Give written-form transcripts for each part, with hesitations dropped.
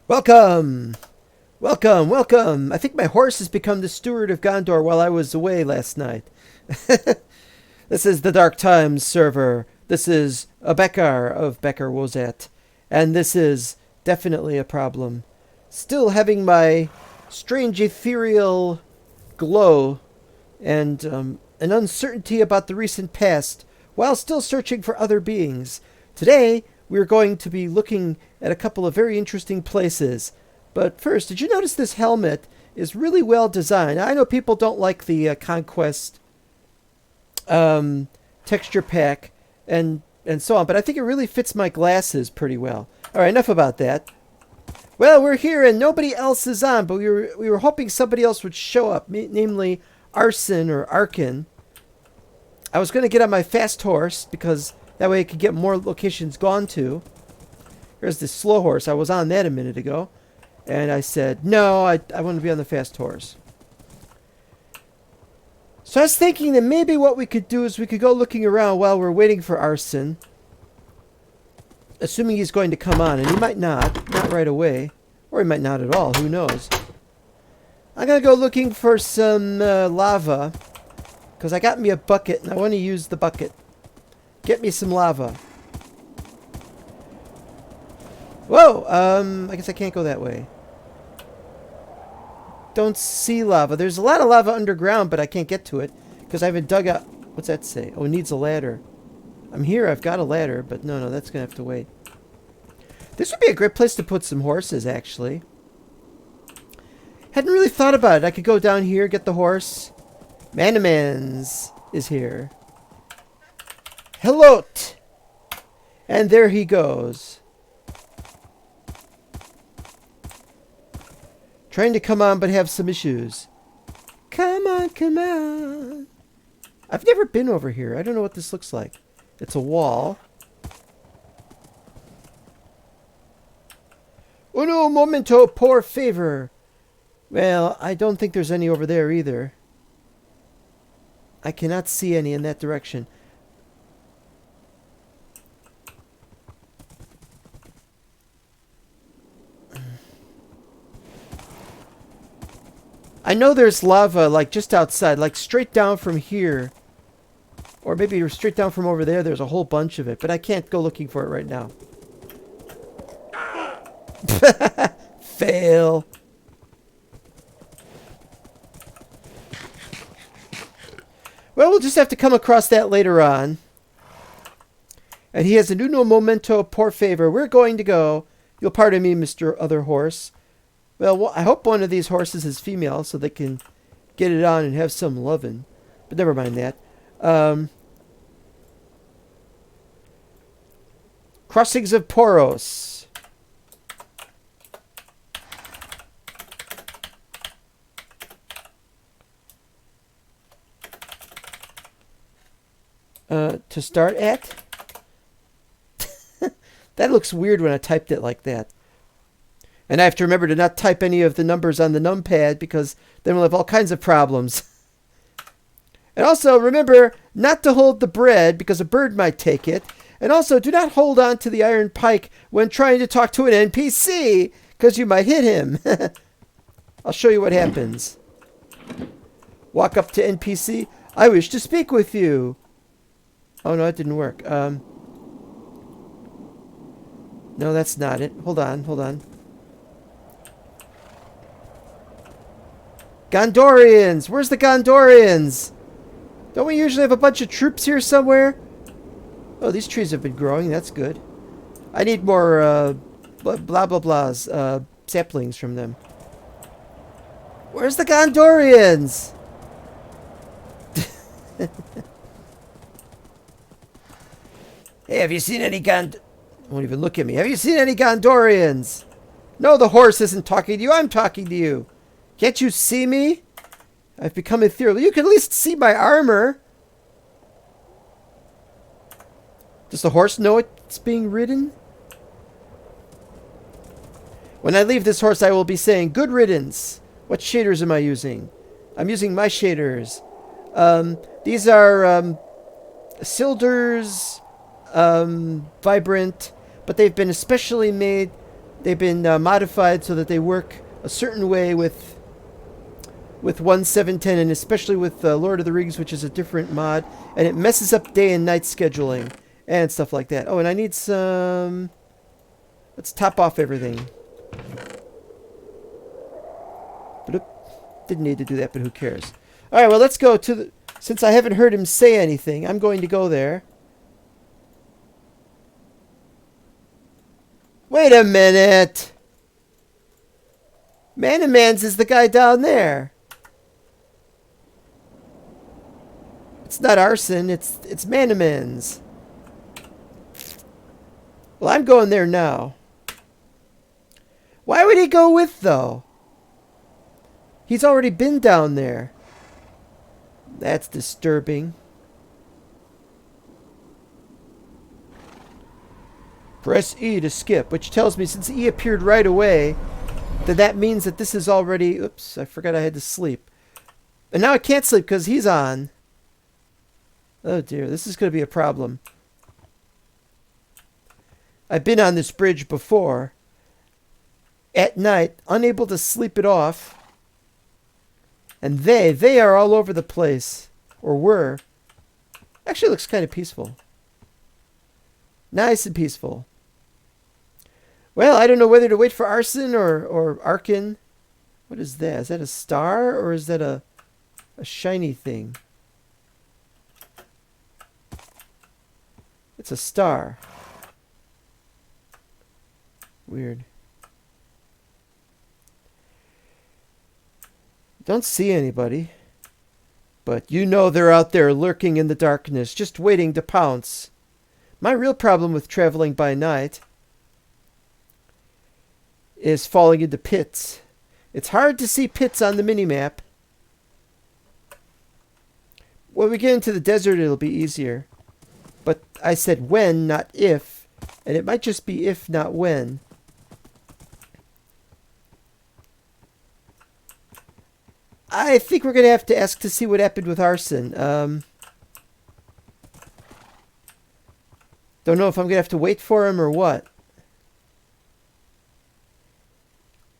Welcome! Welcome, welcome! I think my horse has become the steward of Gondor while I was away last night. This is the Dark Times server. This is a Beckar of Beckar Wozat. And this is definitely a problem. Still having my strange ethereal glow and an uncertainty about the recent past while still searching for other beings. Today, we're going to be looking at a couple of very interesting places. But first, did you notice this helmet is really well designed? I know people don't like the Conquest texture pack and so on, but I think it really fits my glasses pretty well. All right, enough about that. Well, we're here and nobody else is on, but we were hoping somebody else would show up, namely Arson or Arkin. I was going to get on my fast horse because that way I could get more locations gone to. Here's the slow horse. I was on that a minute ago. And I said, no, I want to be on the fast horse. So I was thinking that maybe what we could do is we could go looking around while we're waiting for Arson. Assuming he's going to come on. And he might not right away. Or he might not at all. Who knows? I'm going to go looking for some lava. Because I got me a bucket and I want to use the bucket. Get me some lava. Whoa! I guess I can't go that way. Don't see lava. There's a lot of lava underground, but I can't get to it. Because I haven't dug out... What's that say? Oh, it needs a ladder. I'm here. I've got a ladder, but no, that's going to have to wait. This would be a great place to put some horses, actually. Hadn't really thought about it. I could go down here, get the horse. Manamans is here. Hello! And there he goes. Trying to come on, but have some issues. Come on, come on. I've never been over here. I don't know what this looks like. It's a wall. Uno momento por favor. Well, I don't think there's any over there either. I cannot see any in that direction. I know there's lava, like, just outside. Like, straight down from here. Or maybe straight down from over there. There's a whole bunch of it. But I can't go looking for it right now. Fail. Well, we'll just have to come across that later on. And he has an uno momento por favor. We're going to go. You'll pardon me, Mr. Other Horse. Well, I hope one of these horses is female so they can get it on and have some lovin'. But never mind that. Crossings of Poros. To start at? That looks weird when I typed it like that. And I have to remember to not type any of the numbers on the numpad because then we'll have all kinds of problems. And also remember not to hold the bread because a bird might take it. And also do not hold on to the iron pike when trying to talk to an NPC because you might hit him. I'll show you what happens. Walk up to NPC. I wish to speak with you. Oh no, it didn't work. No, that's not it. Hold on. Gondorians! Where's the Gondorians? Don't we usually have a bunch of troops here somewhere? Oh, these trees have been growing. That's good. I need more, blah blah blahs, saplings from them. Where's the Gondorians? Hey, have you seen any Won't even look at me. Have you seen any Gondorians? No, the horse isn't talking to you. I'm talking to you. Can't you see me? I've become ethereal. You can at least see my armor. Does the horse know it's being ridden? When I leave this horse, I will be saying, good riddance. What shaders am I using? I'm using my shaders. These are Sildur's Vibrant, but they've been especially made They've been modified so that they work a certain way with 1.7.10, and especially with Lord of the Rings, which is a different mod, and it messes up day and night scheduling and stuff like that. Oh, and I need some... Let's top off everything. Bloop. Didn't need to do that, but who cares? Alright, well, let's go to the... Since I haven't heard him say anything, I'm going to go there. Wait a minute! Manamans is the guy down there. It's not arson, it's Manamans. Well, I'm going there now. Why would he go with, though? He's already been down there. That's disturbing. Press E to skip, which tells me since E appeared right away, then that means that this is already... Oops, I forgot I had to sleep. And now I can't sleep because he's on. Oh dear, this is going to be a problem. I've been on this bridge before. At night, unable to sleep it off. And they are all over the place. Or were. Actually, it looks kind of peaceful. Nice and peaceful. Well, I don't know whether to wait for arson or arkin. What is that? Is that a star or is that a shiny thing? It's a star. Weird. Don't see anybody. But you know they're out there lurking in the darkness, just waiting to pounce. My real problem with traveling by night is falling into pits. It's hard to see pits on the minimap. When we get into the desert, it'll be easier. But I said when, not if. And it might just be if, not when. I think we're going to have to ask to see what happened with arson. Don't know if I'm going to have to wait for him or what.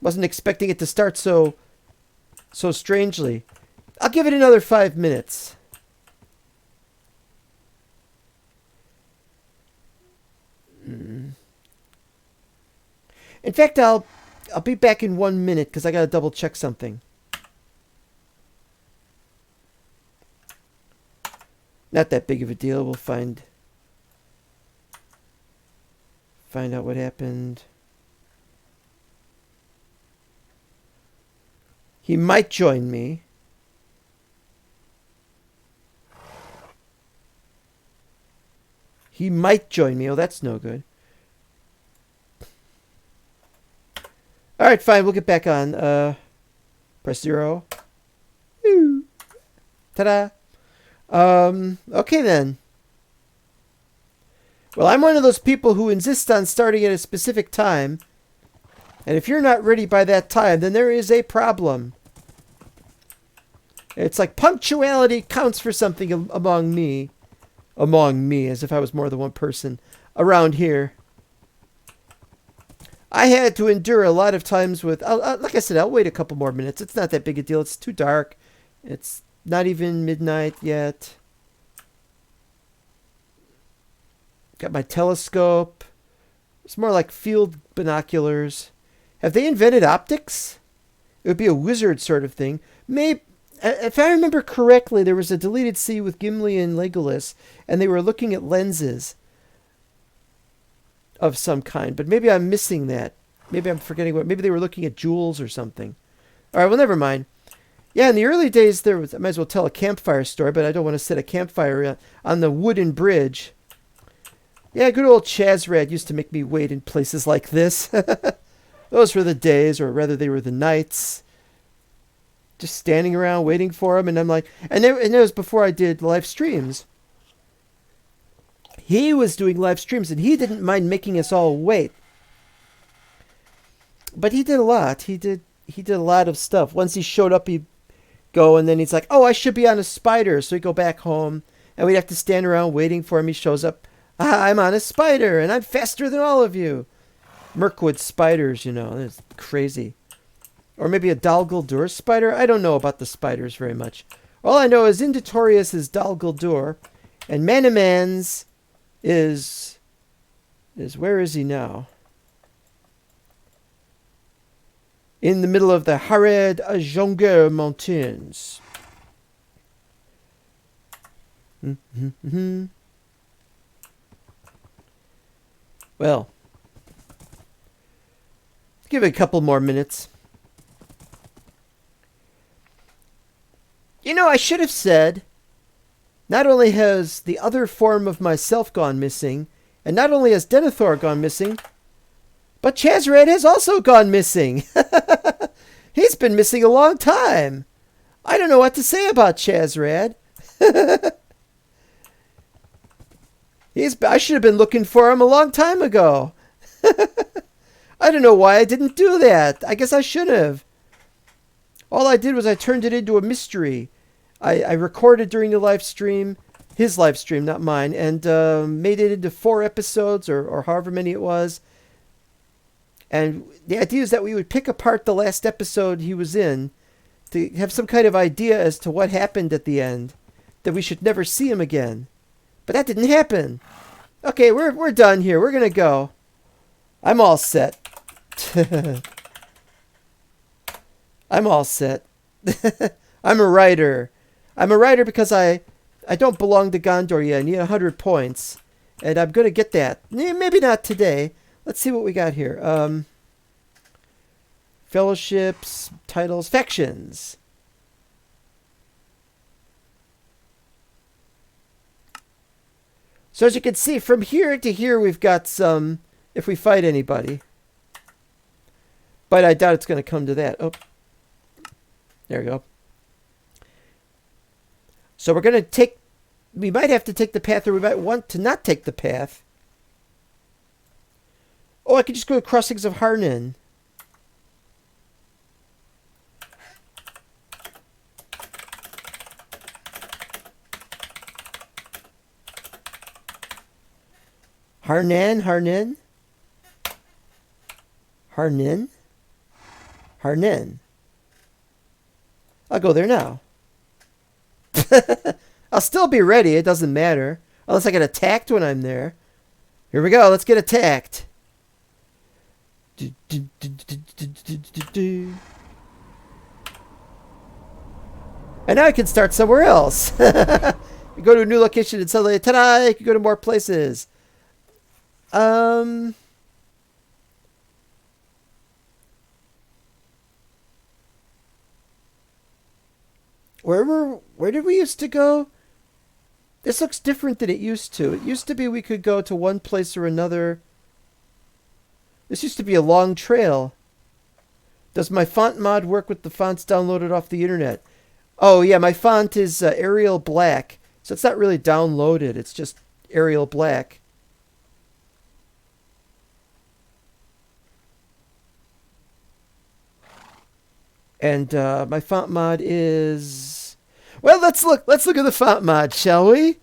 Wasn't expecting it to start so strangely. I'll give it another 5 minutes. In fact, I'll be back in 1 minute because I got to double check something. Not that big of a deal. We'll find out what happened. He might join me. He might join me. Oh, that's no good. Alright, fine. We'll get back on. Press 0. Ta-da. Okay then. Well, I'm one of those people who insist on starting at a specific time. And if you're not ready by that time, then there is a problem. It's like punctuality counts for something among me. Among me, as if I was more than one person around here. I had to endure a lot of times with... like I said, I'll wait a couple more minutes. It's not that big a deal. It's too dark. It's not even midnight yet. Got my telescope. It's more like field binoculars. Have they invented optics? It would be a wizard sort of thing. Maybe, if I remember correctly, there was a deleted scene with Gimli and Legolas, and they were looking at lenses of some kind. But maybe I'm missing that. Maybe I'm forgetting what. Maybe they were looking at jewels or something. All right, well, never mind. Yeah, in the early days, there was. I might as well tell a campfire story, but I don't want to set a campfire on the wooden bridge. Yeah, good old Chazrad used to make me wait in places like this. Those were the days, or rather they were the nights. Just standing around waiting for him, and I'm like... And it was before I did live streams. He was doing live streams, and he didn't mind making us all wait. But he did a lot. He did a lot of stuff. Once he showed up, he'd go, and then he's like, oh, I should be on a spider. So he'd go back home, and we'd have to stand around waiting for him. He shows up. I'm on a spider, and I'm faster than all of you. Mirkwood spiders, It's crazy. Or maybe a Dal Guldur spider? I don't know about the spiders very much. All I know is Indotorius is Dal Guldur, and Manamans is where is he now? In the middle of the Haradrim Mountains. Well, give it a couple more minutes. I should have said, not only has the other form of myself gone missing, and not only has Denethor gone missing, but Chazred has also gone missing. He's been missing a long time. I don't know what to say about Chazred. I should have been looking for him a long time ago. I don't know why I didn't do that. I guess I should have. All I did was I turned it into a mystery. I recorded during the live stream, his live stream, not mine, and made it into 4 episodes or however many it was. And the idea is that we would pick apart the last episode he was in to have some kind of idea as to what happened at the end, that we should never see him again. But that didn't happen. Okay, we're done here. We're going to go. I'm all set. I'm all set. I'm a writer. I'm a writer because I don't belong to Gondor yet. I need 100 points. And I'm going to get that. Maybe not today. Let's see what we got here. Fellowships, titles, factions. So as you can see, from here to here, we've got some, if we fight anybody. But I doubt it's going to come to that. Oh, there we go. So we're going to we might have to take the path, or we might want to not take the path. Oh, I could just go to Crossings of Harnan. Harnan. I'll go there now. I'll still be ready. It doesn't matter. Unless I get attacked when I'm there. Here we go. Let's get attacked. And now I can start somewhere else. You go to a new location and suddenly, ta-da, you can go to more places. Where did we used to go? This looks different than it used to. It used to be we could go to one place or another. This used to be a long trail. Does my font mod work with the fonts downloaded off the internet? Oh, yeah, my font is Arial Black. So it's not really downloaded. It's just Arial Black. And my font mod is... Well, let's look at the font mod, shall we?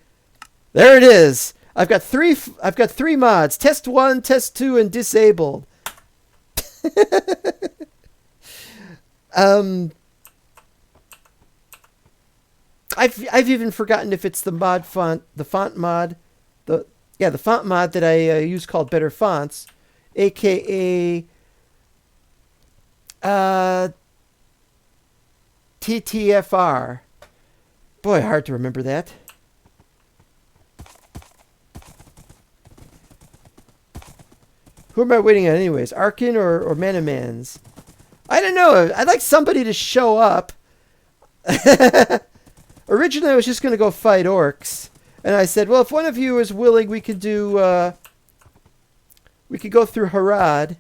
There it is. I've got three mods. Test 1, Test 2, and Disabled. I've even forgotten if it's the font mod that I use called Better Fonts, aka TTFR. Boy, hard to remember that. Who am I waiting on anyways? Arkin or Manamans? I don't know. I'd like somebody to show up. Originally, I was just going to go fight orcs. And I said, well, if one of you is willing, we could do... we could go through Harad.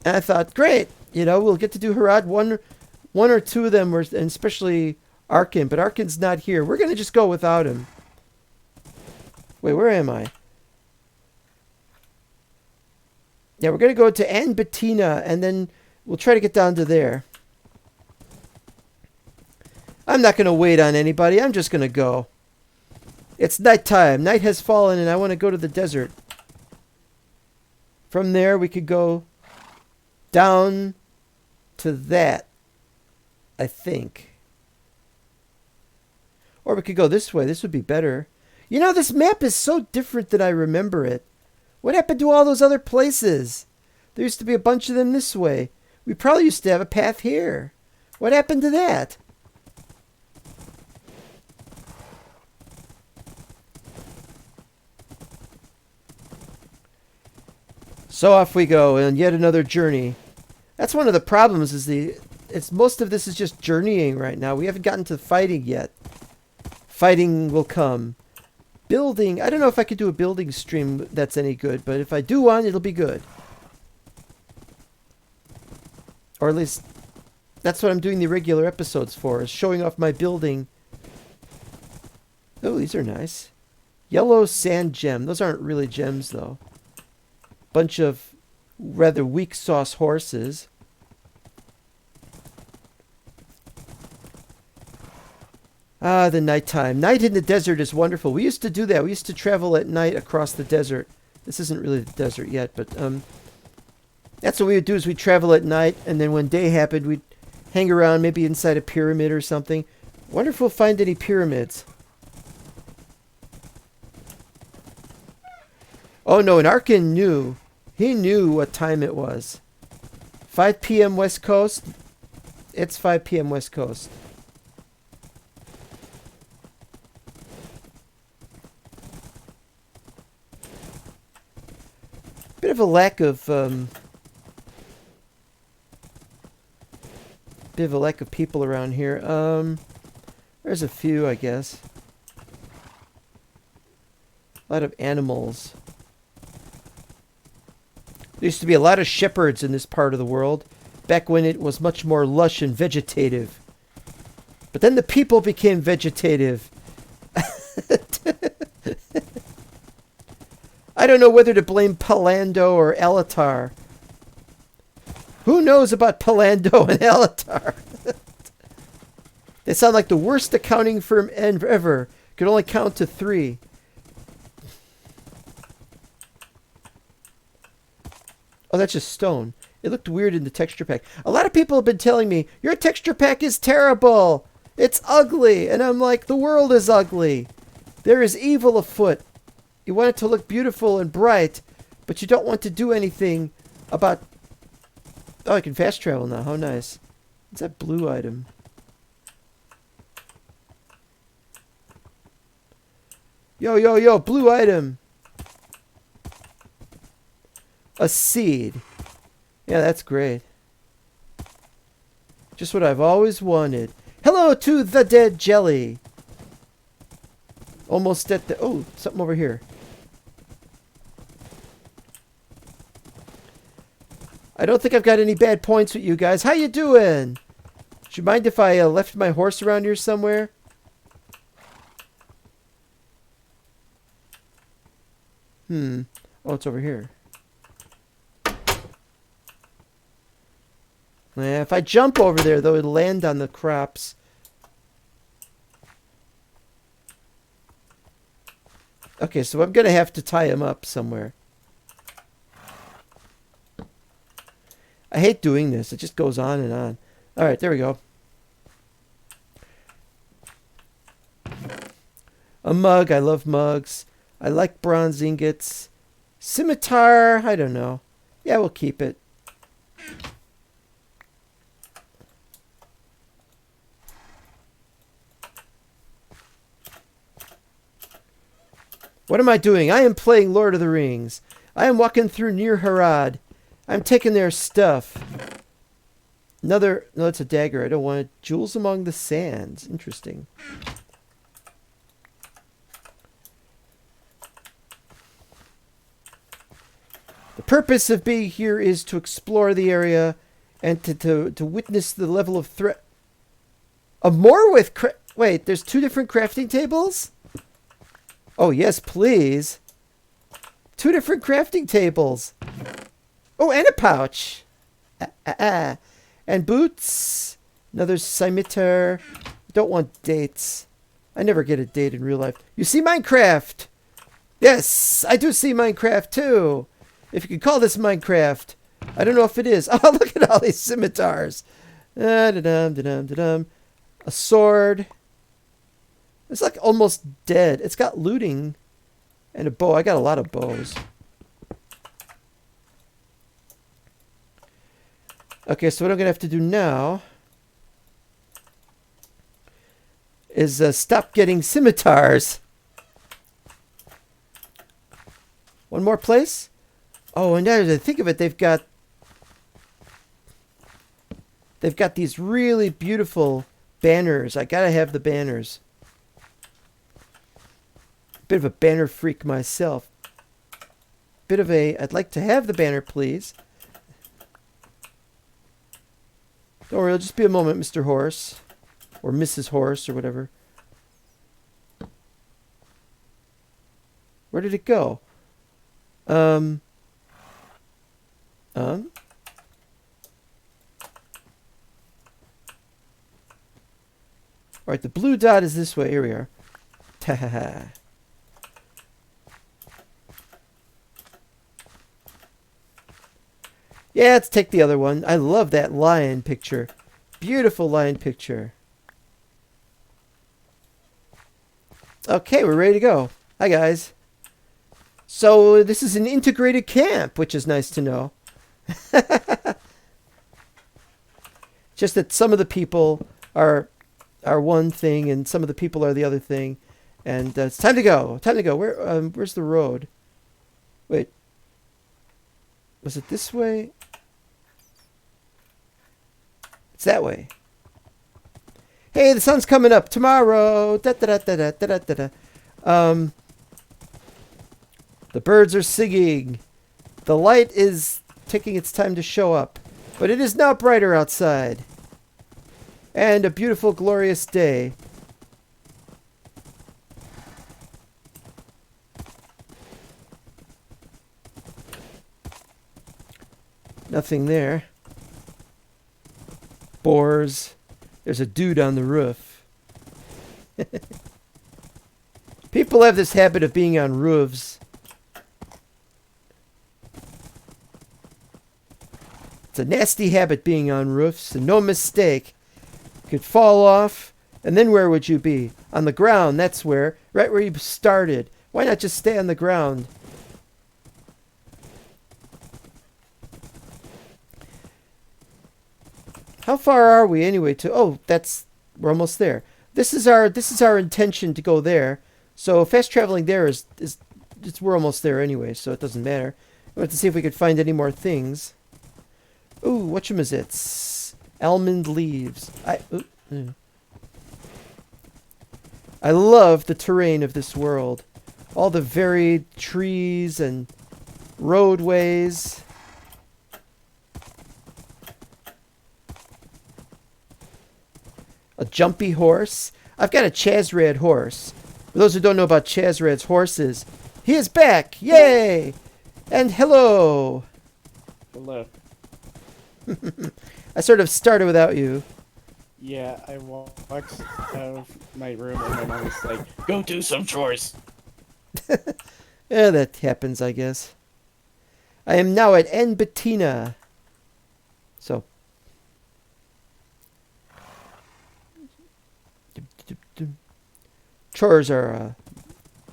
And I thought, great. We'll get to do Harad. One or two of them, and especially Arkin. But Arkin's not here. We're going to just go without him. Wait, where am I? Yeah, we're going to go to Anbatina, and then we'll try to get down to there. I'm not going to wait on anybody. I'm just going to go. It's nighttime. Night has fallen, and I want to go to the desert. From there, we could go down to that, I think. Or we could go this way. This would be better. You know, this map is so different than I remember it. What happened to all those other places? There used to be a bunch of them this way. We probably used to have a path here. What happened to that? So off we go on yet another journey. That's one of the problems is most of this is just journeying right now. We haven't gotten to fighting yet. Fighting will come. Building, I don't know if I could do a building stream that's any good, but if I do one, it'll be good. Or at least, that's what I'm doing the regular episodes for, is showing off my building. Oh, these are nice. Yellow sand gem. Those aren't really gems, though. Bunch of rather weak sauce horses. Ah, the nighttime. Night in the desert is wonderful. We used to do that. We used to travel at night across the desert. This isn't really the desert yet, but that's what we would do, is we'd travel at night, and then when day happened, we'd hang around maybe inside a pyramid or something. Wonder if we'll find any pyramids. Oh no, and Arkin knew. He knew what time it was. 5 p.m. West Coast. It's 5 p.m. West Coast. Bit of a lack of people around here. There's a few, I guess. A lot of animals. There used to be a lot of shepherds in this part of the world, back when it was much more lush and vegetative. But then the people became vegetative. I don't know whether to blame Palando or Elatar. Who knows about Palando and Elatar? They sound like the worst accounting firm ever. Could only count to 3. Oh, that's just stone. It looked weird in the texture pack. A lot of people have been telling me, your texture pack is terrible. It's ugly. And I'm like, the world is ugly. There is evil afoot. You want it to look beautiful and bright, but you don't want to do anything about... Oh, I can fast travel now. How nice. What's that blue item? Yo, yo, yo, blue item. A seed. Yeah, that's great. Just what I've always wanted. Hello to the dead jelly. Almost at the... Oh, something over here. I don't think I've got any bad points with you guys. How you doing? Would you mind if I left my horse around here somewhere? Oh, it's over here. Yeah, if I jump over there, though, it'll land on the crops. Okay, so I'm going to have to tie him up somewhere. I hate doing this. It just goes on and on. All right, there we go. A mug. I love mugs. I like bronze ingots. Scimitar. I don't know. Yeah, we'll keep it. What am I doing? I am playing Lord of the Rings. I am walking through near Harad. I'm taking their stuff. Another... No, it's a dagger. I don't want it. Jewels among the sands. Interesting. The purpose of being here is to explore the area and to witness the level of threat. A more with... Wait, there's 2 different crafting tables? Oh, yes, please. 2 different crafting tables. Oh, and a pouch. And boots. Another scimitar. Don't want dates. I never get a date in real life. You see Minecraft? Yes, I do see Minecraft too. If you could call this Minecraft, I don't know if it is. Oh, look at all these scimitars. Da-dum, da-dum, da-dum. A sword. It's like almost dead. It's got looting and a bow. I got a lot of bows. Okay, so what I'm going to have to do now is stop getting scimitars. One more place? Oh, and now as I think of it, they've got these really beautiful banners. I gotta have the banners. Bit of a banner freak myself. I'd like to have the banner, please. Don't worry, it'll just be a moment, Mr. Horse. Or Mrs. Horse, or whatever. Where did it go? Alright, the blue dot is this way. Here we are. Ta-ha-ha. Yeah, let's take the other one. I love that lion picture. Beautiful lion picture. Okay, we're ready to go. Hi, guys. So, this is an integrated camp, which is nice to know. Just that some of the people are one thing and some of the people are the other thing. And it's time to go. Time to go. Where's the road? Wait. Was it this way? It's that way. Hey, the sun's coming up tomorrow. Da da da da da da da da. The birds are singing. The light is taking its time to show up, but it is now brighter outside. And a beautiful, glorious day. Nothing there. Boars. There's a dude on the roof. People have this habit of being on roofs. It's a nasty habit being on roofs, and no mistake. You could fall off, and then where would you be? On the ground, that's where. Right where you started. Why not just stay on the ground? How far are we anyway to... Oh, we're almost there. This is our intention to go there. So fast traveling there we're almost there anyway, so it doesn't matter. We want to see if we could find any more things. Ooh, whatchamazits? Almond leaves. I love the terrain of this world. All the varied trees and roadways. A jumpy horse. I've got a Chazrad horse. For those who don't know about Chazrad's horses, he is back! Yay! And hello! Hello. I sort of started without you. Yeah, I walked out of my room and my mom was like, go do some chores! Yeah, that happens, I guess. I am now at N. Bettina. So. Chores are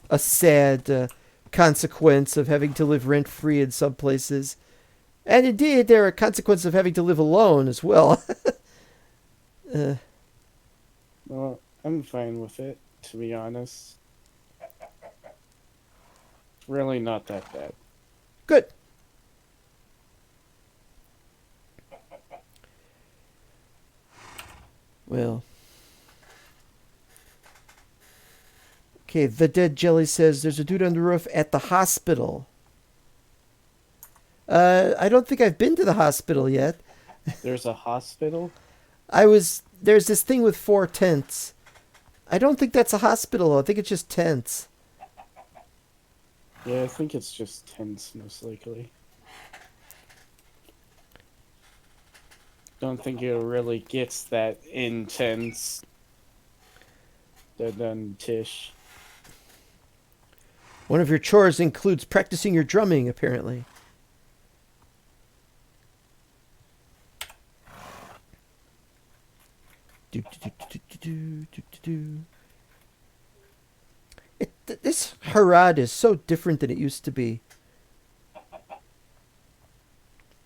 a sad consequence of having to live rent-free in some places. And indeed, they're a consequence of having to live alone as well. Well, I'm fine with it, to be honest. Really not that bad. Good. Well. Okay, the Dead Jelly says there's a dude on the roof at the hospital. I don't think I've been to the hospital yet. There's a hospital? There's this thing with 4 tents. I don't think that's a hospital. I think it's just tents. Yeah, I think it's just tents, most likely. Don't think it really gets that intense. Done Tish. One of your chores includes practicing your drumming, apparently. This Harad is so different than it used to be.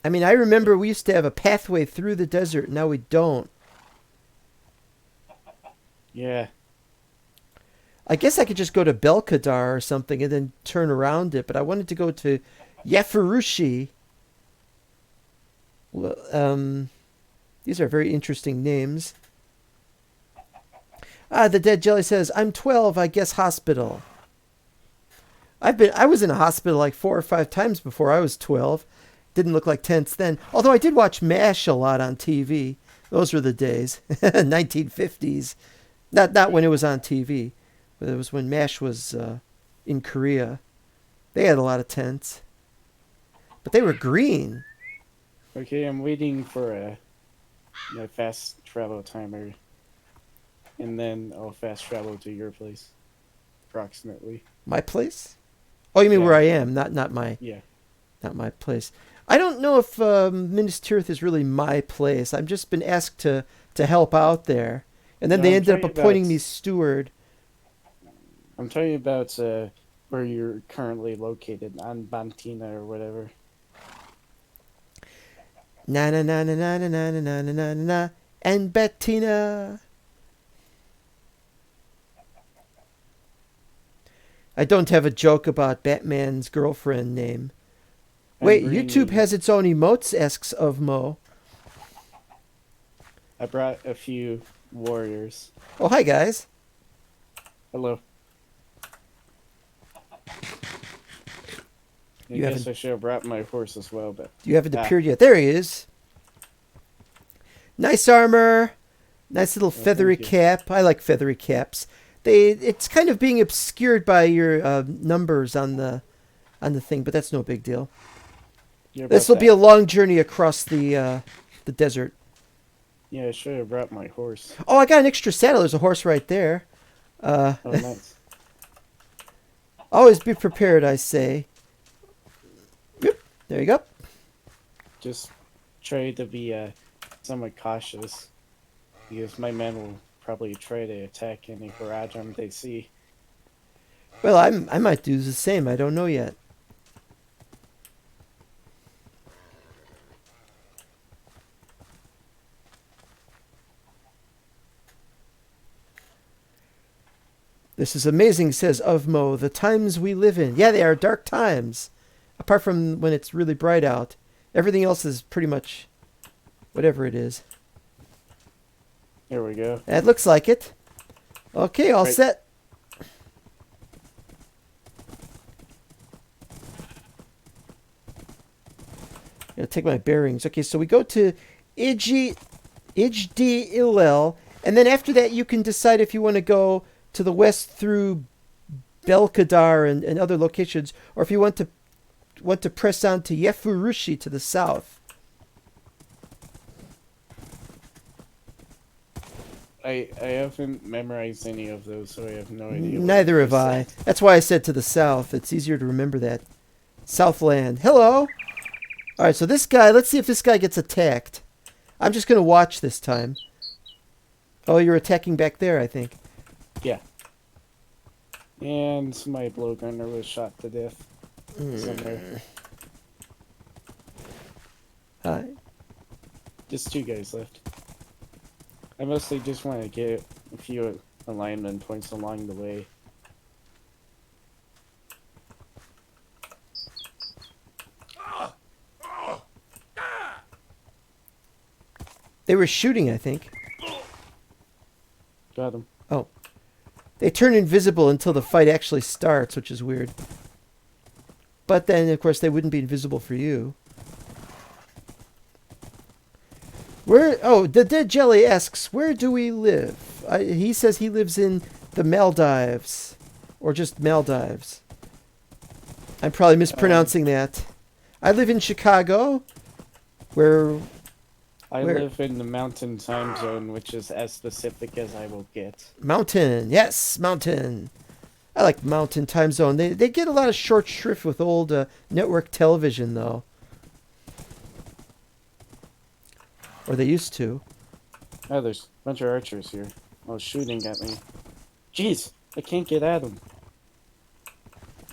I mean, I remember we used to have a pathway through the desert. Now we don't. Yeah. I guess I could just go to Belkadar or something and then turn around it, but I wanted to go to Yafurushi. Well, these are very interesting names. The Dead Jelly says, I'm 12, I guess hospital. I was in a hospital like 4 or 5 times before I was 12. Didn't look like tents then. Although I did watch MASH a lot on TV. Those were the days. 1950s. Not when it was on TV. But it was when MASH was in Korea. They had a lot of tents. But they were green. Okay, I'm waiting for my fast travel timer. And then I'll fast travel to your place. Approximately. My place? Oh, you mean Yeah. where I am, not my Yeah. not my place. I don't know if Minas Tirith is really my place. I've just been asked to help out there. And then No, they I'm ended up talking appointing about- me steward. I'm talking about where you're currently located on Bantina or whatever. Na na na na na na na na na na na na and Bettina. I don't have a joke about Batman's girlfriend name. I'm Wait, bringing YouTube you- has its own emotes, asks of Mo. I brought a few warriors. Oh, hi, guys. Hello. I You guess haven't- I should have brought my horse as well, but You haven't Ah. appeared yet. There he is. Nice armor. Nice little Oh, feathery thank you. cap. I like feathery caps. It's kind of being obscured by your numbers on the thing, but that's no big deal. yeah, This will be a long journey across the desert. Yeah, I should have brought my horse. Oh, I got an extra saddle. There's a horse right there. Oh, nice. Always be prepared, I say. Yep. There you go. Just try to be somewhat cautious, because my men will probably try to attack any Haradrim they see. Well, I might do the same. I don't know yet. This is amazing, says Ovmo. The times we live in. Yeah, they are dark times. Apart from when it's really bright out. Everything else is pretty much whatever it is. There we go. It looks like it. Okay, all Right. set. Gotta take my bearings. Okay, so we go to Ijdi Illel, and then after that you can decide if you want to go to the west through Belkadar and other locations, or if you want to press on to Yefurushi to the south. I haven't memorized any of those, so I have no idea. what Neither they have I. said. That's why I said to the south. It's easier to remember that. Southland. Hello. All right, so this guy, let's see if this guy gets attacked. I'm just going to watch this time. Oh, you're attacking back there, I think. Yeah. And my blowgunner was shot to death somewhere. Hi. Just 2 guys left. I mostly just want to get a few alignment points along the way. They were shooting, I think. Got him. They turn invisible until the fight actually starts, which is weird. But then, of course, they wouldn't be invisible for you. Where? Oh, the Dead Jelly asks, where do we live? He says he lives in the Maldives. Or just Maldives. I'm probably mispronouncing that. I live in Chicago, where... I Where? live in the mountain time zone, which is as specific as I will get. Mountain. Yes, mountain. I like mountain time zone. They get a lot of short shrift with old network television, though. Or they used to. Oh, there's a bunch of archers here. Oh, shooting at me. Jeez, I can't get at them.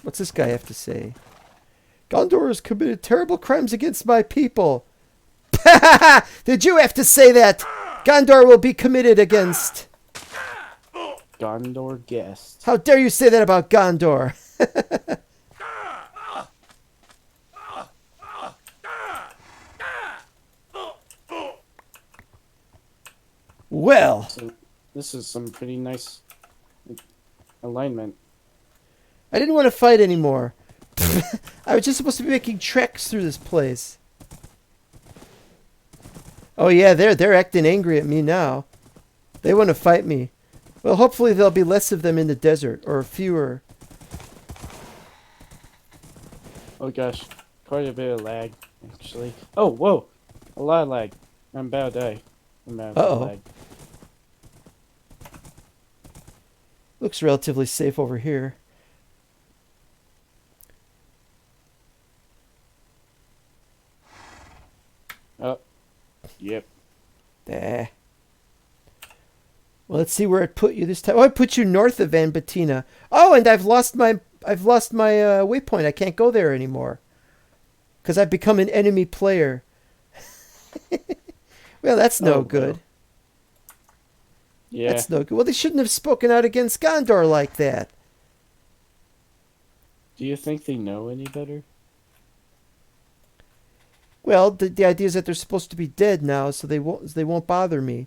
What's this guy have to say? Gondor has committed terrible crimes against my people. Did you have to say that? Gondor will be committed against. Gondor guest. How dare you say that about Gondor? Well, So, this is some pretty nice alignment. I didn't want to fight anymore. I was just supposed to be making treks through this place. Oh yeah, they're acting angry at me now. They want to fight me. Well, hopefully there'll be less of them in the desert, or fewer. Oh gosh, quite a bit of lag, actually. Oh, whoa! A lot of lag. I'm about to die. I'm about to Uh-oh. lag. Looks relatively safe over here. Oh, yep. There. Well, let's see where it put you this time. Oh, I put you north of Van Bettina. Oh, and I've lost my waypoint. I can't go there anymore because I've become an enemy player. Well, that's no good. Well. Yeah. That's no good. Well, they shouldn't have spoken out against Gondor like that. Do you think they know any better? Well, the idea is that they're supposed to be dead now, so they won't bother me.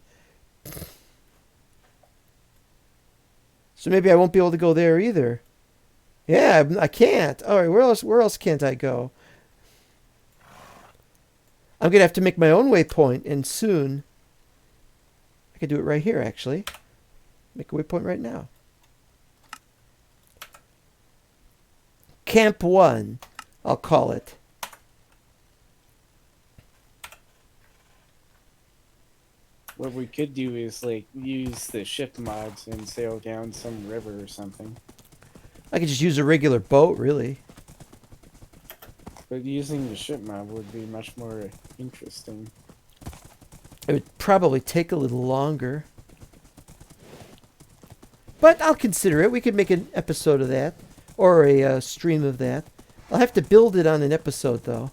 So maybe I won't be able to go there either. Yeah, I can't. All right, where else can't I go? I'm gonna have to make my own waypoint, and soon. I could do it right here, actually. Make a waypoint right now. Camp 1, I'll call it. What we could do is, like, use the ship mods and sail down some river or something. I could just use a regular boat, really. But using the ship mod would be much more interesting. It would probably take a little longer. But I'll consider it. We could make an episode of that. Or a stream of that. I'll have to build it on an episode, though.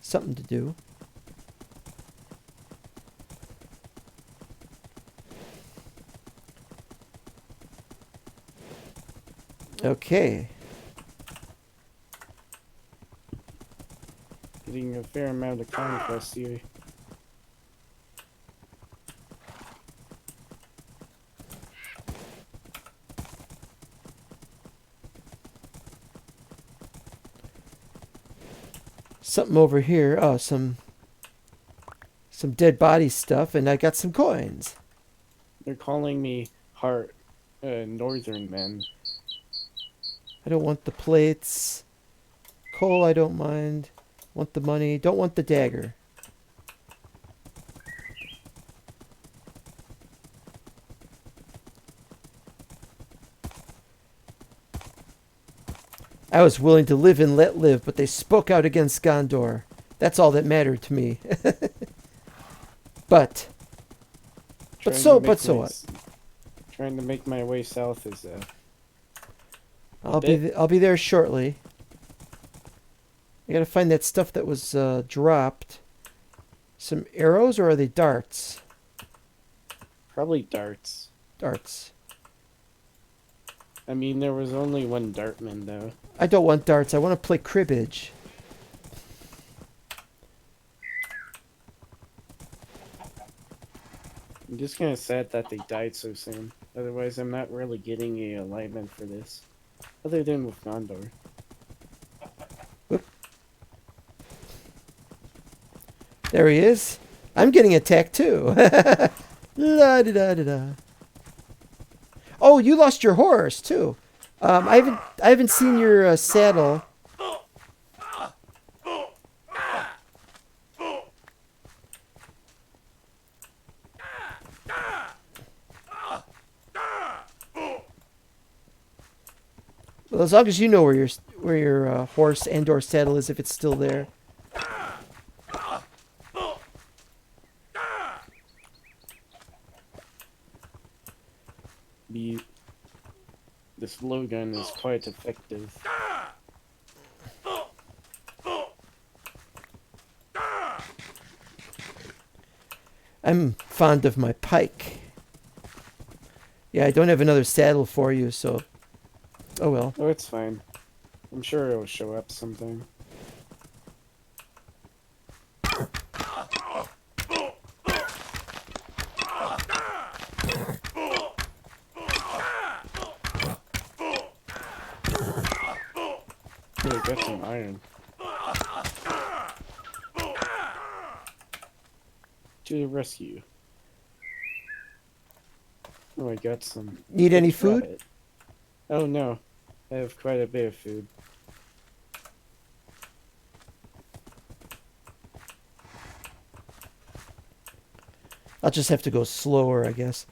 Something to do. Okay. Getting a fair amount of conquest here. Something over here. Oh, some dead body stuff, and I got some coins. They're calling me northern men. I don't want the plates. Coal, I don't mind. Want the money. Don't want the dagger. I was willing to live and let live, but they spoke out against Gondor. That's all that mattered to me. But so what? Trying to make my way south is I'll be there shortly. I gotta find that stuff that was dropped. Some arrows, or are they darts? probably darts. Darts. I mean, there was only one dartman though. I don't want darts. I want to play cribbage. I'm just kind of sad that they died so soon. Otherwise, I'm not really getting a alignment for this. Other than with Gondor. Whoop. There he is. I'm getting attacked too. La da da da da. Oh, you lost your horse too. I haven't seen your saddle. Well, as long as you know where your horse and/or saddle is, if it's still there. the this blowgun is quite effective. I'm fond of my pike. Yeah, I don't have another saddle for you, so... Oh well. Oh, it's fine. I'm sure it'll show up sometime. Oh, I got some iron. To the rescue. Oh, I got some. Need any food? Rabbit. Oh no, I have quite a bit of food. I'll just have to go slower, I guess.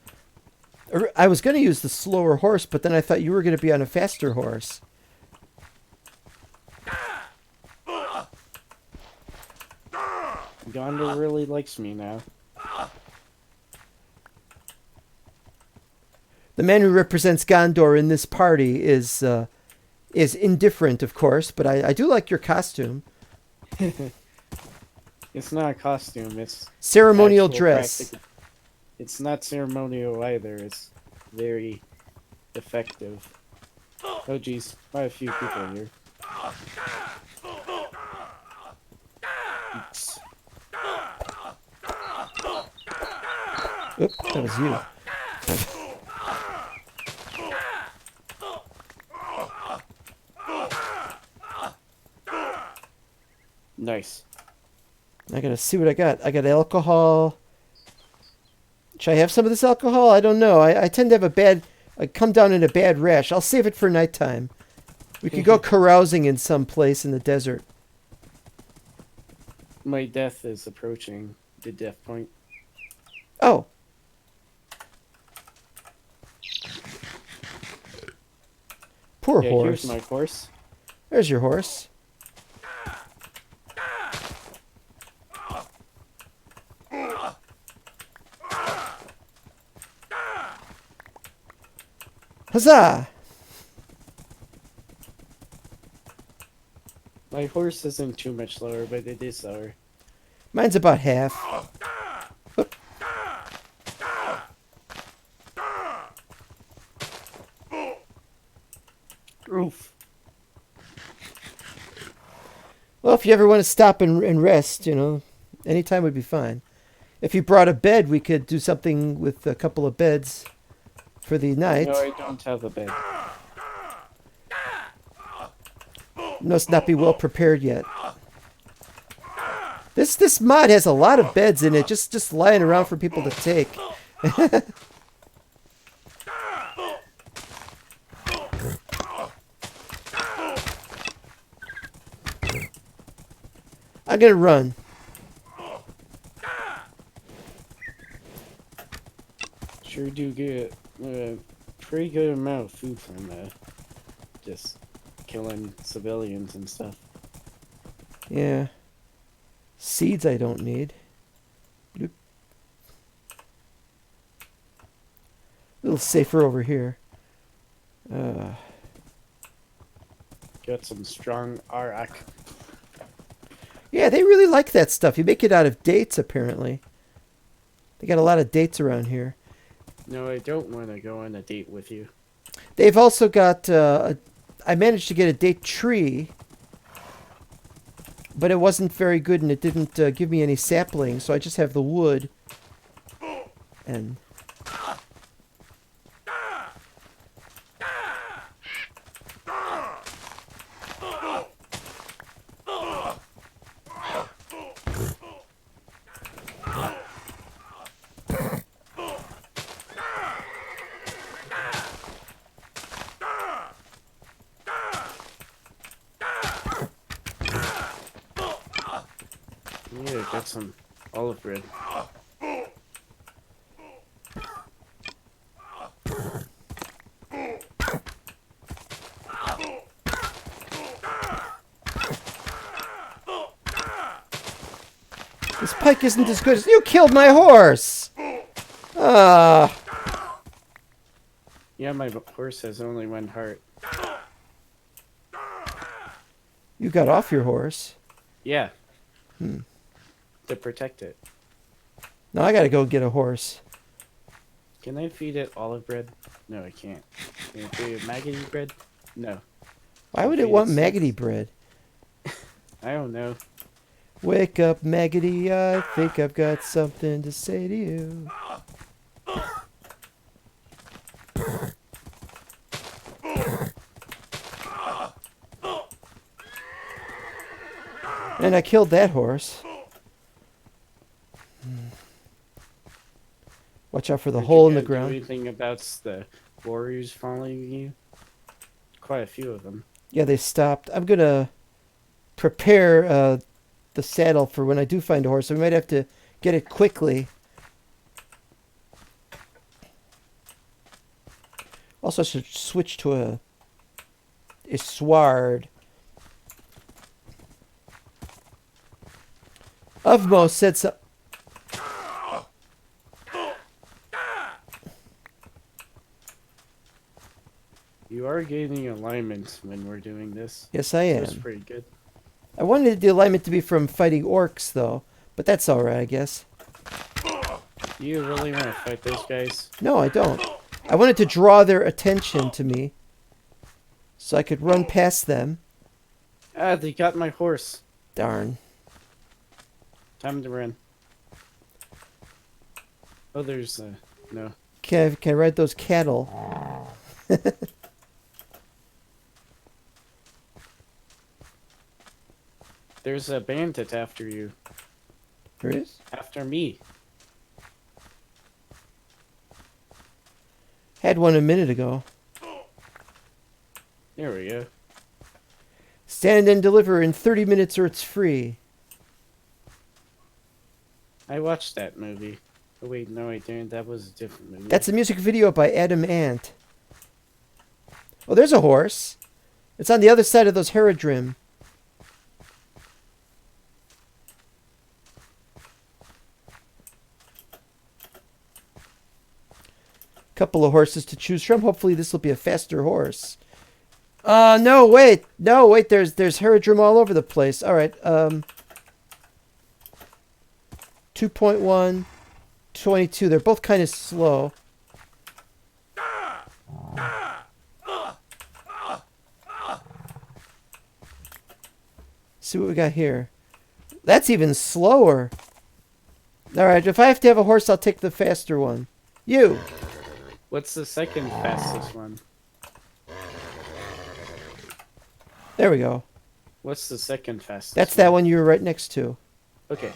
I was going to use the slower horse, but then I thought you were going to be on a faster horse. Gondor really likes me now. The man who represents Gondor in this party is indifferent, of course, but I do like your costume. It's not a costume, it's Ceremonial actual dress. practical. It's not ceremonial either, it's very effective. Oh geez, quite a few people here. Oops. Oop, that was you. Nice. I gotta see what I got. I got alcohol. Should I have some of this alcohol? I don't know. I tend to have I come down in a bad rash. I'll save it for nighttime. We could go carousing in some place in the desert. My death is approaching the death point. Oh. Poor Yeah, horse. here's my horse. There's your horse. Huzzah! My horse isn't too much slower, but it is slower. Mine's about half. Oop. Oof. Well, if you ever want to stop and rest, anytime would be fine. If you brought a bed, we could do something with a couple of beds for the night. No, I don't have a bed. Must not be well prepared yet. This mod has a lot of beds in it, just lying around for people to take. I'm gonna run. Sure do get a pretty good amount of food from just killing civilians and stuff. Yeah. Seeds I don't need. Bloop. A little safer over here. Got some strong arak. Yeah, they really like that stuff. You make it out of dates, apparently. They got a lot of dates around here. No, I don't want to go on a date with you. They've also got... I managed to get a date tree, but it wasn't very good, and it didn't give me any saplings, so I just have the wood. And... Yeah, got some olive bread. This pike isn't as good as... You killed my horse! Ah. Yeah, my horse has only one heart. You got off your horse. Yeah. Hmm. To protect it. Now I gotta go get a horse. Can I feed it olive bread? No, I can't. Can I feed it maggoty bread? No. Why Can I would it feed want sticks? maggoty bread? I don't know. Wake up, maggoty, I think I've got something to say to you. And I killed that horse. Watch out for the Aren't hole you in the gonna do ground. anything about the warriors following you? Quite a few of them. Yeah, they stopped. I'm gonna prepare the saddle for when I do find a horse. So we might have to get it quickly. Also, I should switch to a sword. Uvmo said so. You are gaining alignment when we're doing this. Yes, I That's am. pretty good. I wanted the alignment to be from fighting orcs, though, but that's all right, I guess. Do you really want to fight those guys? No, I don't. I wanted to draw their attention to me, so I could run past them. Ah, they got my horse. Darn. Time to run. Oh, there's no. Can I ride those cattle? There's a bandit after you. There is? After me. Had one a minute ago. There we go. Stand and deliver in 30 minutes or it's free. I watched that movie. Oh wait, no I didn't. That was a different movie. That's a music video by Adam Ant. Oh, there's a horse. It's on the other side of those Haradrim. Couple of horses to choose from. Hopefully this will be a faster horse. No, wait. No, wait. There's Haradrim all over the place. All right. 2.1, 22. They're both kind of slow. See what we got here. That's even slower. All right. If I have to have a horse, I'll take the faster one. You. What's the second fastest one? There we go. What's the second fastest? That's that one you were right next to. Okay.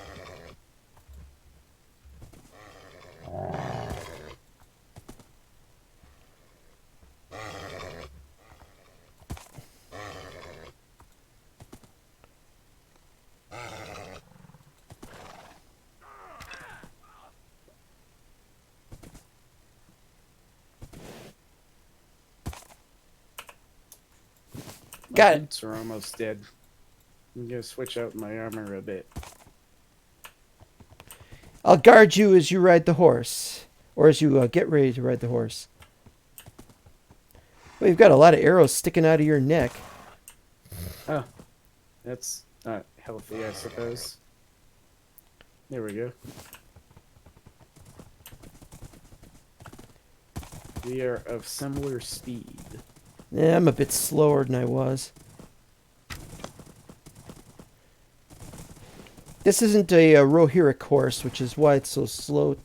Got it. My boots are almost dead. I'm gonna switch out my armor a bit. I'll guard you as you ride the horse. Or as you get ready to ride the horse. Well, you've got a lot of arrows sticking out of your neck. Oh. That's not healthy, I suppose. There we go. We are of similar speed. Yeah, I'm a bit slower than I was. This isn't a Rohirric horse, which is why it's so slow.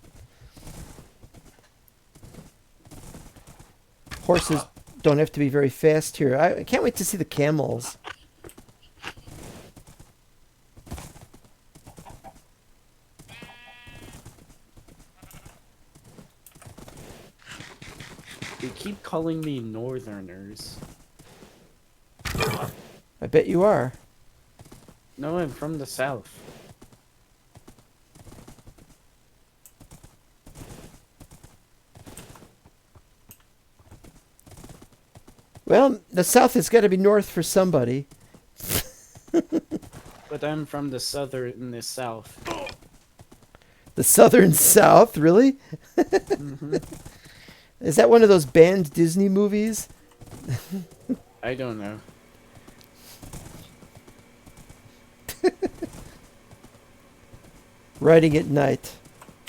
Horses don't have to be very fast here. I can't wait to see the camels. They keep calling me Northerners. I bet you are. No, I'm from the South. Well, the South has got to be north for somebody. But I'm from the Southern, the South. The southern South, really? Mm-hmm. Is that one of those banned Disney movies? I don't know. Riding at night.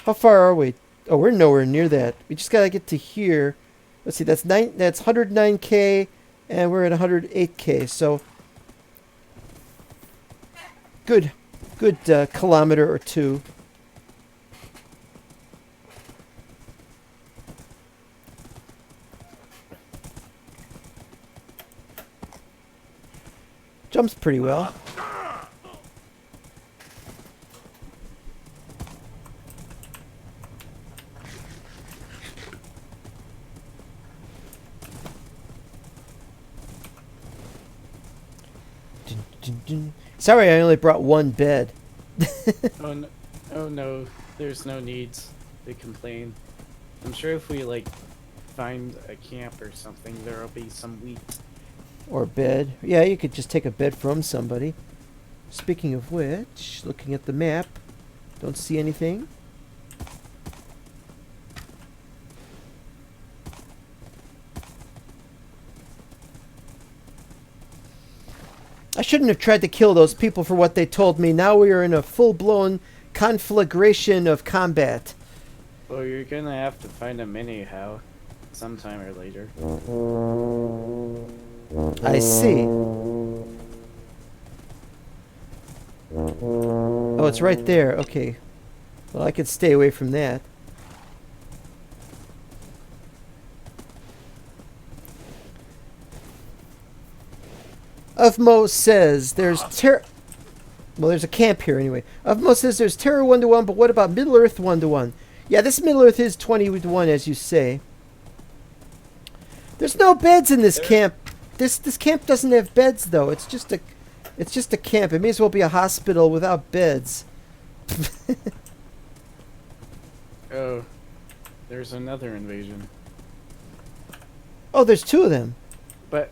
How far are we? Oh, we're nowhere near that. We just gotta get to here. Let's see, that's 109k, and we're at 108k. So good kilometer or two. Jumps pretty well. Sorry, I only brought one bed. Oh no, there's no needs to complain. I'm sure if we like find a camp or something, there'll be some wheat. Or bed. Yeah, you could just take a bed from somebody. Speaking of which, looking at the map, don't see anything. I shouldn't have tried to kill those people for what they told me. Now we are in a full-blown conflagration of combat. Well, you're gonna have to find them anyhow, sometime or later. I see. Oh, it's right there. Okay. Well, I could stay away from that. Ufmo says there's well, there's a camp here anyway. Ufmo says there's Terra 1-1, but what about Middle Earth 1-1? Yeah, this Middle Earth is 20-1, as you say. There's no beds in this camp. This camp doesn't have beds though. It's just a camp. It may as well be a hospital without beds. Oh, there's another invasion. Oh, there's two of them. But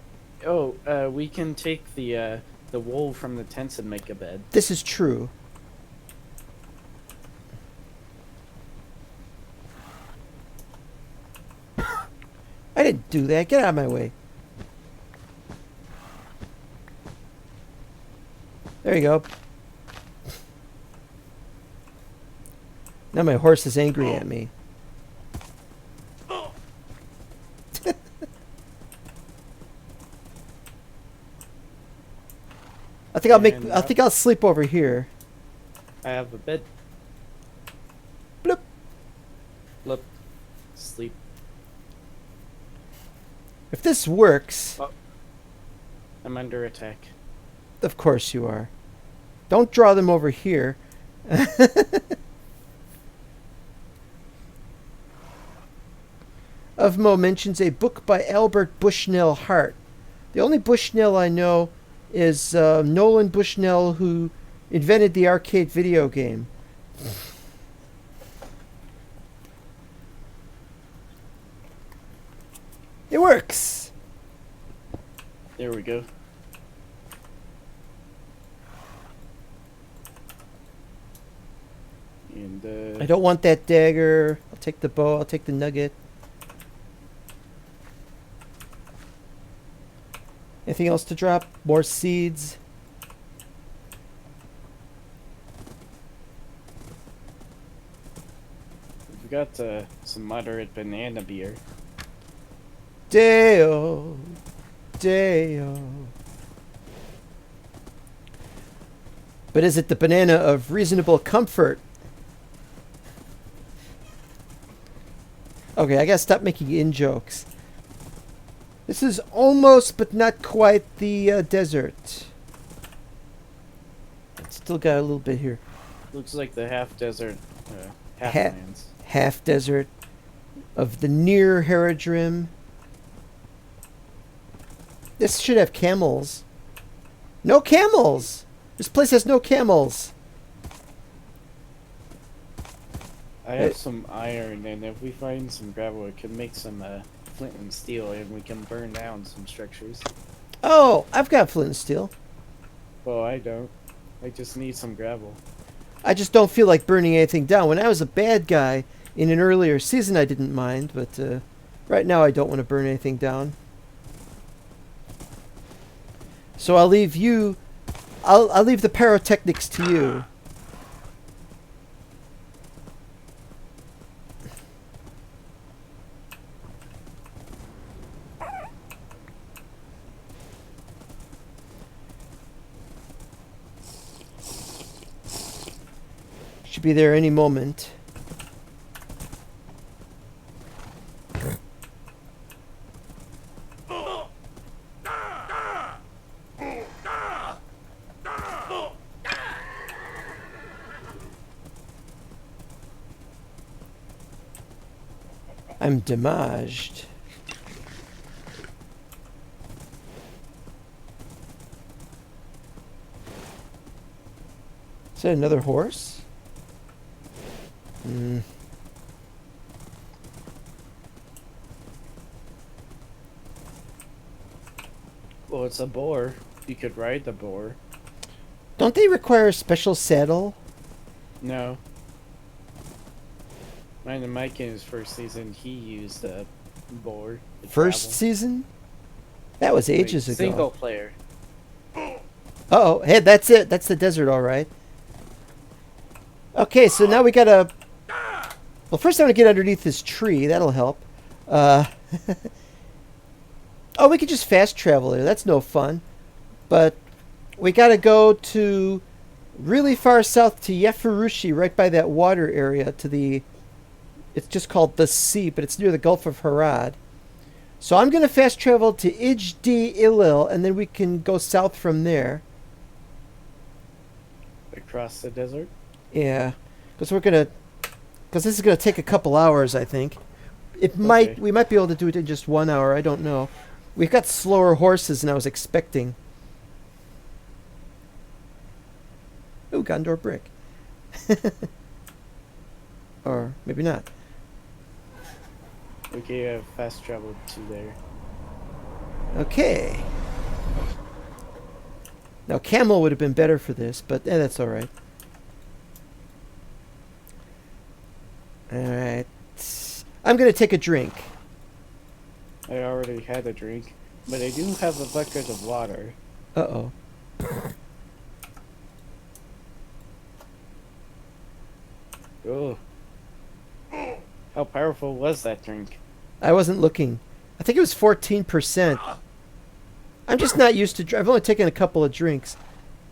we can take the wool from the tents and make a bed. This is true. I didn't do that. Get out of my way. There you go. Now my horse is angry at me. I think I'll sleep over here. I have a bed. Bloop. Bloop. Sleep. If this works, Oh. I'm under attack. of course you are. Don't draw them over here. Ufmo mentions a book by Albert Bushnell Hart. The only Bushnell I know is Nolan Bushnell, who invented the arcade video game. It works! There we go. And I don't want that dagger. I'll take the bow. I'll take the nugget. Anything else to drop? More seeds. we've got some moderate banana beer. Deo. Deo. But is it the banana of reasonable comfort? Okay, I gotta stop making in-jokes. This is almost, but not quite, the desert. It's still got a little bit here. Looks like the half desert, half Ha- lands. Half desert of the near Haradrim. This should have camels. No camels! This place has no camels. I have some iron, and if we find some gravel, we can make some flint and steel, and we can burn down some structures. Oh, I've got flint and steel. Well, I don't. I just need some gravel. I just don't feel like burning anything down. When I was a bad guy in an earlier season, I didn't mind, but Right now, I don't want to burn anything down. So I'll leave you... I'll leave the pyrotechnics to you. Should be there any moment. I'm damaged. Is that another horse? Well, it's a boar. You could ride the boar. Don't they require a special saddle? No. Mine and Mike in his first season, he used a boar. To First travel. season? That was ages ago. Single player. Uh-oh. Hey, that's it. That's the desert, all right. Okay, so now we gotta... Well, first I want to get underneath this tree. That'll help. Oh, we could just fast travel here. That's no fun. But we gotta go to really far south to Yefurushi, right by that water area to the... It's just called the sea, but it's near the Gulf of Harad. So I'm going to fast travel to Ijdi Ilil, and then we can go south from there. Across the desert? Yeah, because this is gonna take a couple hours, I think. We might be able to do it in just 1 hour. I don't know. We've got slower horses than I was expecting. Ooh, Gondor brick. Or maybe not. Okay, fast travel to there. Okay. Now camel would have been better for this, but that's all right. Alright. I'm going to take a drink. I already had a drink, but I do have a bucket of water. Uh-oh. Oh. How powerful was that drink? I wasn't looking. I think it was 14%. I'm just not used to... I've only taken a couple of drinks.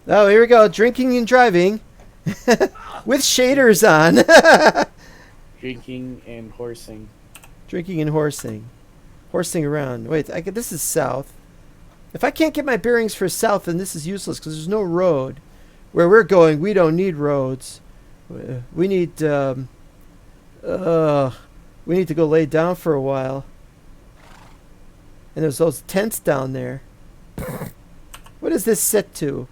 Oh, here we go. Drinking and driving. With shaders on. Drinking and horsing. Drinking and horsing. Horsing around. Wait, this is south. If I can't get my bearings for south, then this is useless because there's no road. Where we're going, we don't need roads. We need to go lay down for a while. And there's those tents down there. What is this set to?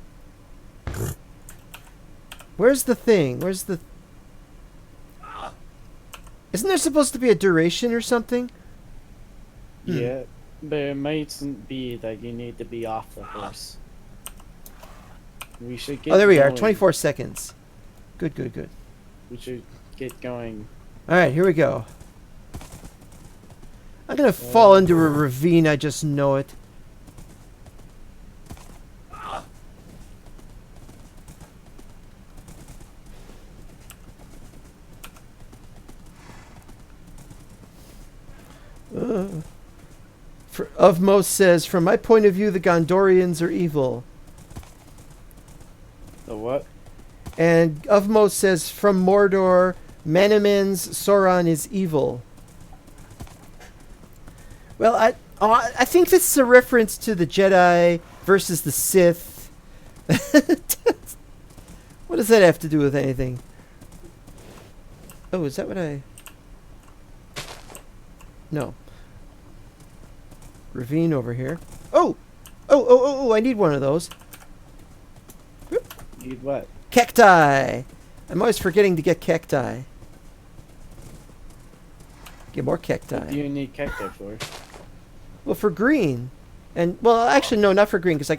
Where's the thing? Where's the... Isn't there supposed to be a duration or something? Yeah, but it might be that you need to be off the horse. We should get Oh, there we are. going. 24 seconds. Good, good, good. We should get going. Alright, here we go. I'm going to fall into a ravine. I just know it. Ovmos says, from my point of view, the Gondorians are evil. The what? And Ovmos says, from Mordor, Manamans, Sauron is evil. Well, I think this is a reference to the Jedi versus the Sith. What does that have to do with anything? Oh, is that what I... No. Ravine over here. Oh! Oh, I need one of those. Need what? Cacti! I'm always forgetting to get cacti. Get more cacti. What do you need cacti for? Well, for green. And, well, actually, no, not for green, because I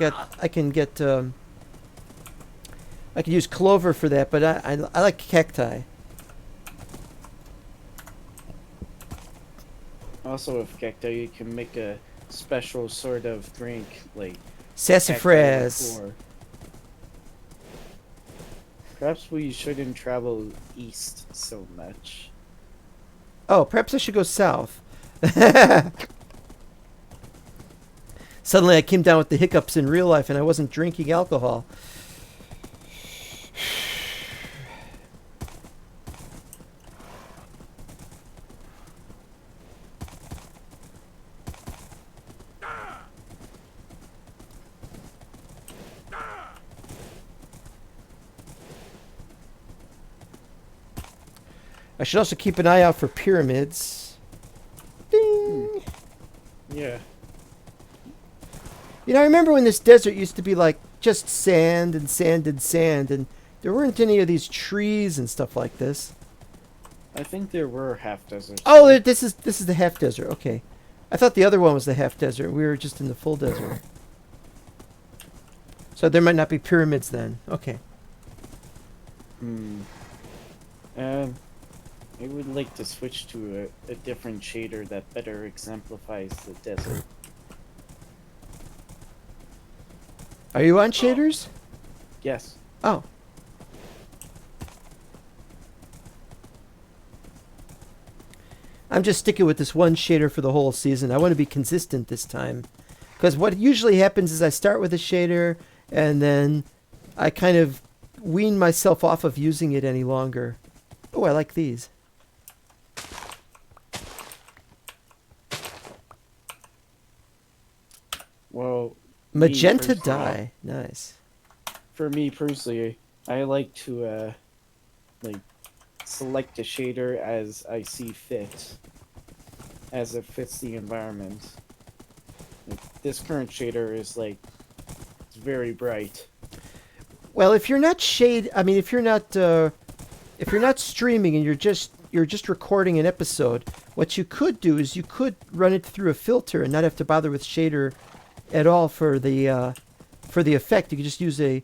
can get, I can use clover for that, but I like cacti. Also, with cacti, you can make a special sort of drink, like cacti Sassafras. liqueur. Perhaps we shouldn't travel east so much. Oh, perhaps I should go south. Suddenly I came down with the hiccups in real life and I wasn't drinking alcohol. I should also keep an eye out for pyramids. Ding! Yeah. You know, I remember when this desert used to be like just sand and sand and sand, and there weren't any of these trees and stuff like this. I think there were half deserts. Oh, there. this is the half desert. Okay, I thought the other one was the half desert. We were just in the full desert. So there might not be pyramids then. Okay. Hmm. I would like to switch to a different shader that better exemplifies the desert. Are you on shaders? Yes. Oh. I'm just sticking with this one shader for the whole season. I want to be consistent this time. Because what usually happens is I start with a shader and then I kind of wean myself off of using it any longer. Oh, I like these. Well, Magenta personally- dye. Nice. For me personally, I like to like select a shader as I see fit, as it fits the environment. Like, this current shader is like it's very bright. Well, if you're not if you're not streaming and you're just recording an episode, what you could do is you could run it through a filter and not have to bother with shader at all for the effect. You could just use a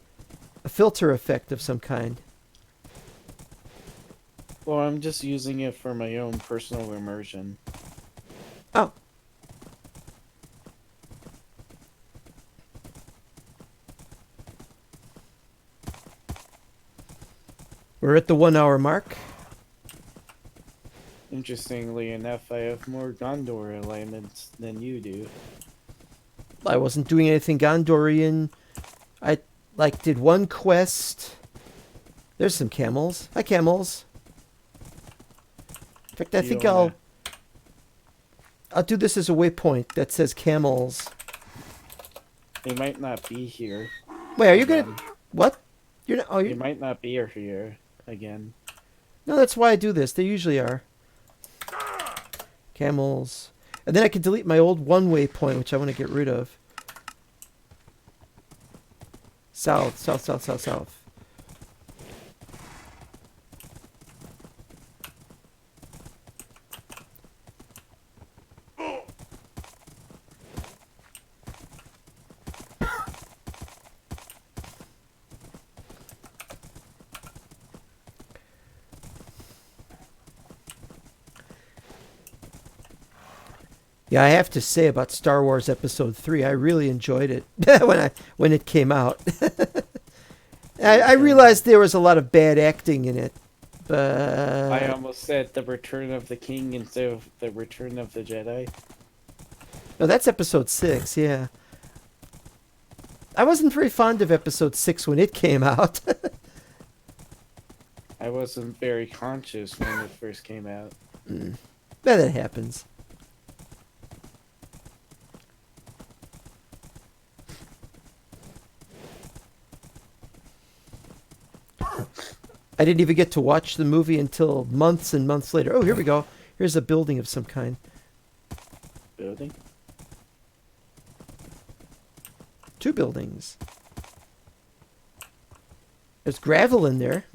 filter effect of some kind. Well, I'm just using it for my own personal immersion. Oh. We're at the 1 hour mark. Interestingly enough, I have more Gondor alignments than you do. I wasn't doing anything Gondorian. I did one quest. There's some camels. Hi, camels. In fact, I You think wanna- I'll do this as a waypoint that says camels. They might not be here. Wait, are you again. gonna what? You're not. Oh, They you might not be here again. no. That's why I do this. They usually are. Camels, and then I can delete my old one waypoint, which I want to get rid of. South, south, south, south, south. Yeah, I have to say about Star Wars Episode 3, I really enjoyed it when it came out. I realized there was a lot of bad acting in it, but I almost said the Return of the King instead of the Return of the Jedi. no, that's Episode 6. Yeah, I wasn't very fond of Episode 6 when it came out. I wasn't very conscious when it first came out. But that happens. I didn't even get to watch the movie until months and months later. Oh, here we go. Here's a building of some kind. Building? 2 buildings. There's gravel in there.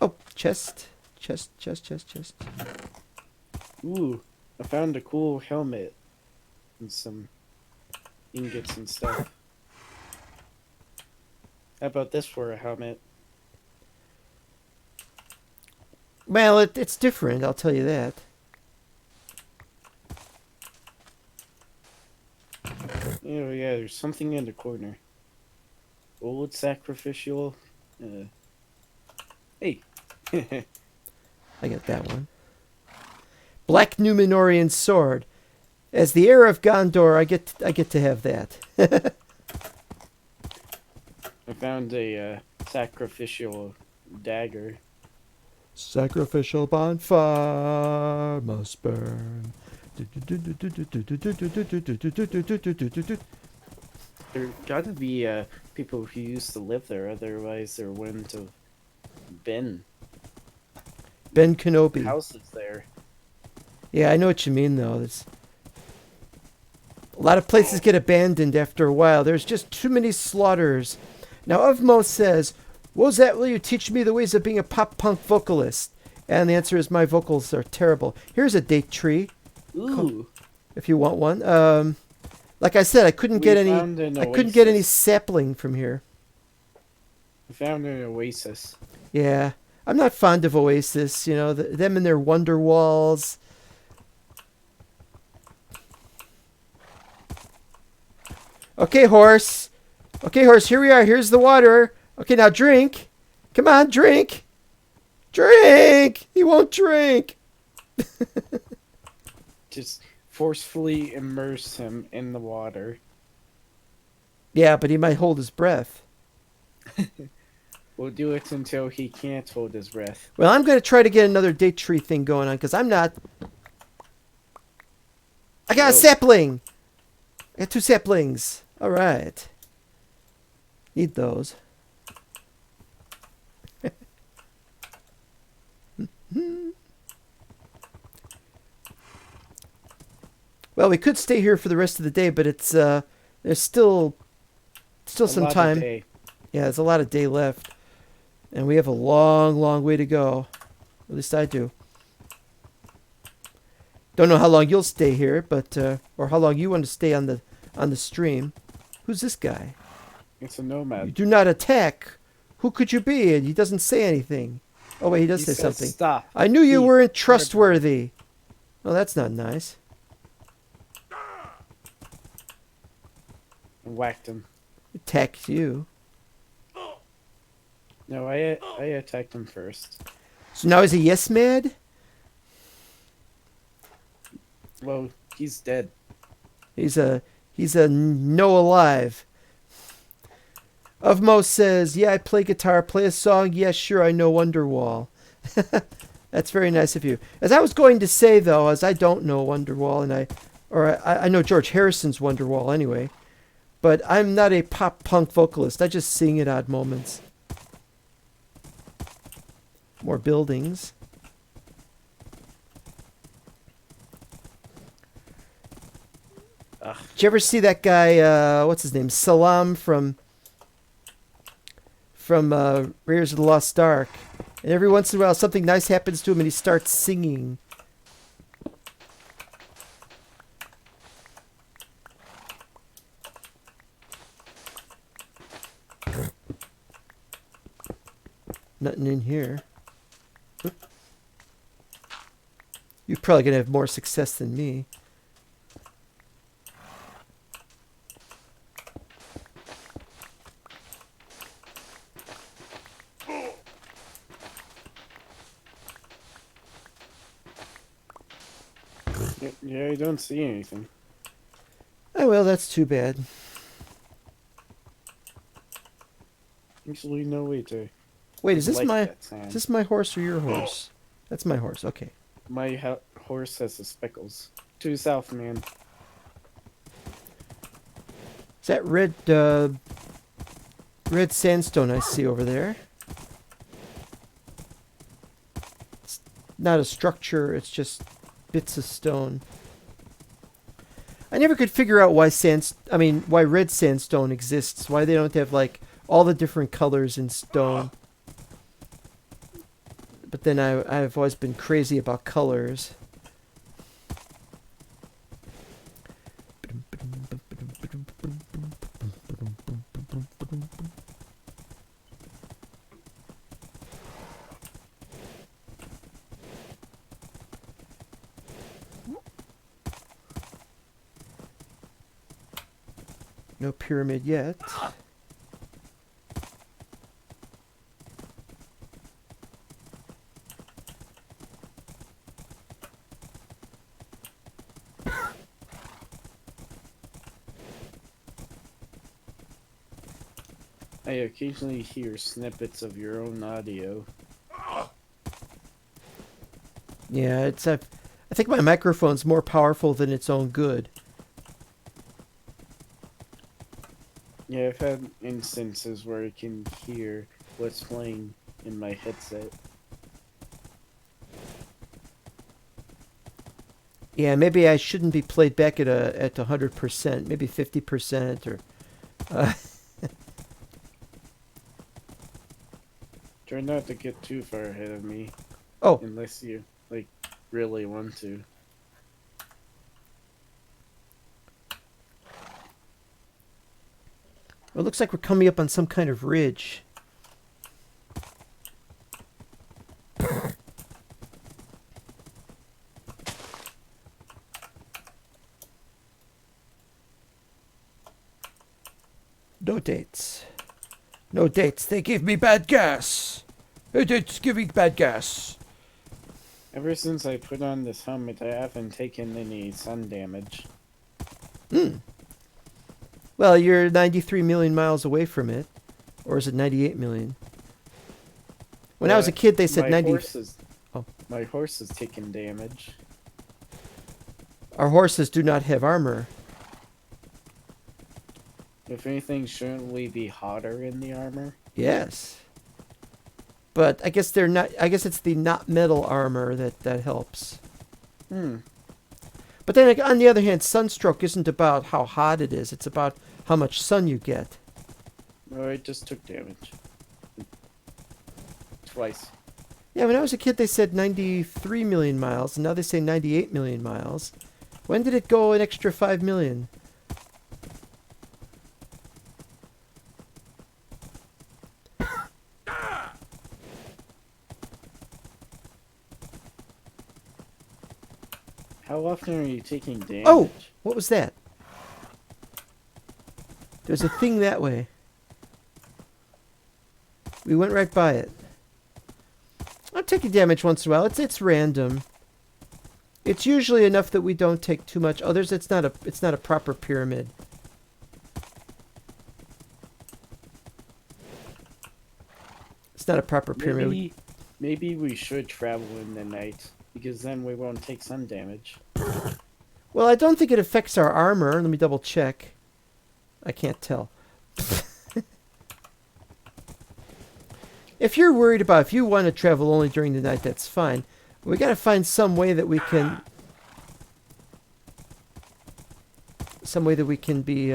Oh, chest. Chest. Ooh, I found a cool helmet and some ingots and stuff. How about this for a helmet? Well, it's different, I'll tell you that. yeah, there's something in the corner. Old sacrificial. Hey. I get that one. Black Numenorian sword. As the heir of Gondor, I get to have that. I found a sacrificial dagger. Sacrificial bonfire must burn. There gotta be people who used to live there, otherwise there wouldn't have been Ben Kenobi. houses there. Yeah, I know what you mean, though. A lot of places get abandoned after a while. There's just too many slaughters. Now, Uvmo says, Wozat, will you teach me the ways of being a pop-punk vocalist? And the answer is, my vocals are terrible. Here's a date tree. Ooh. If you want one. Like I said, I couldn't get any. I couldn't get any sapling from here. I found an oasis. Yeah, I'm not fond of Oasis. You know, them and their wonder walls. Okay, horse. Okay, horse. Here we are. Here's the water. Okay, now drink. Come on, drink. Drink. He won't drink. Just forcefully immerse him in the water. Yeah, but he might hold his breath. We'll do it until he can't hold his breath. Well, I'm going to try to get another date tree thing going on because I'm not. I got a sapling. I got 2 saplings. All right. Need those. Well, we could stay here for the rest of the day, but it's there's still some time. Yeah, there's a lot of day left, and we have a long, long way to go. At least I do. Don't know how long you'll stay here, but or how long you want to stay on the stream. Who's this guy? It's a nomad. You do not attack. Who could you be? And he doesn't say anything. Oh wait, he does say says something. Stop. I knew you weren't trustworthy. Oh, that's not nice. Whacked him. Attacked you. No, I attacked him first. So now is he yes mad? Well, he's dead. He's a no alive. Uvmo says, yeah, I play guitar, play a song. Yeah, sure, I know Wonderwall. That's very nice of you. As I was going to say, though, as I don't know Wonderwall, and I know George Harrison's Wonderwall anyway, but I'm not a pop punk vocalist. I just sing at odd moments. More buildings. Did you ever see that guy, what's his name? Salam from Raiders of the Lost Ark. And every once in a while something nice happens to him and he starts singing. Nothing in here. You're probably going to have more success than me. Yeah, I don't see anything. Oh, well, that's too bad. Actually, no way to. Wait, is this like my horse or your horse? That's my horse. Okay. My horse has the speckles. To the south, man. Is that red sandstone I see over there? It's not a structure, it's just bits of stone. I never could figure out why why red sandstone exists. Why they don't have like all the different colors in stone. But then I've always been crazy about colors. No pyramid yet. I occasionally hear snippets of your own audio. Yeah, I think my microphone's more powerful than its own good. Yeah, I've had instances where I can hear what's playing in my headset. Yeah, maybe I shouldn't be played back at 100%, maybe 50% or. Uh, Try not to get too far ahead of me, oh, unless you, like, really want to. it looks like we're coming up on some kind of ridge. No dates. No dates. They give me bad gas. It's giving bad gas. Ever since I put on this helmet, I haven't taken any sun damage. Hmm. Well, you're 93 million miles away from it. Or is it 98 million? When I was a kid, they said my 90. My horse is taking damage. Our horses do not have armor. If anything, shouldn't we be hotter in the armor? Yes. But I guess they're not. I guess it's the not metal armor that helps. Hmm. But then on the other hand, sunstroke isn't about how hot it is. It's about how much sun you get. Oh, I just took damage. Twice. Yeah, when I was a kid, they said 93 million miles, and now they say 98 million miles. When did it go an extra 5 million? How often are you taking damage? Oh! What was that? There's a thing that way. We went right by it. I'm taking damage once in a while. It's random. It's usually enough that we don't take too much. Others, it's not a proper pyramid. It's not a proper pyramid. Maybe we should travel in the night, because then we won't take sun damage. Well, I don't think it affects our armor. Let me double check. I can't tell. If you're worried about if you want to travel only during the night, that's fine. We got to find some way that we can be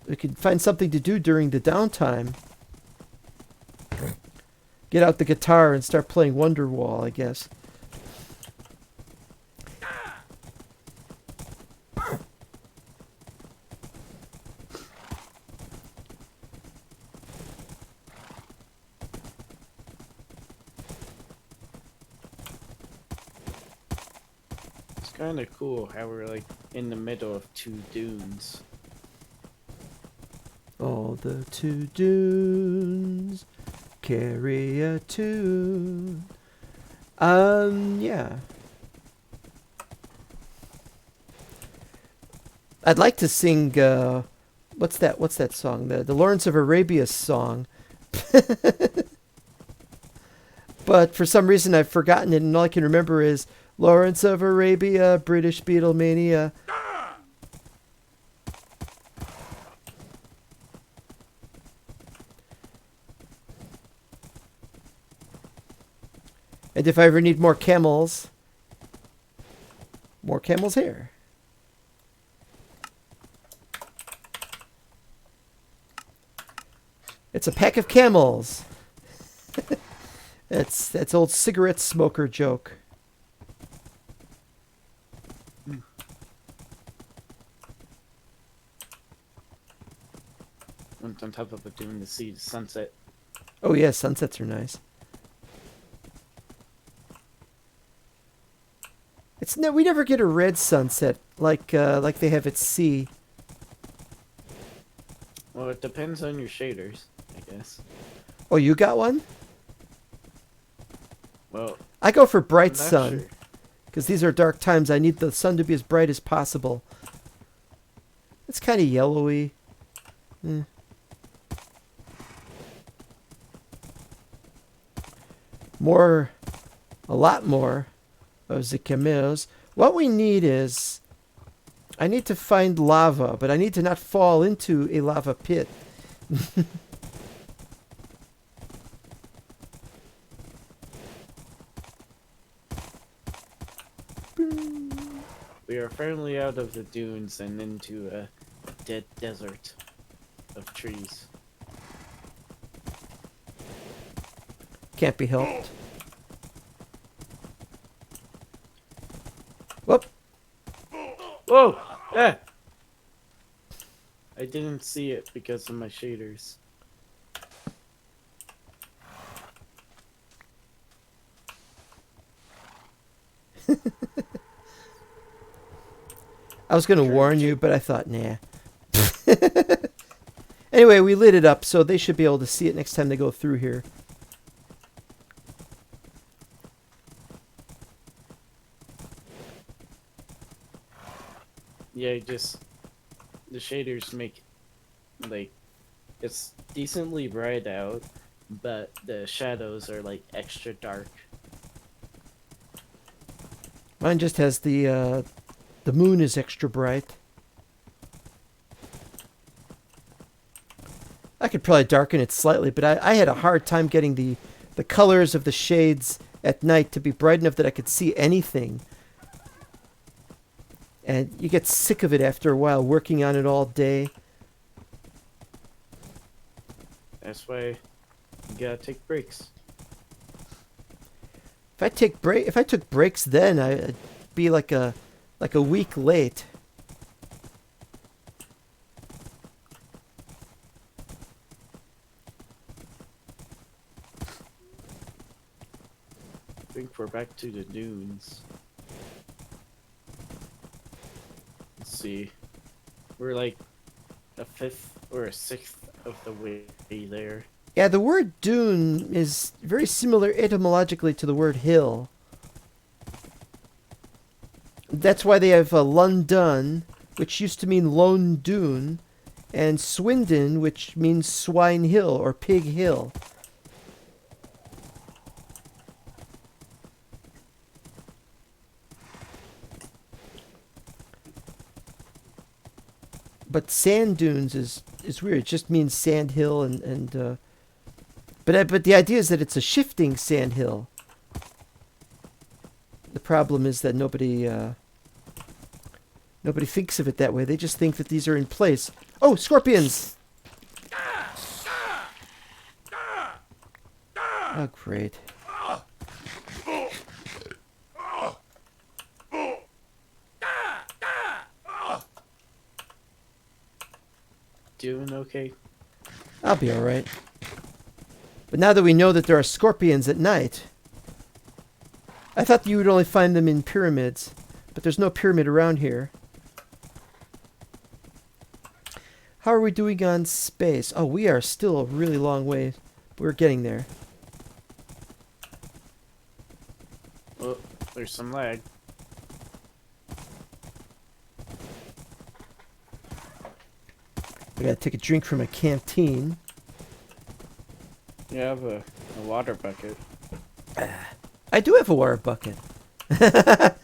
we can find something to do during the downtime. Get out the guitar and start playing Wonderwall, I guess. It's kind of cool how we're like in the middle of two dunes. All the two dunes carry a tune. Yeah. I'd like to sing, what's that song? The Lawrence of Arabia song. But for some reason I've forgotten it, and all I can remember is Lawrence of Arabia, British Beatlemania. And if I ever need more camels here. It's a pack of camels. That's old cigarette smoker joke. Went on top of a dune to see the sunset. Oh yeah, sunsets are nice. We never get a red sunset like they have at sea. Well, it depends on your shaders, I guess. Oh, you got one? Well, I go for bright I'm not sun, sure. because these are dark times. I need the sun to be as bright as possible. It's kind of yellowy. Eh. More, a lot more of the cameos. What we need is, I need to find lava, but I need to not fall into a lava pit. We are firmly out of the dunes and into a dead desert of trees. Can't be helped. Whoop. Whoa! Ah! I didn't see it because of my shaders. I was going to Trying warn to you, check. but I thought, nah. Anyway, we lit it up, so they should be able to see it next time they go through here. Yeah, the shaders make like it's decently bright out, but the shadows are like extra dark. Mine just has the moon is extra bright. I could probably darken it slightly, but I had a hard time getting the colors of the shades at night to be bright enough that I could see anything. And you get sick of it after a while, working on it all day. That's why you gotta take breaks. If I took breaks then, I'd be like a week late. I think we're back to the dunes. Let's see. We're like a fifth or a sixth of the way there. Yeah, the word dune is very similar etymologically to the word hill. That's why they have London, which used to mean lone dune, and Swindon, which means swine hill or pig hill. But sand dunes is weird. It just means sand hill but the idea is that it's a shifting sand hill. The problem is that nobody thinks of it that way. They just think that these are in place. Oh, scorpions! Oh, great. Doing okay? I'll be alright. But now that we know that there are scorpions at night, I thought you would only find them in pyramids, but there's no pyramid around here. How are we doing on space? Oh, we are still a really long way. We're getting there. Oh, there's some lag. I gotta take a drink from a canteen. You have a water bucket. I do have a water bucket. But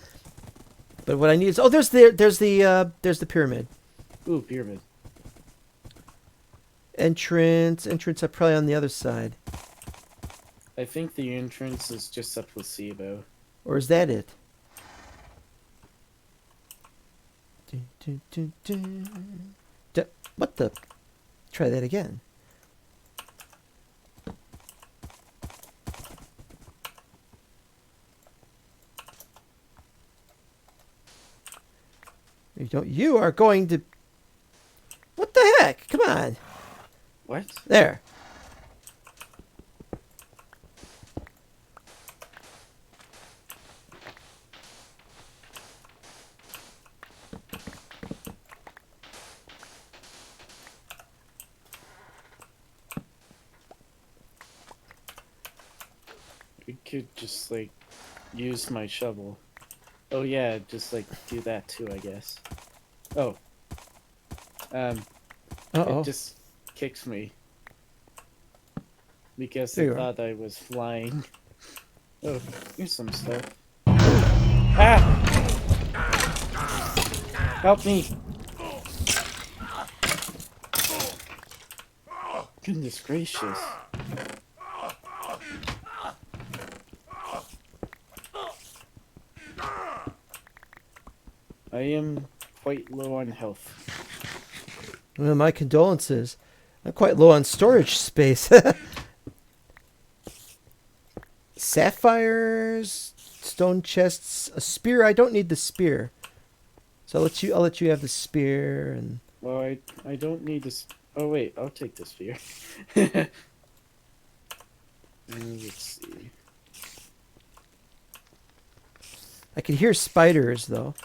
what I need is there's the pyramid. Ooh, pyramid. Entrance are probably on the other side. I think the entrance is just a placebo. Or is that it? Dun, dun, dun, dun. What the? Try that again. You are going to... What the heck? Come on. What? There. I could just like use my shovel. Oh yeah, just like do that too, I guess. Oh, um, it Uh-oh. just kicks me because There it you are. thought I was flying. Oh, here's some stuff. Ah! Help me! Goodness gracious. I am quite low on health. Well, my condolences. I'm quite low on storage space. Sapphires, stone chests, a spear. I don't need the spear. So I'll let you have the spear and Well, I don't need this. Oh wait, I'll take this spear. Let's see. I can hear spiders though.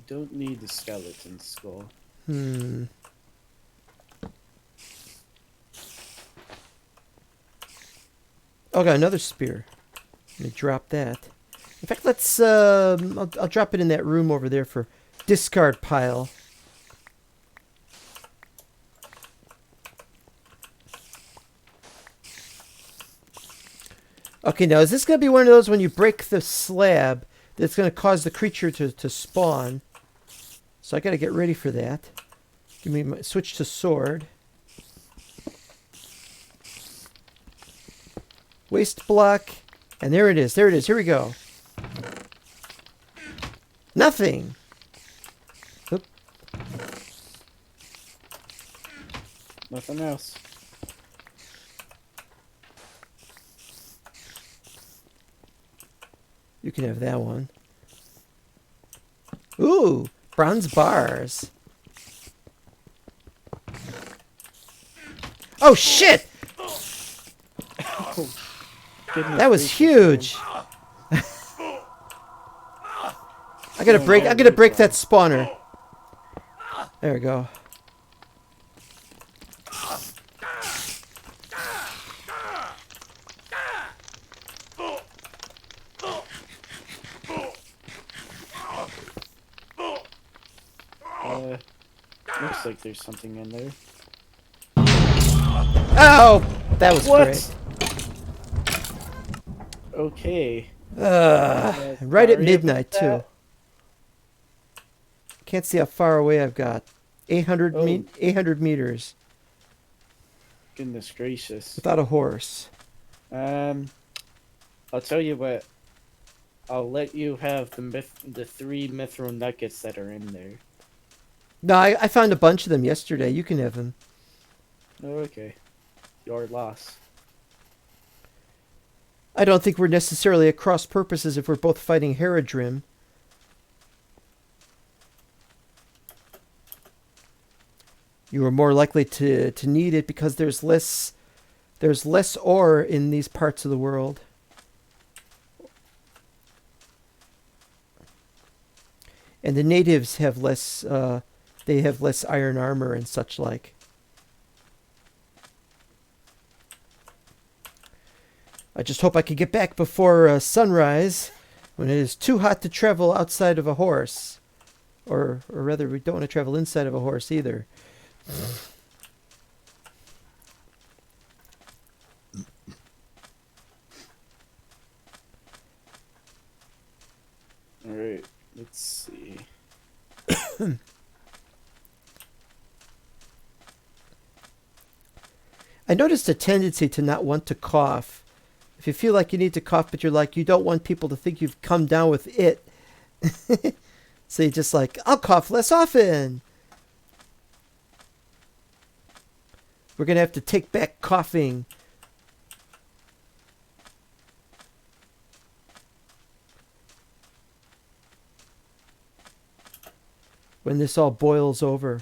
Don't need the skeleton skull. Hmm. Oh, got another spear. Let me drop that. In fact, let's. I'll drop it in that room over there for discard pile. Okay, now is this going to be one of those when you break the slab that's going to cause the creature to spawn? So I got to get ready for that. Give me my switch to sword. Waste block. And there it is. There it is. Here we go. Nothing. Oop. Nothing else. You can have that one. Ooh, bronze bars. Oh shit! Oh, goodness That was gracious, huge. I gotta break. I gotta break that spawner. There we go. Looks like there's something in there. Oh, that was What? great. Okay. Right at Sorry about midnight too. that. Can't see how far away I've got. 800 Oh. 800 meters Goodness gracious. without a horse. I'll tell you what. I'll let you have the 3 mithril nuggets that are in there. No, I found a bunch of them yesterday. You can have them. Oh, okay. Your loss. I don't think we're necessarily at cross purposes if we're both fighting Haradrim. You are more likely to need it because there's less ore in these parts of the world. And the natives have less they have less iron armor and such like. I just hope I can get back before sunrise, when it is too hot to travel outside of a horse. Or rather, we don't want to travel inside of a horse either. Alright, let's see. I noticed a tendency to not want to cough. If you feel like you need to cough, but you're like, you don't want people to think you've come down with it. So you're just like, I'll cough less often. We're going to have to take back coughing. When this all boils over.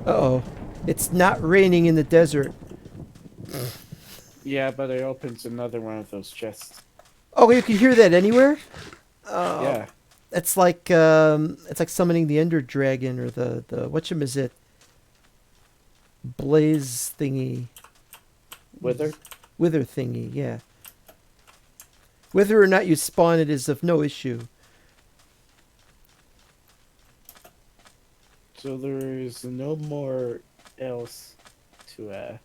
Uh-oh. It's not raining in the desert. Yeah, but I opened another one of those chests. Oh, you can hear that anywhere? Oh, Yeah. it's like summoning the Ender Dragon or the whatchamazit blaze thingy, Wither? wither thingy. Yeah. Whether or not you spawn it is of no issue. So there's no more else to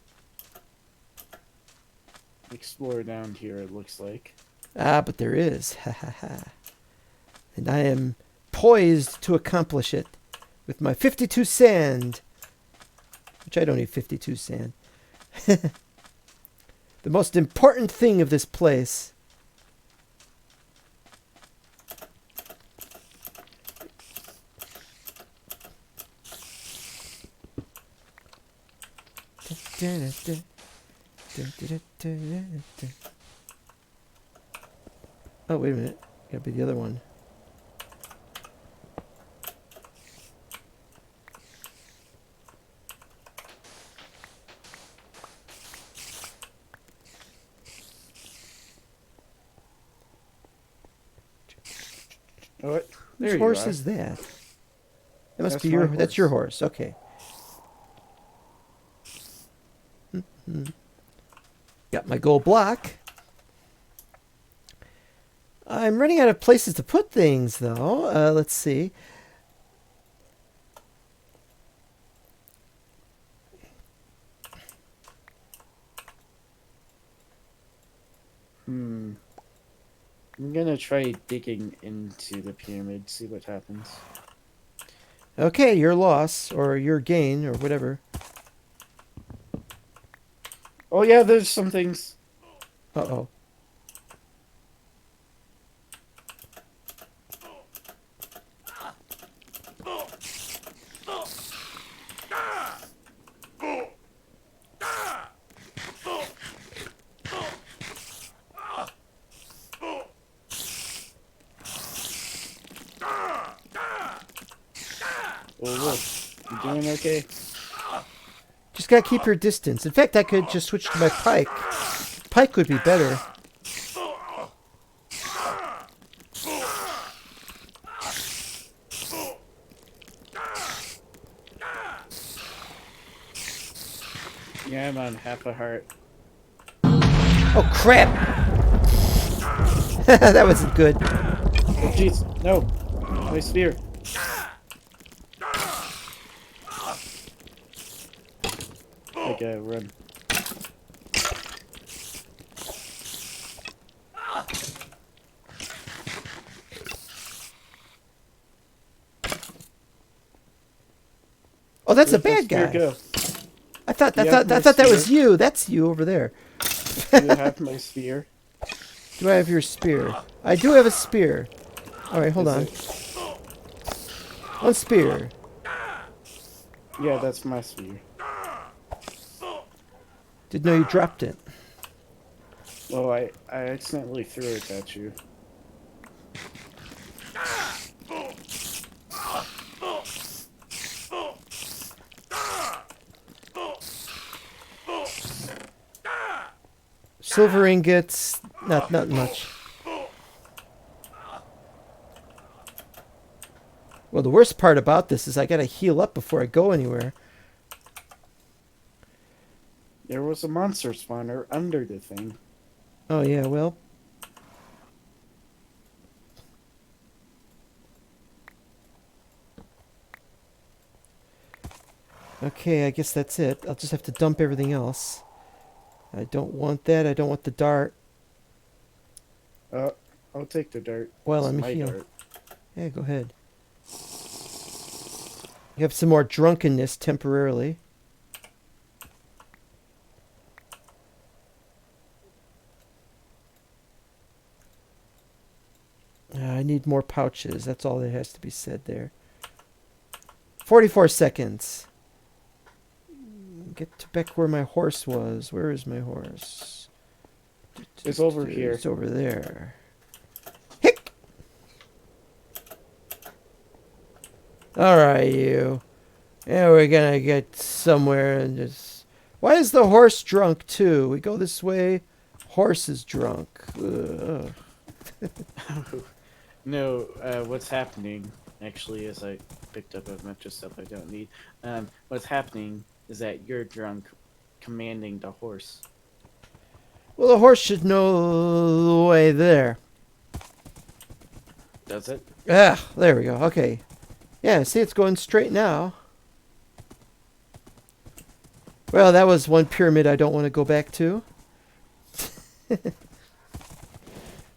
explore down here, it looks like. Ah, but there is. Ha ha ha. And I am poised to accomplish it with my 52 sand. Which I don't need 52 sand. The most important thing of this place. Oh, wait a minute. Gotta be the other one. What? There Whose you horse are. is that? That must That's be my your. That's your horse. horse. Okay. Got my gold block. I'm running out of places to put things, though. Let's see. Hmm. I'm gonna try digging into the pyramid, see what happens. Okay, your loss or your gain or whatever. Oh yeah, there's some things. Uh oh. Oh look, you doing okay? Just gotta keep your distance. In fact, I could just switch to my pike. Pike would be better. Yeah, I'm on half a heart. Oh crap! That wasn't good. Oh jeez, no! My spear. I gotta run. Oh, that's a Where'd my bad spear guy. go? I thought that was you. That's you over there. Do you have my spear? Do I have your spear? I do have a spear. All right, hold Is on. it- One spear. Yeah, that's my spear. Didn't know you dropped it. Oh, I accidentally threw it at you. Silver ingots, not much. Well, the worst part about this is I gotta heal up before I go anywhere. There was a monster spawner under the thing. Oh yeah, well. Okay, I guess that's it. I'll just have to dump everything else. I don't want that. I don't want the dart. I'll take the dirt. Well, It's I'm my healed. dirt. Yeah, go ahead. You have some more drunkenness temporarily. I need more pouches. That's all that has to be said there. 44 seconds. Get to back where my horse was. Where is my horse? It's over here. It's over there. Hick! Alright, you. Yeah, we're gonna get somewhere and just. Why is the horse drunk too? We go this way. Horse is drunk. Ugh. No, what's happening actually is I picked up a bunch of stuff I don't need. What's happening is that you're drunk, commanding the horse. Well, the horse should know the way there. Does it? Ah, there we go. Okay. Yeah, see, it's going straight now. Well, that was one pyramid I don't want to go back to.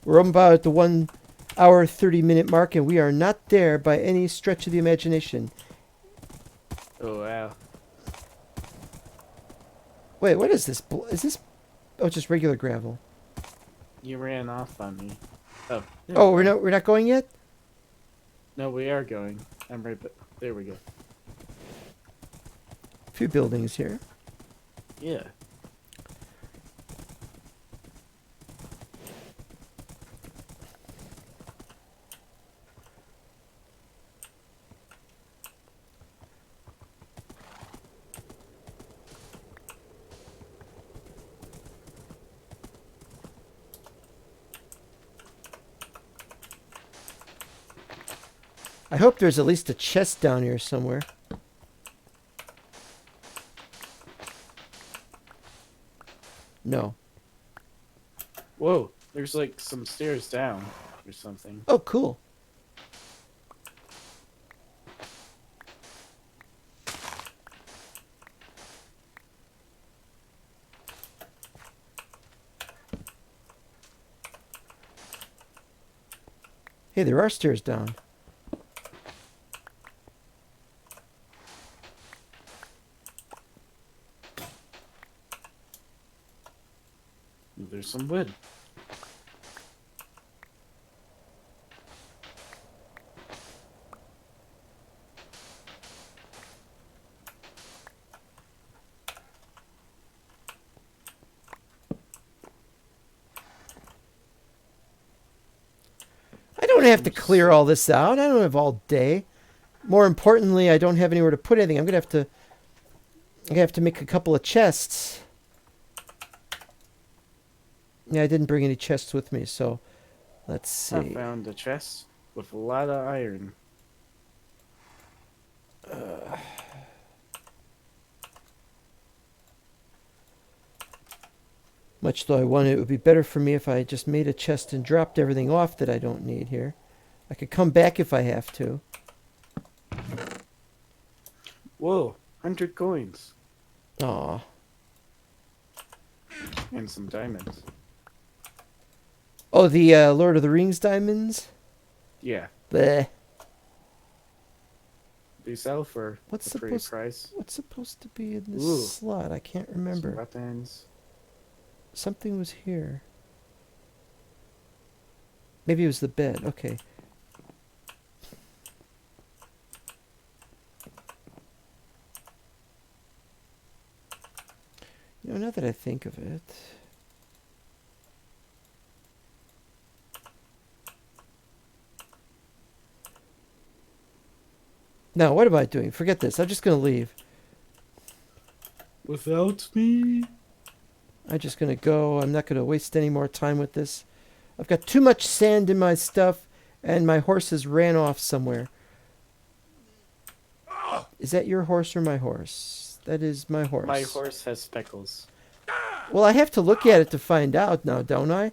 We're about at the 1 hour 30-minute mark, and we are not there by any stretch of the imagination. Oh wow. Wait, what is this? Is this? Oh, just regular gravel. You ran off on me. Oh. there Oh, we go. we're not going yet. No, we are going. I'm right. There we go. A few buildings here. Yeah. I hope there's at least a chest down here somewhere. No. Whoa. There's like some stairs down or something. Oh, cool. Hey, there are stairs down. There's some wood. I don't have to clear all this out. I don't have all day. More importantly, I don't have anywhere to put anything. I'm gonna have to make a couple of chests. Yeah, I didn't bring any chests with me, so let's see. I found a chest with a lot of iron. Much though I want it would be better for me if I just made a chest and dropped everything off that I don't need here. I could come back if I have to. Whoa, 100 coins Aw. and some diamonds. Oh, the Lord of the Rings diamonds? Yeah, Bleh. they sell for What's a pretty supposed price. What's supposed to be in this Ooh. slot? I can't Some remember. weapons. Something was here. Maybe it was the bed. Okay. You know, now that I think of it. No, what am I doing? Forget this. I'm just going to leave. Without me? I'm just going to go. I'm not going to waste any more time with this. I've got too much sand in my stuff, and my horses ran off somewhere. Is that your horse or my horse? That is my horse. My horse has speckles. Well, I have to look at it to find out now, don't I?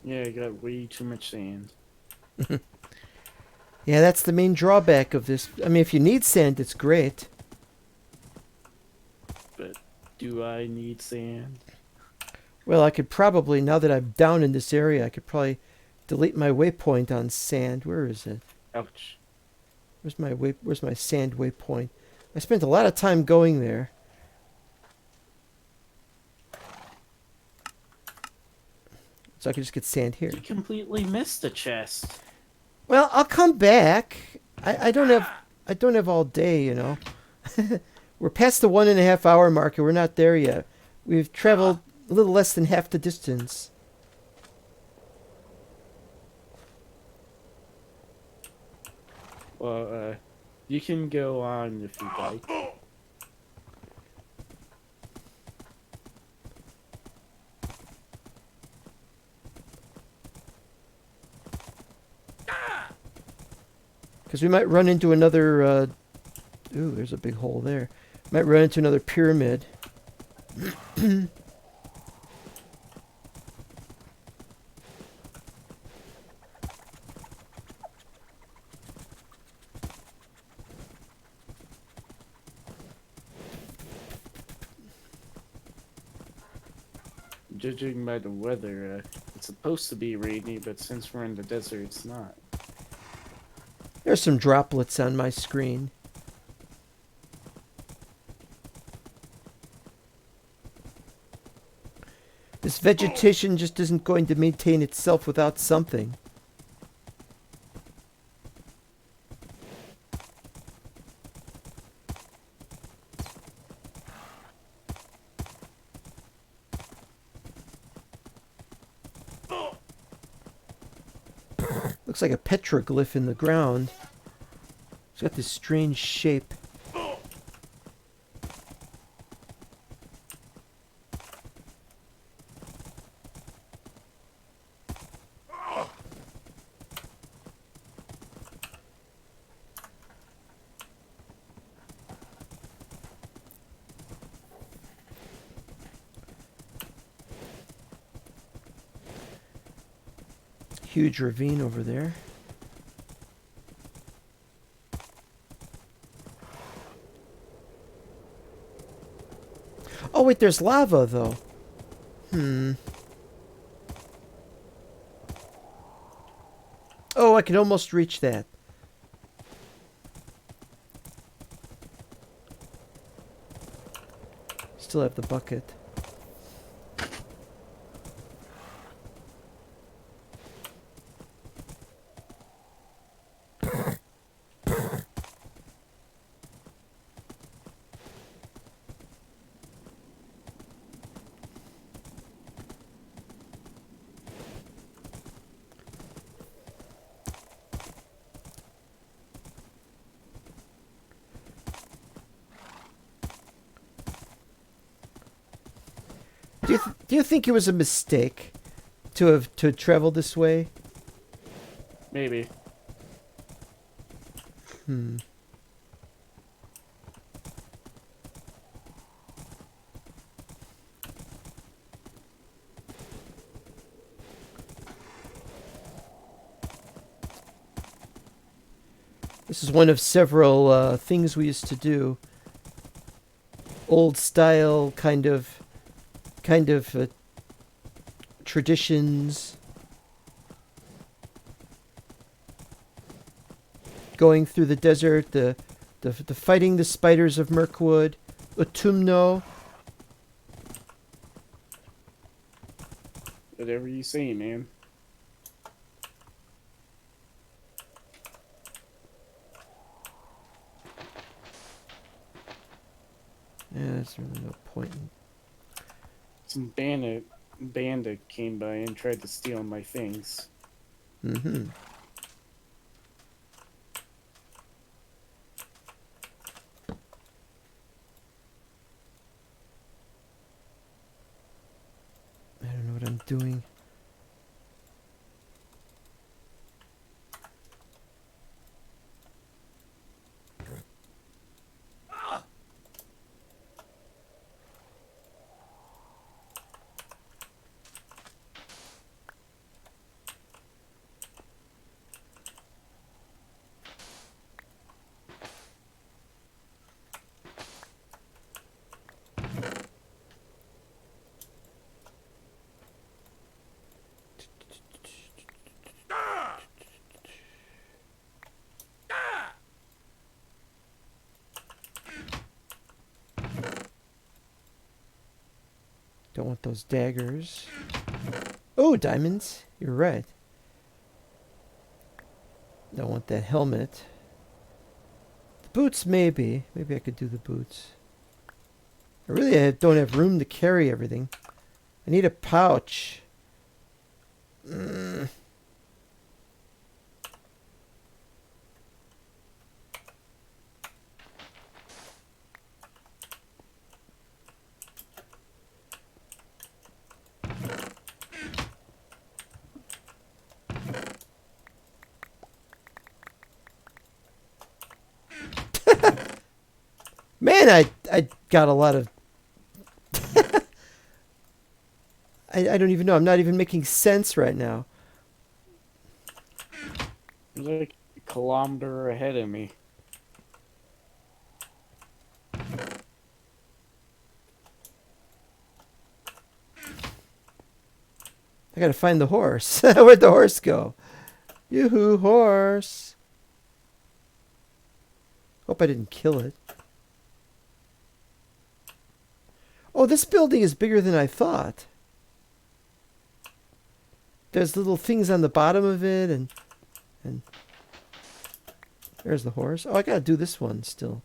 Yeah, I got way too much sand. Yeah, that's the main drawback of this. I mean, if you need sand, it's great. Do I need sand? Well, I could probably, now that I'm down in this area, I could probably delete my waypoint on sand. Where is it? Ouch. Where's my sand waypoint? I spent a lot of time going there. So I could just get sand here. You completely missed the chest. Well, I'll come back. I don't have all day, you know. We're past the 1.5 hour mark and we're not there yet. We've traveled a little less than half the distance. Well, you can go on if you'd like. Because we might run into another... ooh, there's a big hole there. Might run into another pyramid. Judging by the weather, it's supposed to be rainy, but since we're in the desert, it's not. There's some droplets on my screen. This vegetation just isn't going to maintain itself without something. Looks like a petroglyph in the ground. It's got this strange shape. Huge ravine over there. Oh wait, there's lava though. Oh, I can almost reach that. Still have the bucket. Do you think it was a mistake to travel this way? Maybe. This is one of several things we used to do. Old style kind of traditions. Going through the desert, the fighting the spiders of Mirkwood, Autumno. Whatever you say, man. Yeah, there's really no point in... Some bandit came by and tried to steal my things. Mm-hmm. I don't know what I'm doing. Don't want those daggers. Oh, diamonds. You're right. Don't want that helmet. The boots, maybe. Maybe I could do the boots. I don't have room to carry everything. I need a pouch. Man, I got a lot of... I don't even know. I'm not even making sense right now. He's like a kilometer ahead of me. I gotta find the horse. Where'd the horse go? Yoo-hoo, horse. Hope I didn't kill it. Oh, this building is bigger than I thought. There's little things on the bottom of it, and there's the horse. Oh, I gotta do this one still.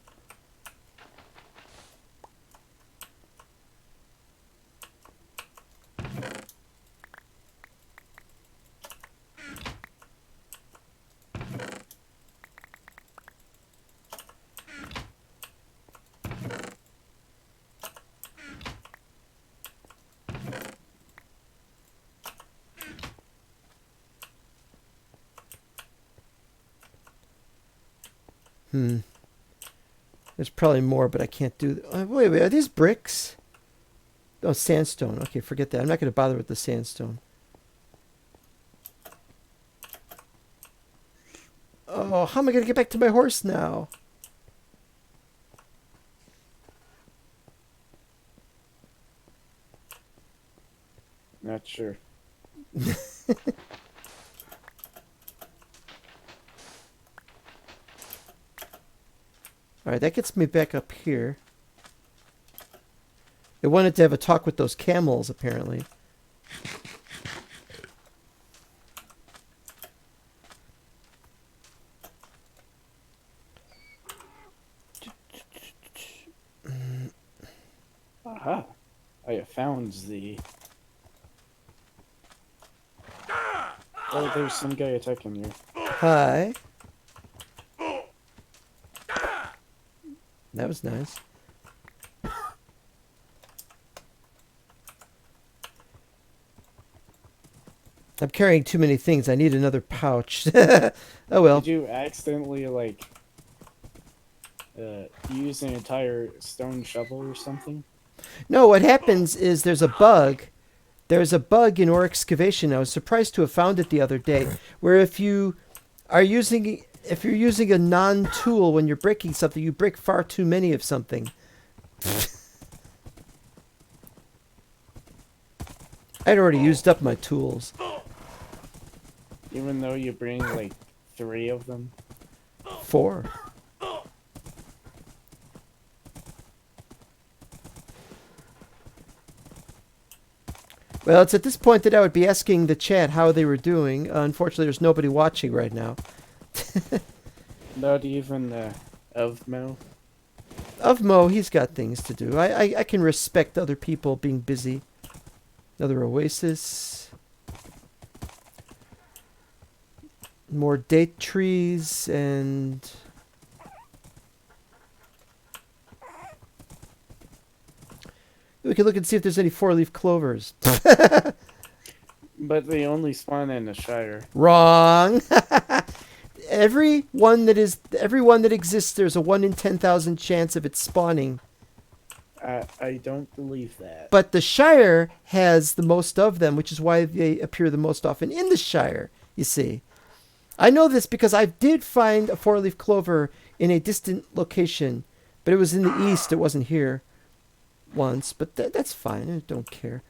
There's probably more, but I can't do... wait, are these bricks? Oh, sandstone. Okay, forget that. I'm not going to bother with the sandstone. Oh, how am I going to get back to my horse now? Not sure. Alright, that gets me back up here. It wanted to have a talk with those camels, apparently. Aha! I have found the... Oh, there's some guy attacking you. Hi. That was nice. I'm carrying too many things. I need another pouch. Oh well. Did you accidentally, like, use an entire stone shovel or something? No, what happens is there's a bug. There's a bug in ore excavation. I was surprised to have found it the other day, where if you're using a non-tool when you're breaking something, you break far too many of something. I'd already used up my tools. Even though you bring, like, 3 of them? 4. Well, it's at this point that I would be asking the chat how they were doing. Unfortunately, there's nobody watching right now. Not even, Ovmo? Ovmo, he's got things to do. I can respect other people being busy. Another oasis. More date trees and... We can look and see if there's any 4-leaf clovers. But they only spawn in the Shire. Wrong. Every one that exists, there's a 1 in 10,000 chance of it spawning. I don't believe that. But the Shire has the most of them, which is why they appear the most often in the Shire, you see. I know this because I did find a 4-leaf clover in a distant location, but it was in the east, it wasn't here once, but that's fine, I don't care.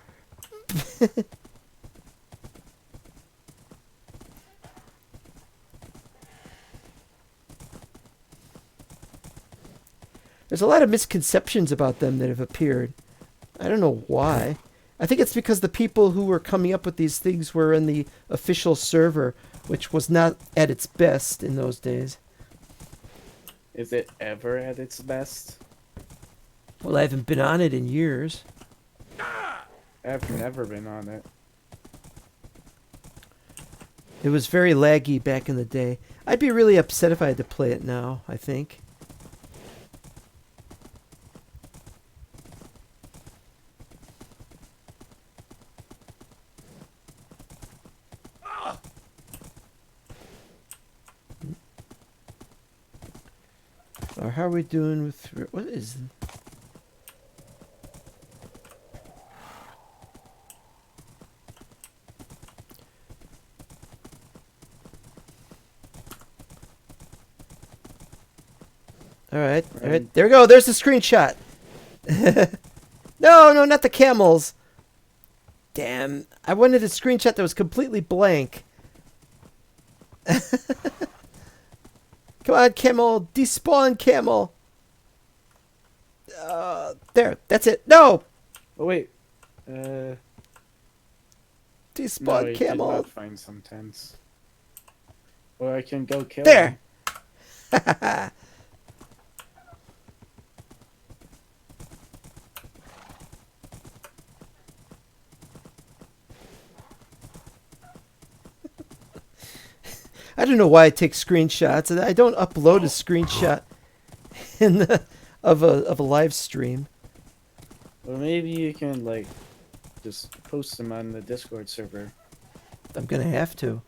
There's a lot of misconceptions about them that have appeared. I don't know why. I think it's because the people who were coming up with these things were in the official server, which was not at its best in those days. Is it ever at its best? Well, I haven't been on it in years. I've never been on it. It was very laggy back in the day. I'd be really upset if I had to play it now, I think. Or how are we doing with... What is... All right. There we go. There's the screenshot. No, not the camels. Damn. I wanted a screenshot that was completely blank. Come on, camel. Despawn camel. There. That's it. No. Oh, wait. Despawn No, I did camel. not find some tents. Or I can go kill There. them. I don't know why I take screenshots. I don't upload a screenshot of a live stream. Well, maybe you can, like, just post them on the Discord server. I'm gonna have to.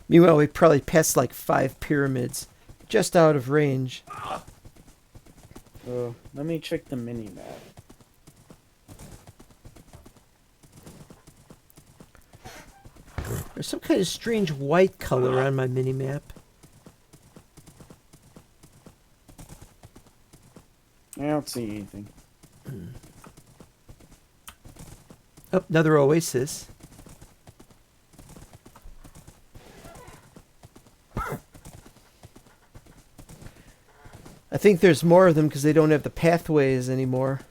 Meanwhile, we probably passed like 5 pyramids, just out of range. Oh, let me check the mini-map. There's some kind of strange white color on my mini-map. I don't see anything. Oh, another oasis. I think there's more of them because they don't have the pathways anymore.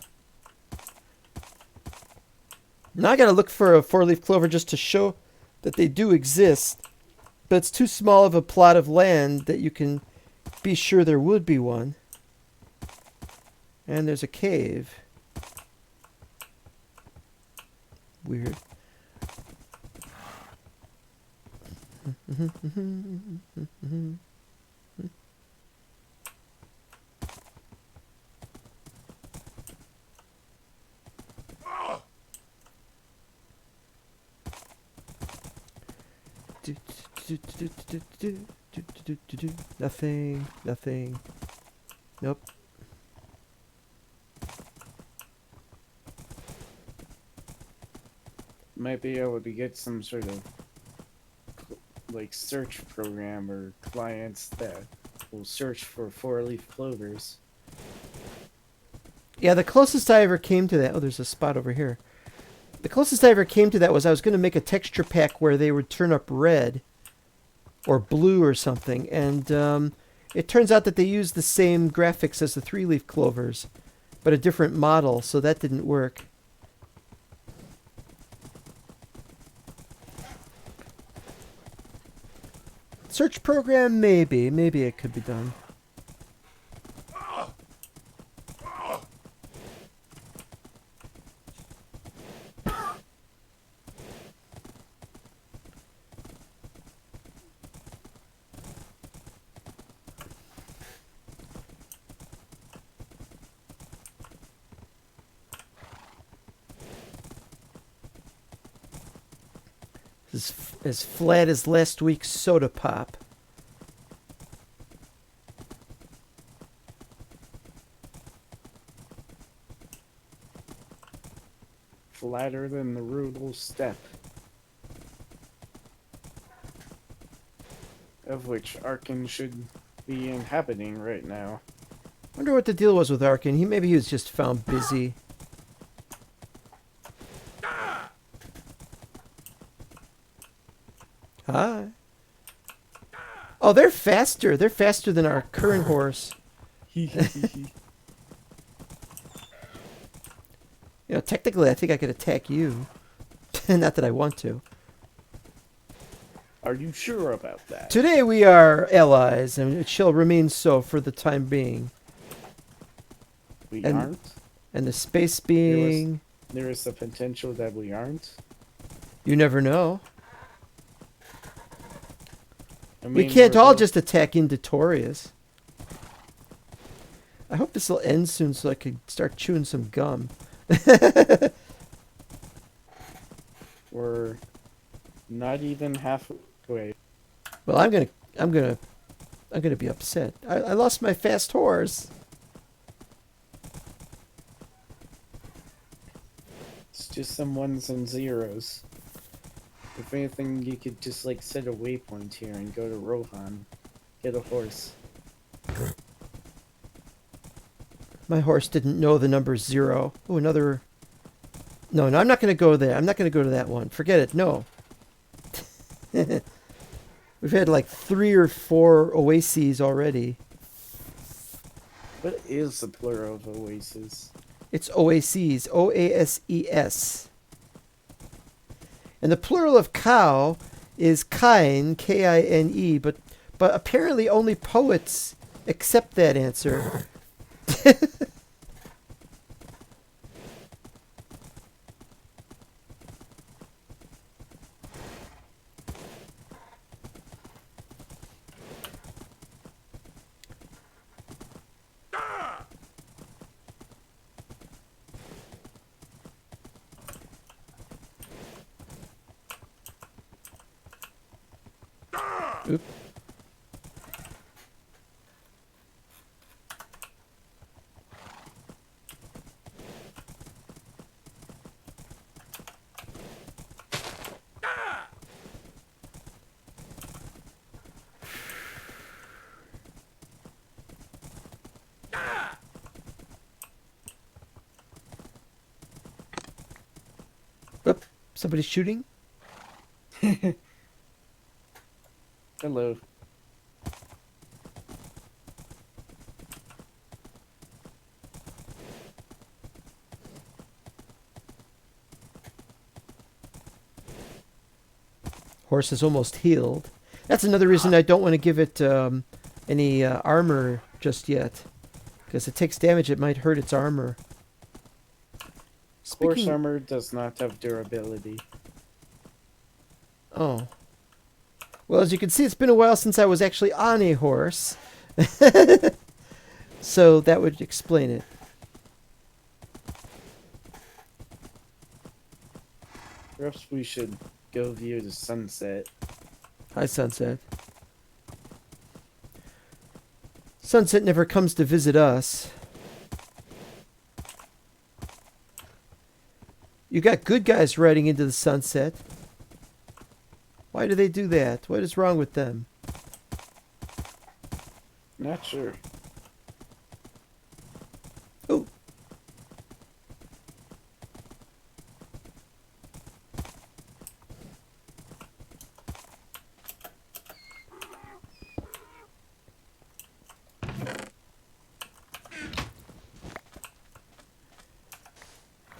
Now I gotta look for a 4-leaf clover just to show that they do exist. But it's too small of a plot of land that you can be sure there would be one. And there's a cave. Weird. Nothing. Nope. Might be able to get some sort of like search program or clients that will search for 4-leaf clovers. Yeah, the closest I ever came to that... Oh, there's a spot over here. The closest I ever came to that was I was going to make a texture pack where they would turn up red or blue or something. And it turns out that they use the same graphics as the 3-leaf clovers, but a different model, so that didn't work. Search program, maybe. Maybe it could be done. As flat as last week's soda pop. Flatter than the Rudel Step. Of which Arkin should be inhabiting right now. Wonder what the deal was with Arkin. Maybe he was just found busy. Hi. Oh, they're faster. They're faster than our current horse. You know, technically, I think I could attack you. Not that I want to. Are you sure about that? Today we are allies, and it shall remain so for the time being. We And- aren't? And the space being... There is the potential that we aren't? You never know. I We mean, can't we're all both- just attack Indotorius. I hope this will end soon so I could start chewing some gum. We're not even halfway. Well, I'm gonna be upset. I lost my fast horse. It's just some ones and zeros. If anything, you could just like set a waypoint here and go to Rohan. Get a horse. My horse didn't know the number 0. Oh, another... No, I'm not going to go there. I'm not going to go to that one. Forget it. No. We've had like 3 or 4 oases already. What is the plural of oasis? It's oases. O-A-S-E-S. And the plural of cow is kine, K-I-N-E, but apparently only poets accept that answer. Oop. Oop. Somebody's shooting? Hello. Horse is almost healed. That's another reason I don't want to give it any armor just yet. Because it takes damage, it might hurt its armor. Horse armor does not have durability. Oh. Well, as you can see, it's been a while since I was actually on a horse. So that would explain it. Perhaps we should go view the sunset. Hi, Sunset. Sunset never comes to visit us. You got good guys riding into the sunset. Why do they do that? What is wrong with them? Not sure. Oh.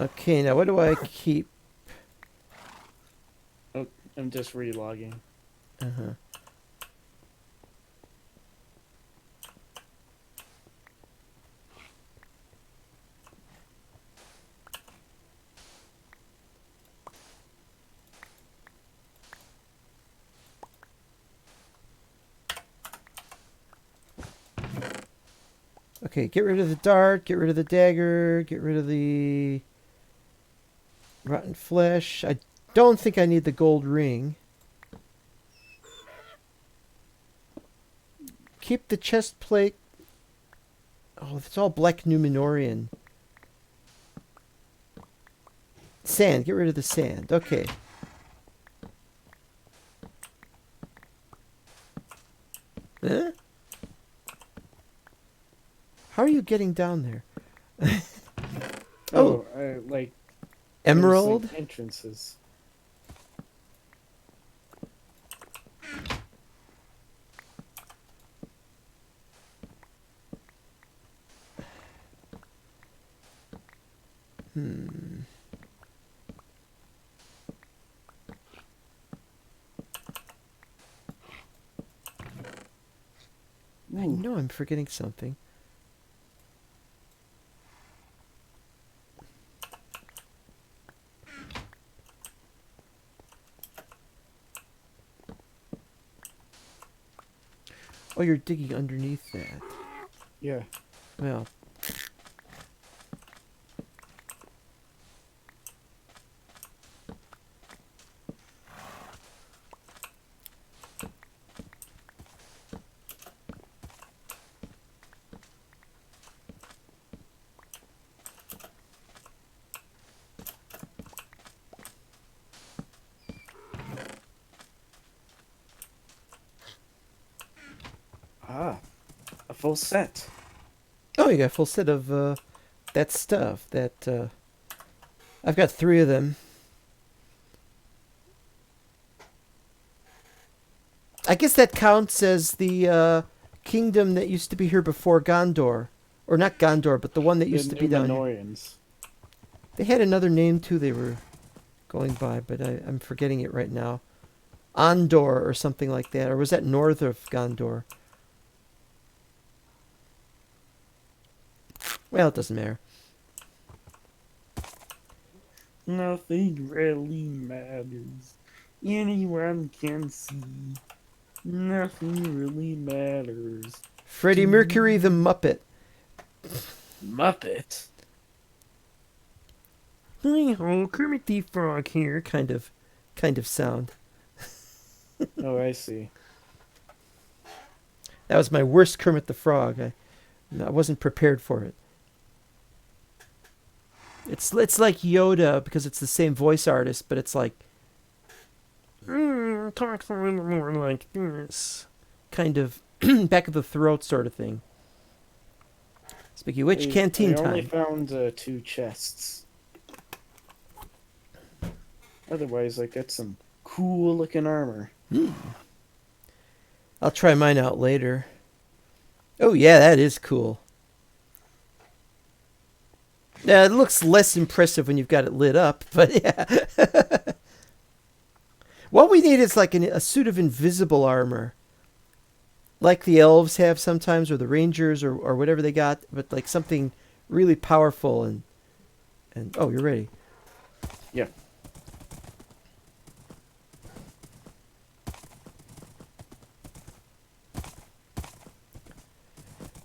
Okay, now what do I keep? Oh, I'm just relogging. Uh-huh. Okay, get rid of the dart, get rid of the dagger, get rid of the rotten flesh. I don't think I need the gold ring. Keep the chest plate. Oh, it's all black Numenorian. Sand, get rid of the sand. Okay. Huh? How are you getting down there? Oh, Like emerald? there's, like, entrances. Hmm. I Ooh. know I'm forgetting something. Oh, you're digging underneath that. Yeah. Well, Ah, a full set. oh, you got a full set of that stuff. That I've got 3 of them. I guess that counts as the kingdom that used to be here before Gondor, or not Gondor, but the one that The used to be down here. Numenorians. They had another name too. They were going by, but I'm forgetting it right now. Andor or something like that, or was that north of Gondor? Well, it doesn't matter. Nothing really matters. Anyone can see. Nothing really matters. Freddie Mercury the Muppet. Muppet. Hi ho, Kermit the Frog here. Kind of sound. Oh, I see. That was my worst Kermit the Frog. I wasn't prepared for it. It's like Yoda because it's the same voice artist, but it's like talks a little more like this, kind of back of the throat sort of thing. Speaking of which, canteen I only time. found 2 chests. Otherwise, I got some cool looking armor. I'll try mine out later. Oh yeah, that is cool. Yeah, it looks less impressive when you've got it lit up, but yeah. What we need is like a suit of invisible armor. Like the elves have sometimes, or the rangers, or whatever they got, but like something really powerful and oh, you're ready. Yeah.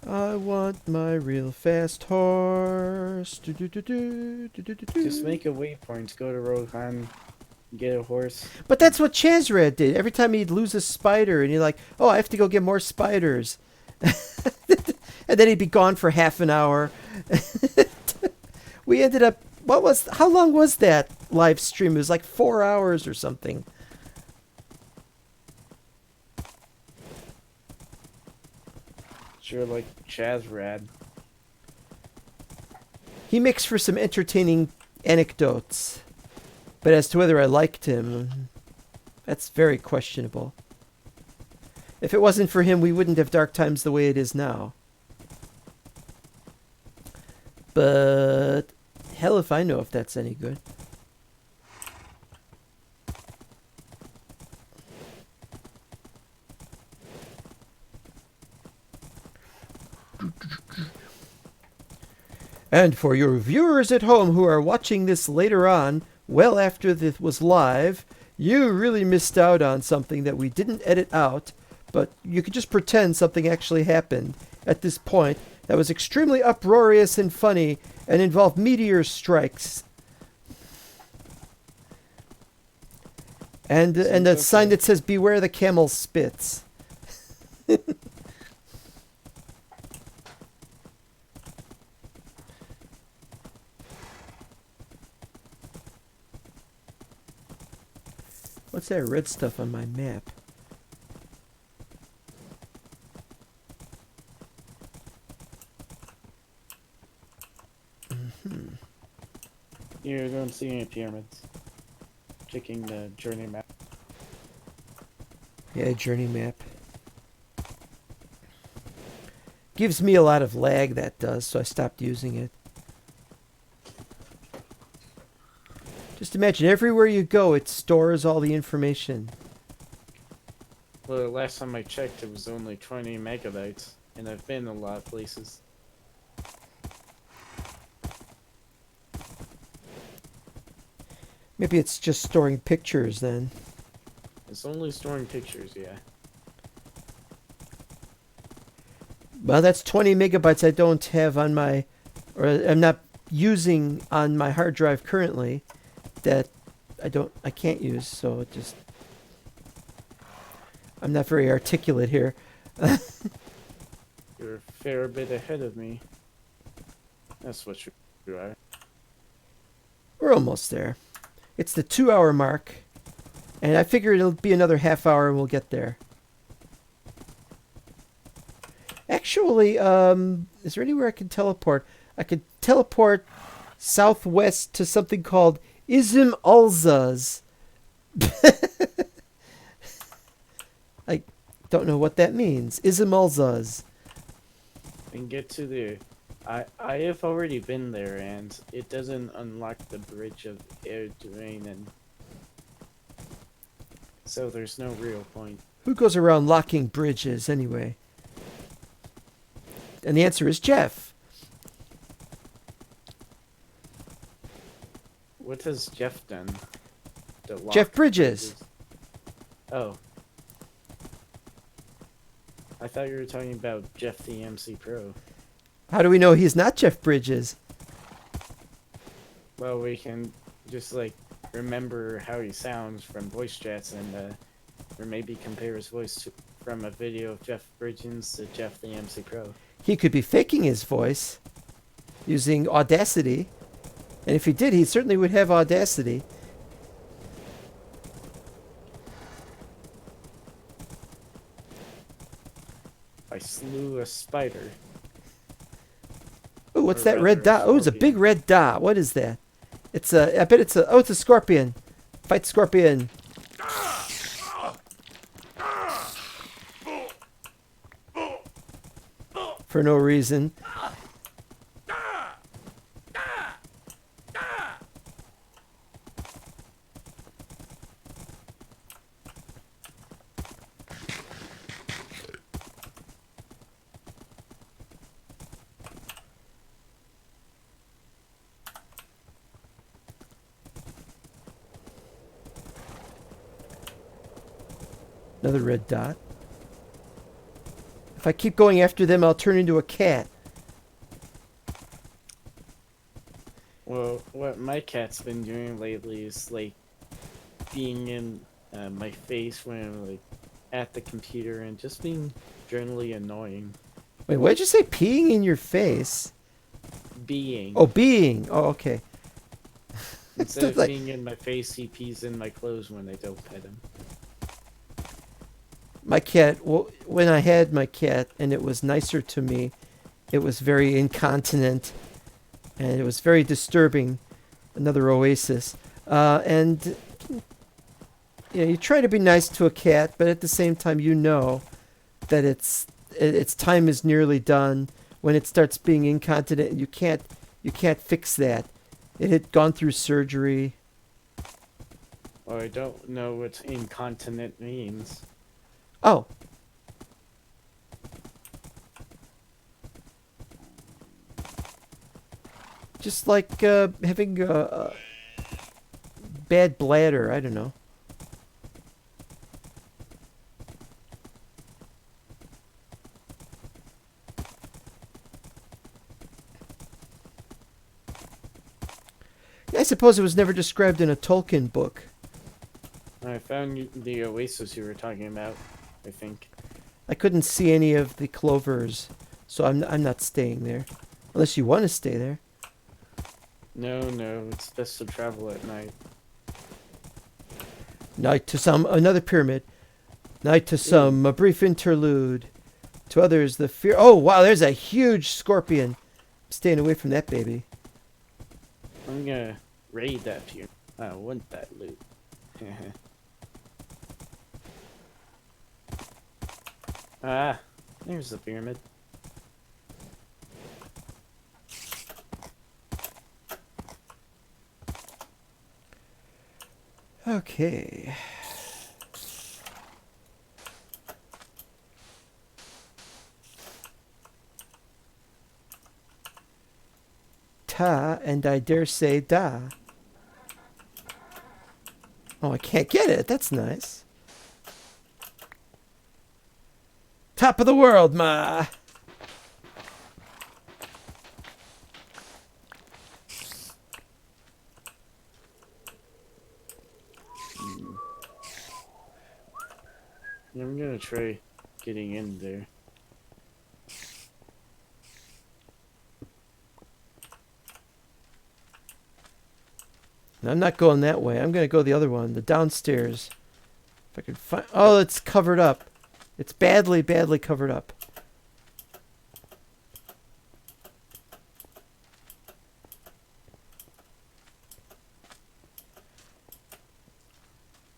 I want my real fast horse. Just make a waypoint. Go to Rohan. Get a horse. But that's what Chazrad did. Every time he'd lose a spider, and you're like, "Oh, I have to go get more spiders," and then he'd be gone for half an hour. We ended up. How long was that live stream? It was like 4 hours or something. Sure, like Chazrad. He makes for some entertaining anecdotes. But as to whether I liked him, that's very questionable. If it wasn't for him, we wouldn't have Dark Times the way it is now. But hell if I know if that's any good. And for your viewers at home who are watching this later on, well after this was live, you really missed out on something that we didn't edit out, but you could just pretend something actually happened at this point that was extremely uproarious and funny and involved meteor strikes. And a okay. sign that says, "Beware the camel spits." What's that red stuff on my map? You don't see any pyramids. Checking the journey map. Yeah, journey map. Gives me a lot of lag, that does, so I stopped using it. Just imagine everywhere you go, it stores all the information. Well, last time I checked, it was only 20 megabytes, and I've been a lot of places. Maybe it's just storing pictures then. It's only storing pictures, yeah. Well, that's 20 megabytes I don't have on my, or I'm not using on my hard drive currently, that I can't use, so it just, I'm not very articulate here. You're a fair bit ahead of me. That's what you are. We're almost there. It's the 2 hour mark, and I figure it'll be another half hour and we'll get there. Actually, is there anywhere I can teleport? I could teleport southwest to something called Izim Alzaz. I don't know what that means. Izim Alzaz. And get to the... I have already been there, and it doesn't unlock the bridge of Haradrim, and so there's no real point. Who goes around locking bridges anyway? And the answer is Jeff. What has Jeff done? To lock Jeff Bridges. Oh. I thought you were talking about Jeff the MC Pro. How do we know he's not Jeff Bridges? Well, we can just, like, remember how he sounds from voice chats and, or maybe compare his voice from a video of Jeff Bridges to Jeff the MC Pro. He could be faking his voice using Audacity. And if he did, he certainly would have Audacity. I slew a spider. Oh, what's Or that red rather, a dot? Oh, it's a scorpion. big red dot. What is that? It's a, I bet it's a, oh, it's a scorpion. Fight scorpion. For no reason. Another red dot. If I keep going after them, I'll turn into a cat. Well, what my cat's been doing lately is, like, being in my face when I'm, like, at the computer and just being generally annoying. Wait, what did you say? Peeing in your face? Being. Oh, being. Oh, okay. Instead of like- being in my face, he pees in my clothes when I don't pet him. My cat, well, when I had my cat and it was nicer to me, it was very incontinent and it was very disturbing. Another oasis. And you know, you try to be nice to a cat, but at the same time, you know that its time is nearly done when it starts being incontinent. And you can't fix that. It had gone through surgery. Well, I don't know what incontinent means. Oh. Just like having a bad bladder. I don't know. I suppose it was never described in a Tolkien book. I found the oasis you were talking about, I think. I couldn't see any of the clovers, so I'm not staying there. Unless you want to stay there. No, it's best to travel at night. Night to some, another pyramid. Night to some, a brief interlude. To others, the fear. Oh, wow, there's a huge scorpion. I'm staying away from that baby. I'm gonna raid that pyramid. I want that loot. Ah, there's the pyramid. Okay. Ta, and I dare say da. Oh, I can't get it. That's nice. Top of the world, ma. I'm gonna try getting in there. I'm not going that way. I'm going to go the other one, the downstairs. If I can find... Oh, it's covered up. It's badly, badly covered up.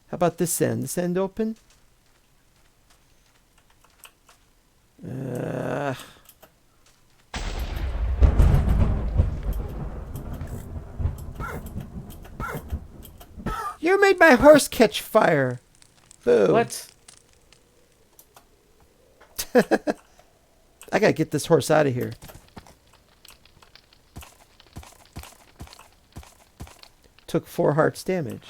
How about this end? This end open? You made my horse catch fire. Boo. What? I gotta get this horse out of here. Took 4 hearts damage.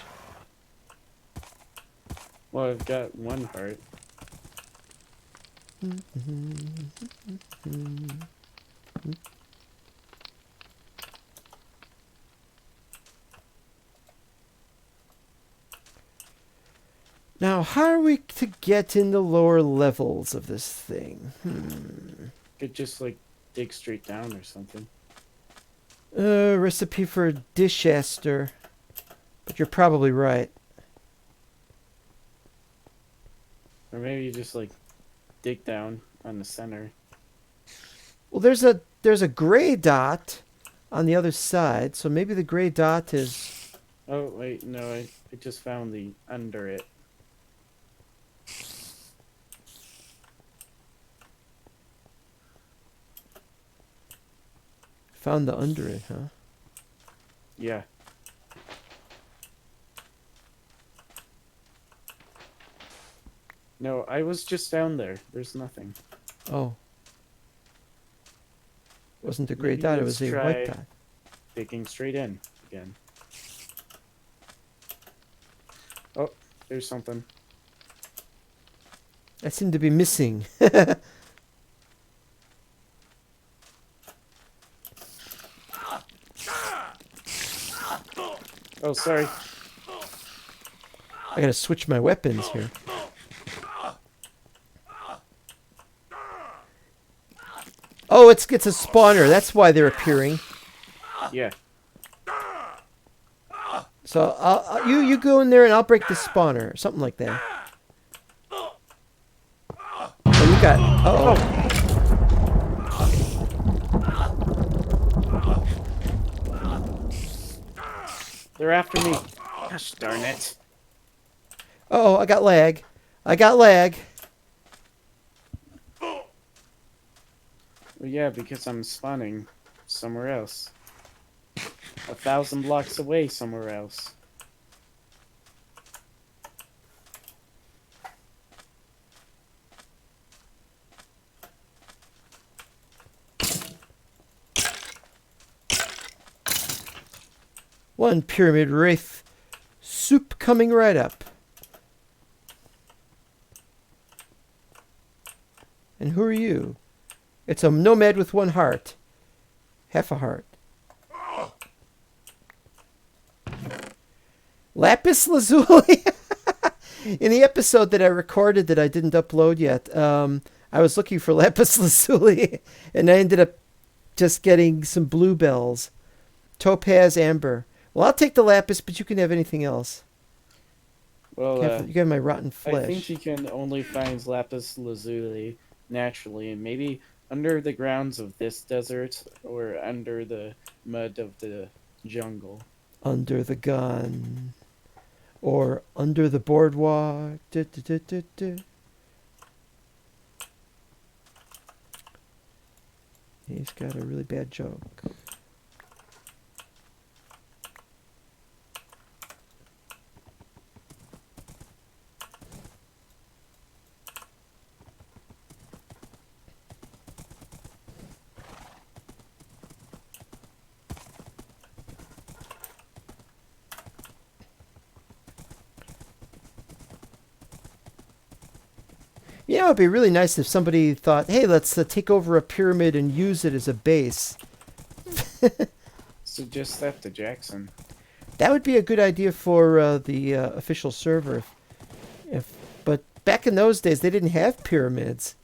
Well, I've got 1 heart. Now, how are we to get in the lower levels of this thing? Could just like dig straight down or something. Recipe for a disaster. But you're probably right. Or maybe you just like dig down on the center. Well, there's a gray dot on the other side, so maybe the gray dot is... Oh, wait, no, I just found the under it. Found the under it, huh? Yeah. No, I was just down there. There's nothing. Oh. It wasn't a gray Maybe dot, it let's was a try white dot. digging straight in again. Oh, there's something. I seem to be missing. Oh, sorry. I gotta switch my weapons here. Oh, it's a spawner. That's why they're appearing. Yeah. So you go in there and I'll break the spawner, or something like that. Oh, you got... Uh-oh. They're after me. Gosh darn it. Oh, I got lag. I got lag. Well, yeah, because I'm spawning somewhere else. 1,000 blocks away somewhere else. One pyramid wraith. Soup coming right up. And who are you? It's a nomad with 1 heart. Half a heart. Lapis lazuli? In the episode that I recorded that I didn't upload yet, I was looking for lapis lazuli, and I ended up just getting some bluebells. Topaz, amber. Well, I'll take the lapis, but you can have anything else. Well, You can have my rotten flesh. I think you can only find lapis lazuli naturally, and maybe under the grounds of this desert or under the mud of the jungle. Under the gun. Or under the boardwalk. Du, du, du, du, du. He's got a really bad joke. You know, it'd be really nice if somebody thought, hey, let's take over a pyramid and use it as a base. Suggest that to Jackson. That would be a good idea for the official server. But back in those days, they didn't have pyramids.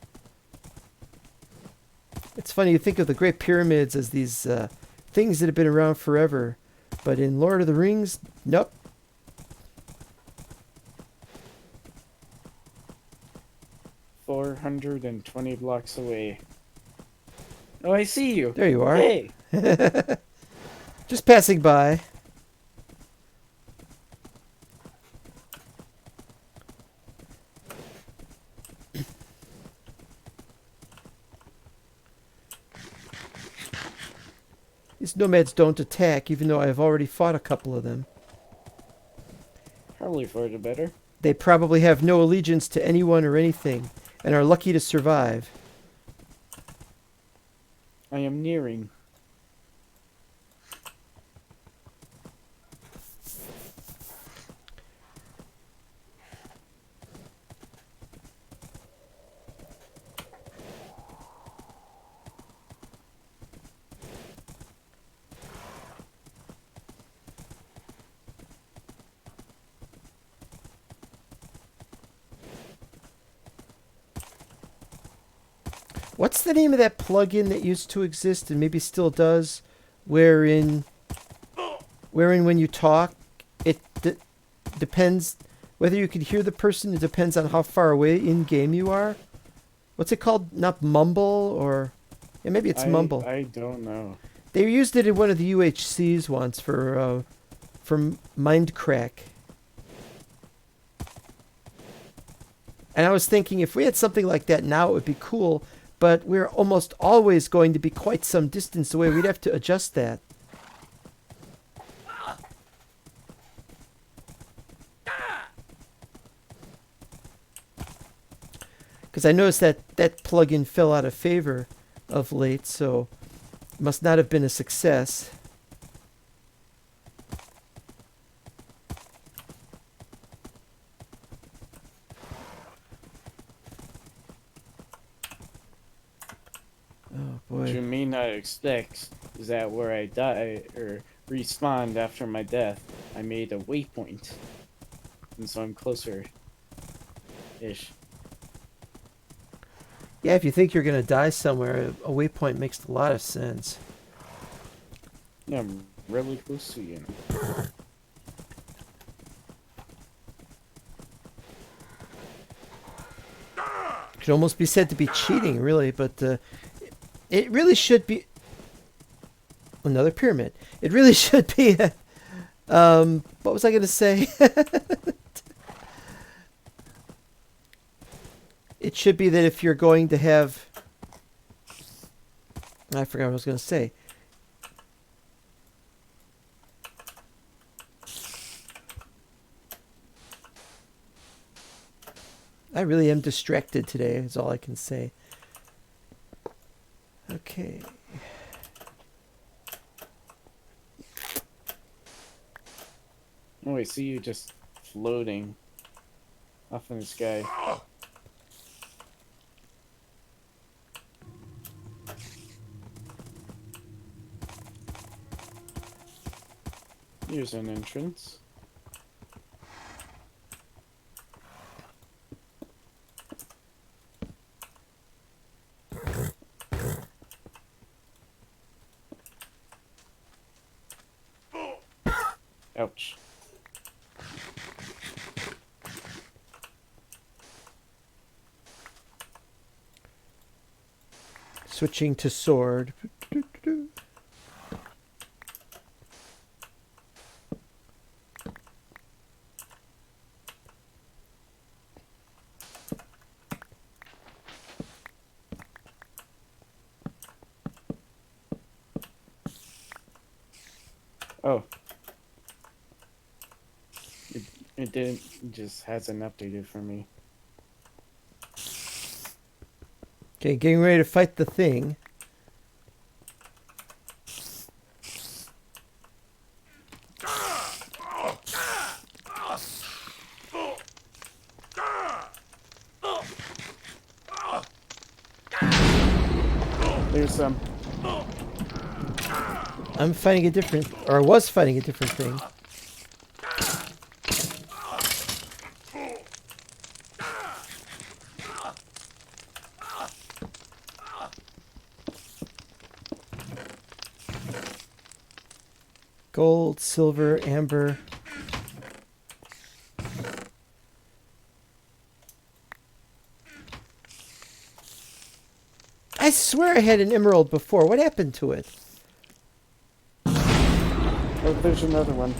It's funny, you think of the Great Pyramids as these things that have been around forever. But in Lord of the Rings, nope. 420 blocks away. Oh, I see you. There you are. Hey. Just passing by. These nomads don't attack, even though I've already fought a couple of them. Probably for the better. They probably have no allegiance to anyone or anything, and are lucky to survive. I am nearing. What's the name of that plugin that used to exist and maybe still does, wherein when you talk, it depends whether you can hear the person. It depends on how far away in game you are. What's it called? Not Mumble or yeah, maybe it's Mumble. I don't know. They used it in one of the UHCs once for Mindcrack. And I was thinking if we had something like that now, it would be cool. But we're almost always going to be quite some distance away. We'd have to adjust that. Because I noticed that plugin fell out of favor of late, so it must not have been a success. Oh boy. What you may not expect is that where I die or respawned after my death, I made a waypoint. And so I'm closer ish. Yeah, if you think you're going to die somewhere, a waypoint makes a lot of sense. Yeah, I'm really close to you now. Could almost be said to be cheating, really, but it really should be another pyramid. It really should be. What was I going to say? It should be that if you're going to have, I forgot what I was going to say. I really am distracted today, is all I can say. Okay. Oh, I see you just floating off in the sky. Here's an entrance. Ouch. Switching to sword. Oh. It didn't, it just hasn't updated for me. Okay, getting ready to fight the thing. Here's some. I'm fighting a different, or I was fighting a different thing. Gold, silver, amber. I swear I had an emerald before. What happened to it? Oh, there's another one.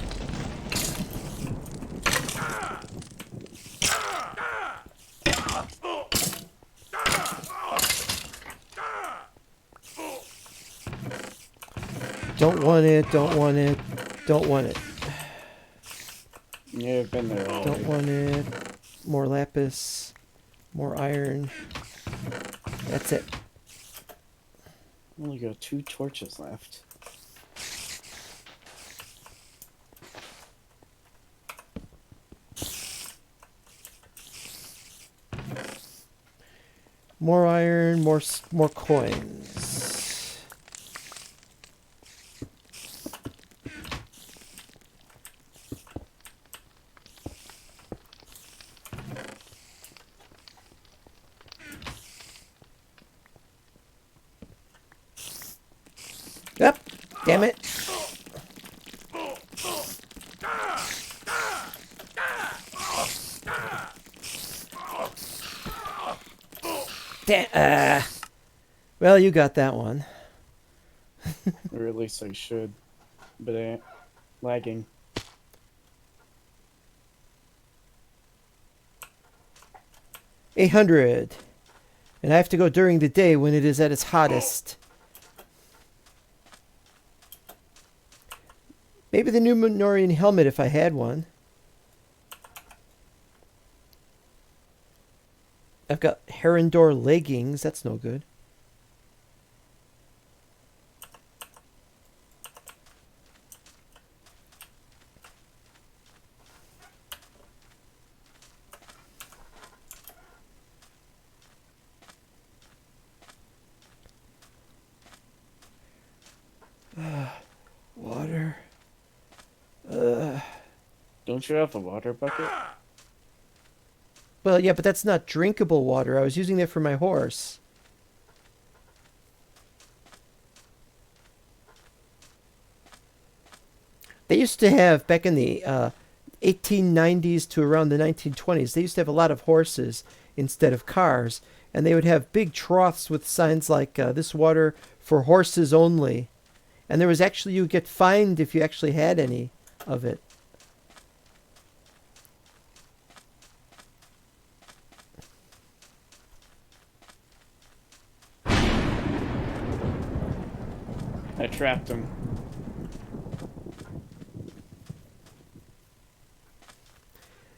Don't want it, don't want it, don't want it. Yeah, I've been there already. Don't want it. More lapis. More iron. That's it. Only got 2 torches left. More iron, more coins. Yep. Damn it. Well, you got that one. Or at least I should. But I ain't lagging. $800. And I have to go during the day when it is at its hottest. Maybe the Numenorian helmet if I had one. I've got Herondor leggings. That's no good. Water. Don't you have a water bucket? Well, yeah, but that's not drinkable water. I was using that for my horse. They used to have, back in the 1890s to around the 1920s, they used to have a lot of horses instead of cars. And they would have big troughs with signs like, this water for horses only. And there was actually, you would get fined if you actually had any of it. I trapped him.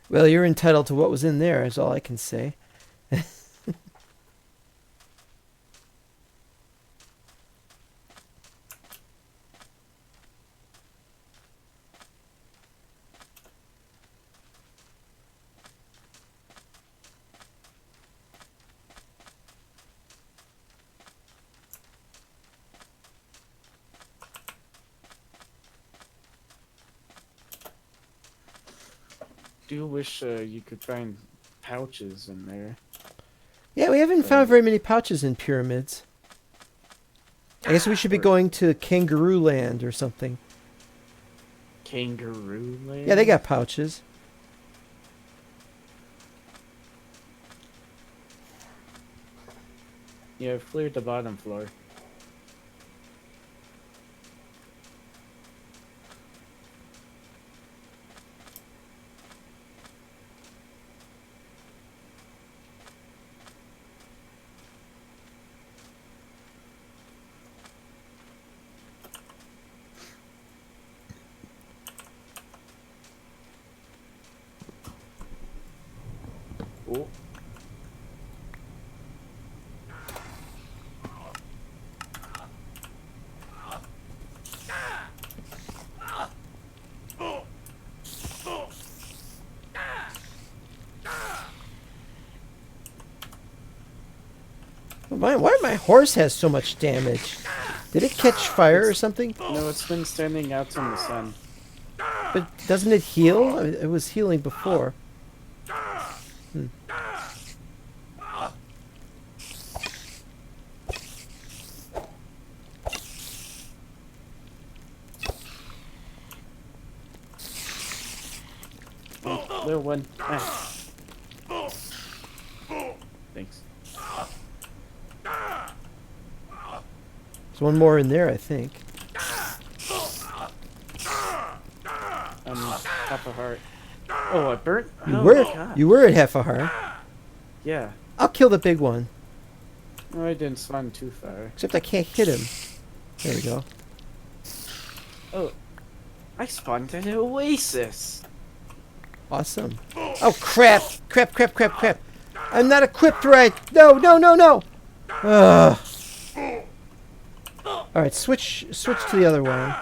Well, you're entitled to what was in there, is all I can say. Do wish you could find pouches in there. Yeah, we haven't found very many pouches in pyramids. I guess we should be going to Kangaroo Land or something. Kangaroo Land? Yeah, they got pouches. Yeah, I've cleared the bottom floor. Oh. Why my horse has so much damage? Did it catch fire or something? No, it's been standing out in the sun. But doesn't it heal? I mean, it was healing before. Hmm. Little one. Ah. Thanks. There's one more in there, I think. Half a heart. Oh, I burnt? You Oh were my god. you were at half a heart. Yeah. I'll kill the big one. No, I didn't spawn too far. Except I can't hit him. There we go. Oh. I spawned an oasis. Awesome. Oh crap! Crap! Crap! Crap! Crap! I'm not equipped right. No! No! No! No! Ugh. All right, switch to the other one.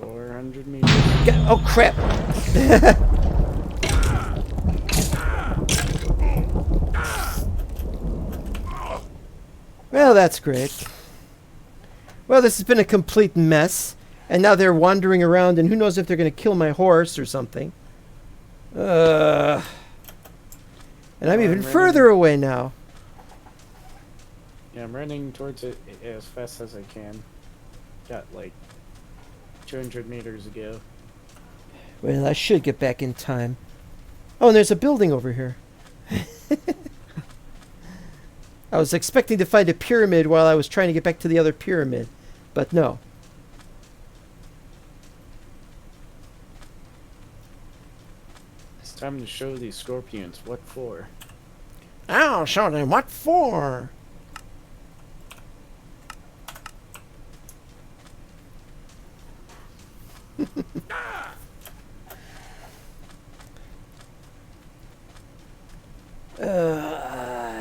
$400 Oh crap! Well, that's great. Well, this has been a complete mess, and now they're wandering around, and who knows if they're going to kill my horse or something. And I'm even further away now. Yeah, I'm running towards it as fast as I can. Got like 200 meters ago. Well, I should get back in time. Oh, and there's a building over here. I was expecting to find a pyramid while I was trying to get back to the other pyramid, but no. It's time to show these scorpions what for. I'll show them what for.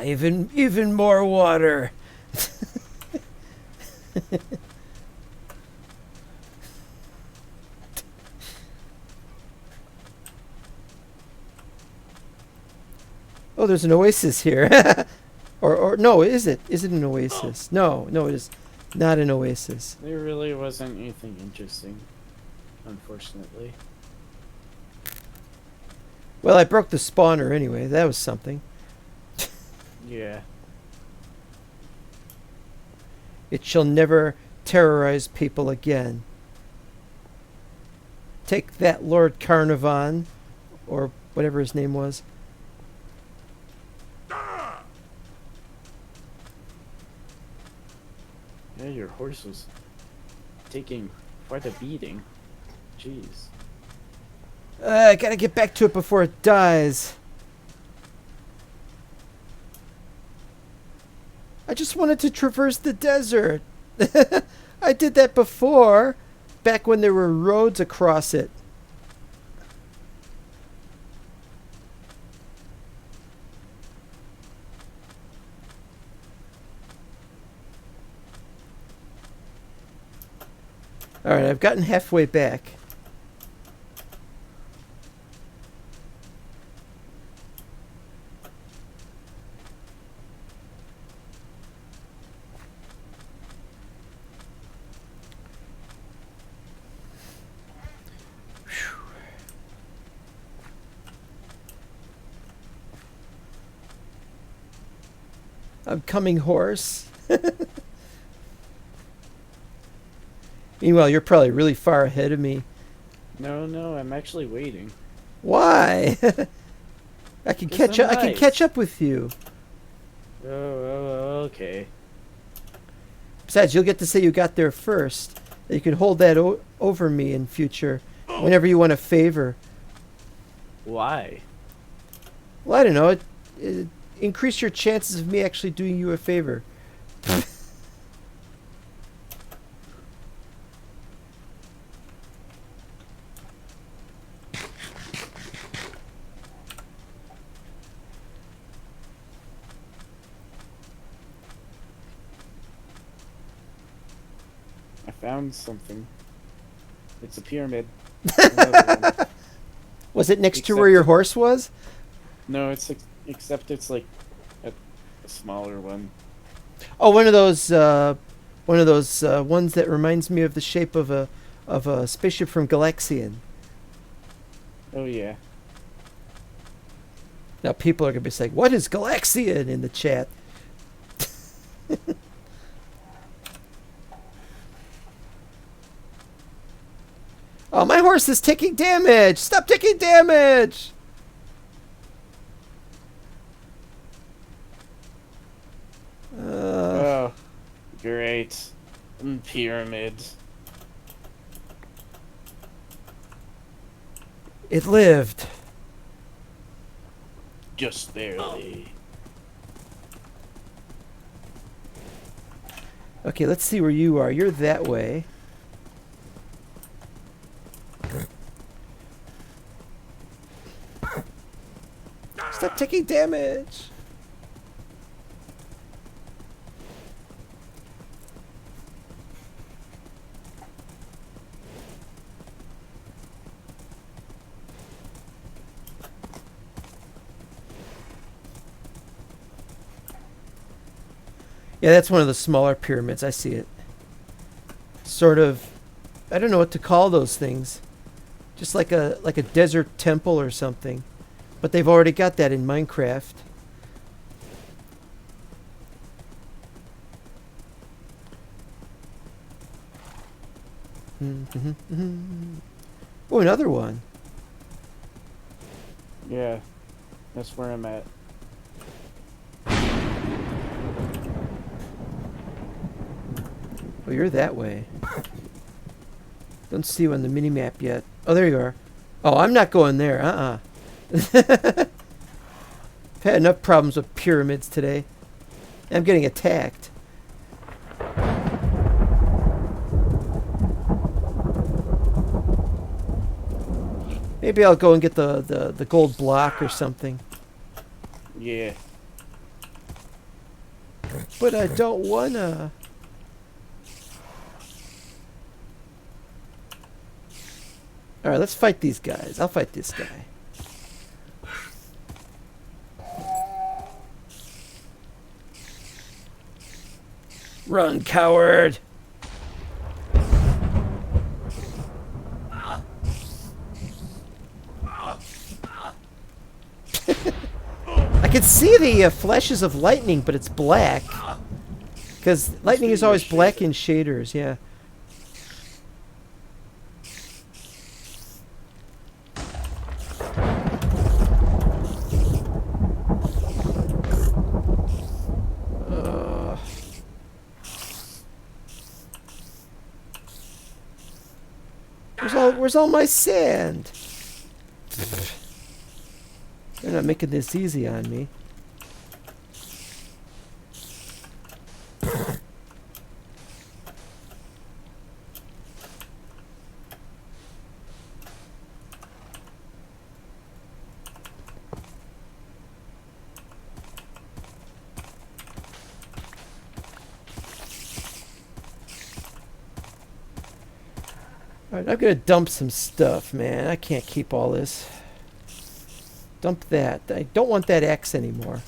Even more water. Oh, there's an oasis here. or no, is it? Is it an oasis? No, it is not an oasis. There really wasn't anything interesting, unfortunately. Well, I broke the spawner anyway. That was something. Yeah. It shall never terrorize people again. Take that, Lord Carnarvon, or whatever his name was. Yeah, your horse was taking quite a beating. Jeez. I gotta get back to it before it dies. I just wanted to traverse the desert. I did that before, back when there were roads across it. Alright, I've gotten halfway back. I'm coming, horse. Meanwhile, you're probably really far ahead of me. No, I'm actually waiting. Why? I can 'Cause catch I'm up. I can nice. catch up with you. Oh, okay. Besides, you'll get to say you got there first. You can hold that over me in future, whenever you want a favor. Why? Well, I don't know. It increase your chances of me actually doing you a favor. I found something. It's a pyramid. Another one. Was it next to Except where your it- horse was? No, except it's like a smaller one. Oh, one of those ones that reminds me of the shape of a spaceship from Galaxian. Oh yeah. Now people are gonna be saying, "What is Galaxian?" in the chat. Oh, my horse is taking damage! Stop taking damage! Oh, great. Pyramid. It lived. Just barely. Okay, let's see where you are. You're that way. Stop taking damage! Yeah, that's one of the smaller pyramids. I see it. Sort of, I don't know what to call those things. Just like a desert temple or something. But they've already got that in Minecraft. Oh, another one. Yeah, that's where I'm at. Oh, you're that way. Don't see you on the minimap yet. Oh, there you are. Oh, I'm not going there. I've had enough problems with pyramids today. I'm getting attacked. Maybe I'll go and get the gold block or something. Yeah. But I don't wanna. Alright, let's fight these guys. I'll fight this guy. Run, coward! I can see the flashes of lightning, but it's black. Because lightning is always black in shaders, yeah. Where's all my sand? They're not making this easy on me. Alright, I'm gonna dump some stuff, man. I can't keep all this. Dump that. I don't want that axe anymore.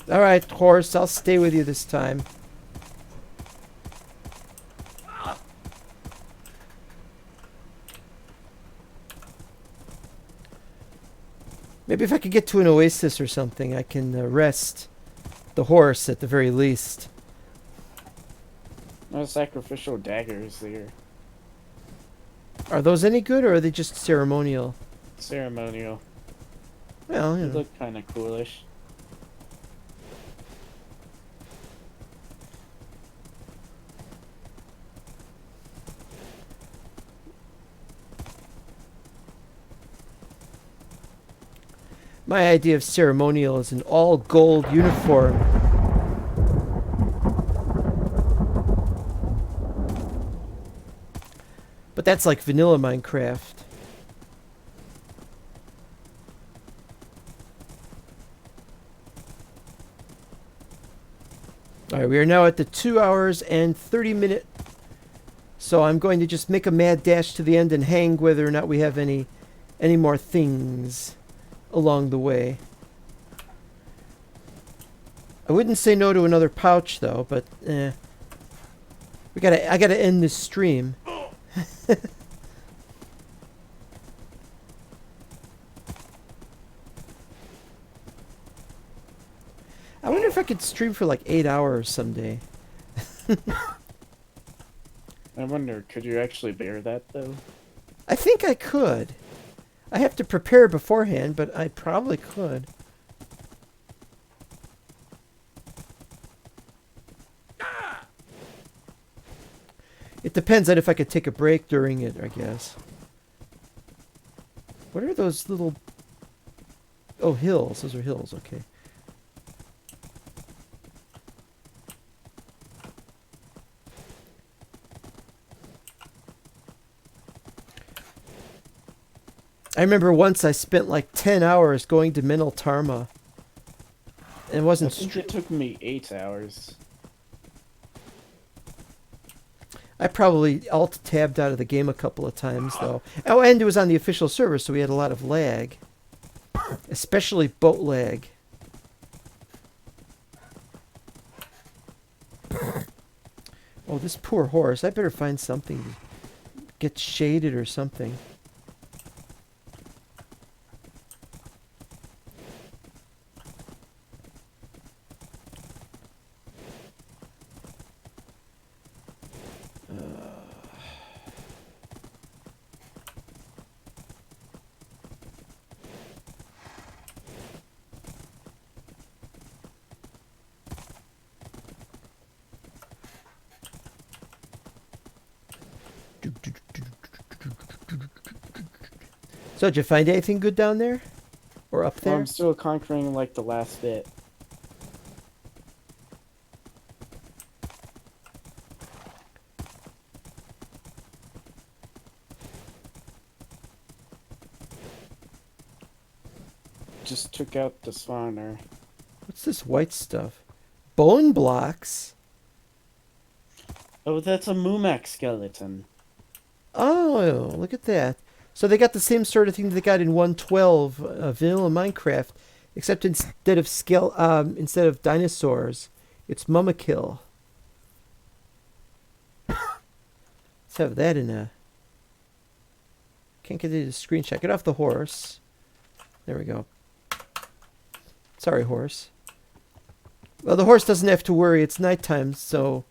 Alright, horse, I'll stay with you this time. Maybe if I could get to an oasis or something, I can rest the horse at the very least. No sacrificial daggers there. Are those any good, or are they just ceremonial? Ceremonial. Well, you They know. look kind of coolish. My idea of ceremonial is an all-gold uniform. But that's like vanilla Minecraft. All right, we are now at the 2 hours and 30 minute. So I'm going to just make a mad dash to the end and hang whether or not we have any more things along the way. I wouldn't say no to another pouch though, but I gotta end this stream. I wonder if I could stream for like 8 hours someday. I wonder, could you actually bear that though? I think I could. I have to prepare beforehand, but I probably could. It depends on if I could take a break during it, I guess. What are those little... Oh, hills. Those are hills, okay. I remember once I spent like 10 hours going to Mental Tarma. And it I wasn't... think it took me 8 hours. I probably alt-tabbed out of the game a couple of times, though. Oh, and it was on the official server, so we had a lot of lag. Especially boat lag. Oh, this poor horse. I better find something to get shaded or something. So, did you find anything good down there? Or up Well, there? I'm still conquering like the last bit. Just took out the spawner. What's this white stuff? Bone blocks? Oh, that's a Mumak skeleton. Oh, look at that. So they got the same sort of thing they got in 112 vanilla Minecraft, except instead of dinosaurs, it's Mummakill. Let's have that in a... Can't get it to screenshot. Get off the horse. There we go. Sorry, horse. Well, the horse doesn't have to worry. It's nighttime, so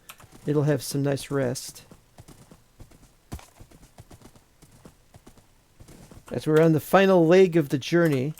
it'll have some nice rest. As we're on the final leg of the journey.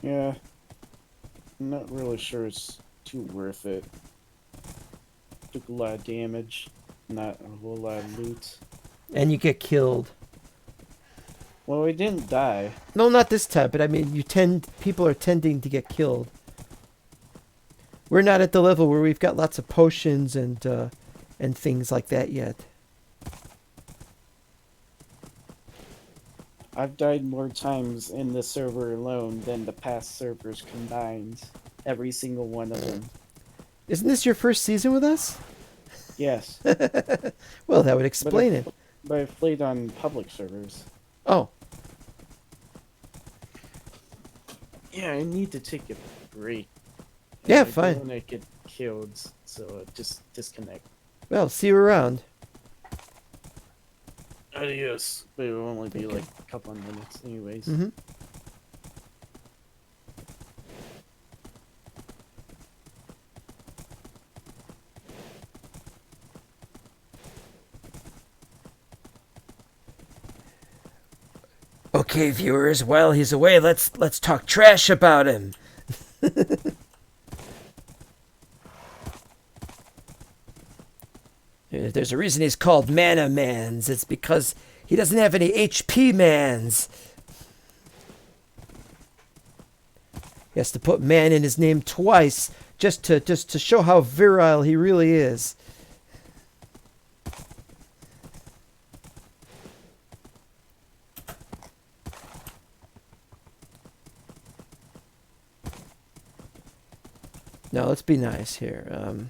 Yeah. I'm not really sure it's too worth it. Took a lot of damage, not a whole lot of loot. And you get killed. Well, we didn't die. No, not this time, but I mean, people are tending to get killed. We're not at the level where we've got lots of potions and things like that yet. I've died more times in the server alone than the past servers combined. Every single one of them. Isn't this your first season with us? Yes. Well, that would explain it. But I've played on public servers. Oh. Yeah, I need to take a break. Yeah, I fine. don't want to get killed, so just disconnect. Well, see you around. Adios. But it will only be Okay. like a couple of minutes anyways. Mm-hmm. Okay, viewers, while he's away, let's talk trash about him. There's a reason he's called Mana Mans. It's because he doesn't have any HP Mans. He has to put man in his name twice just to show how virile he really is. Now let's be nice here.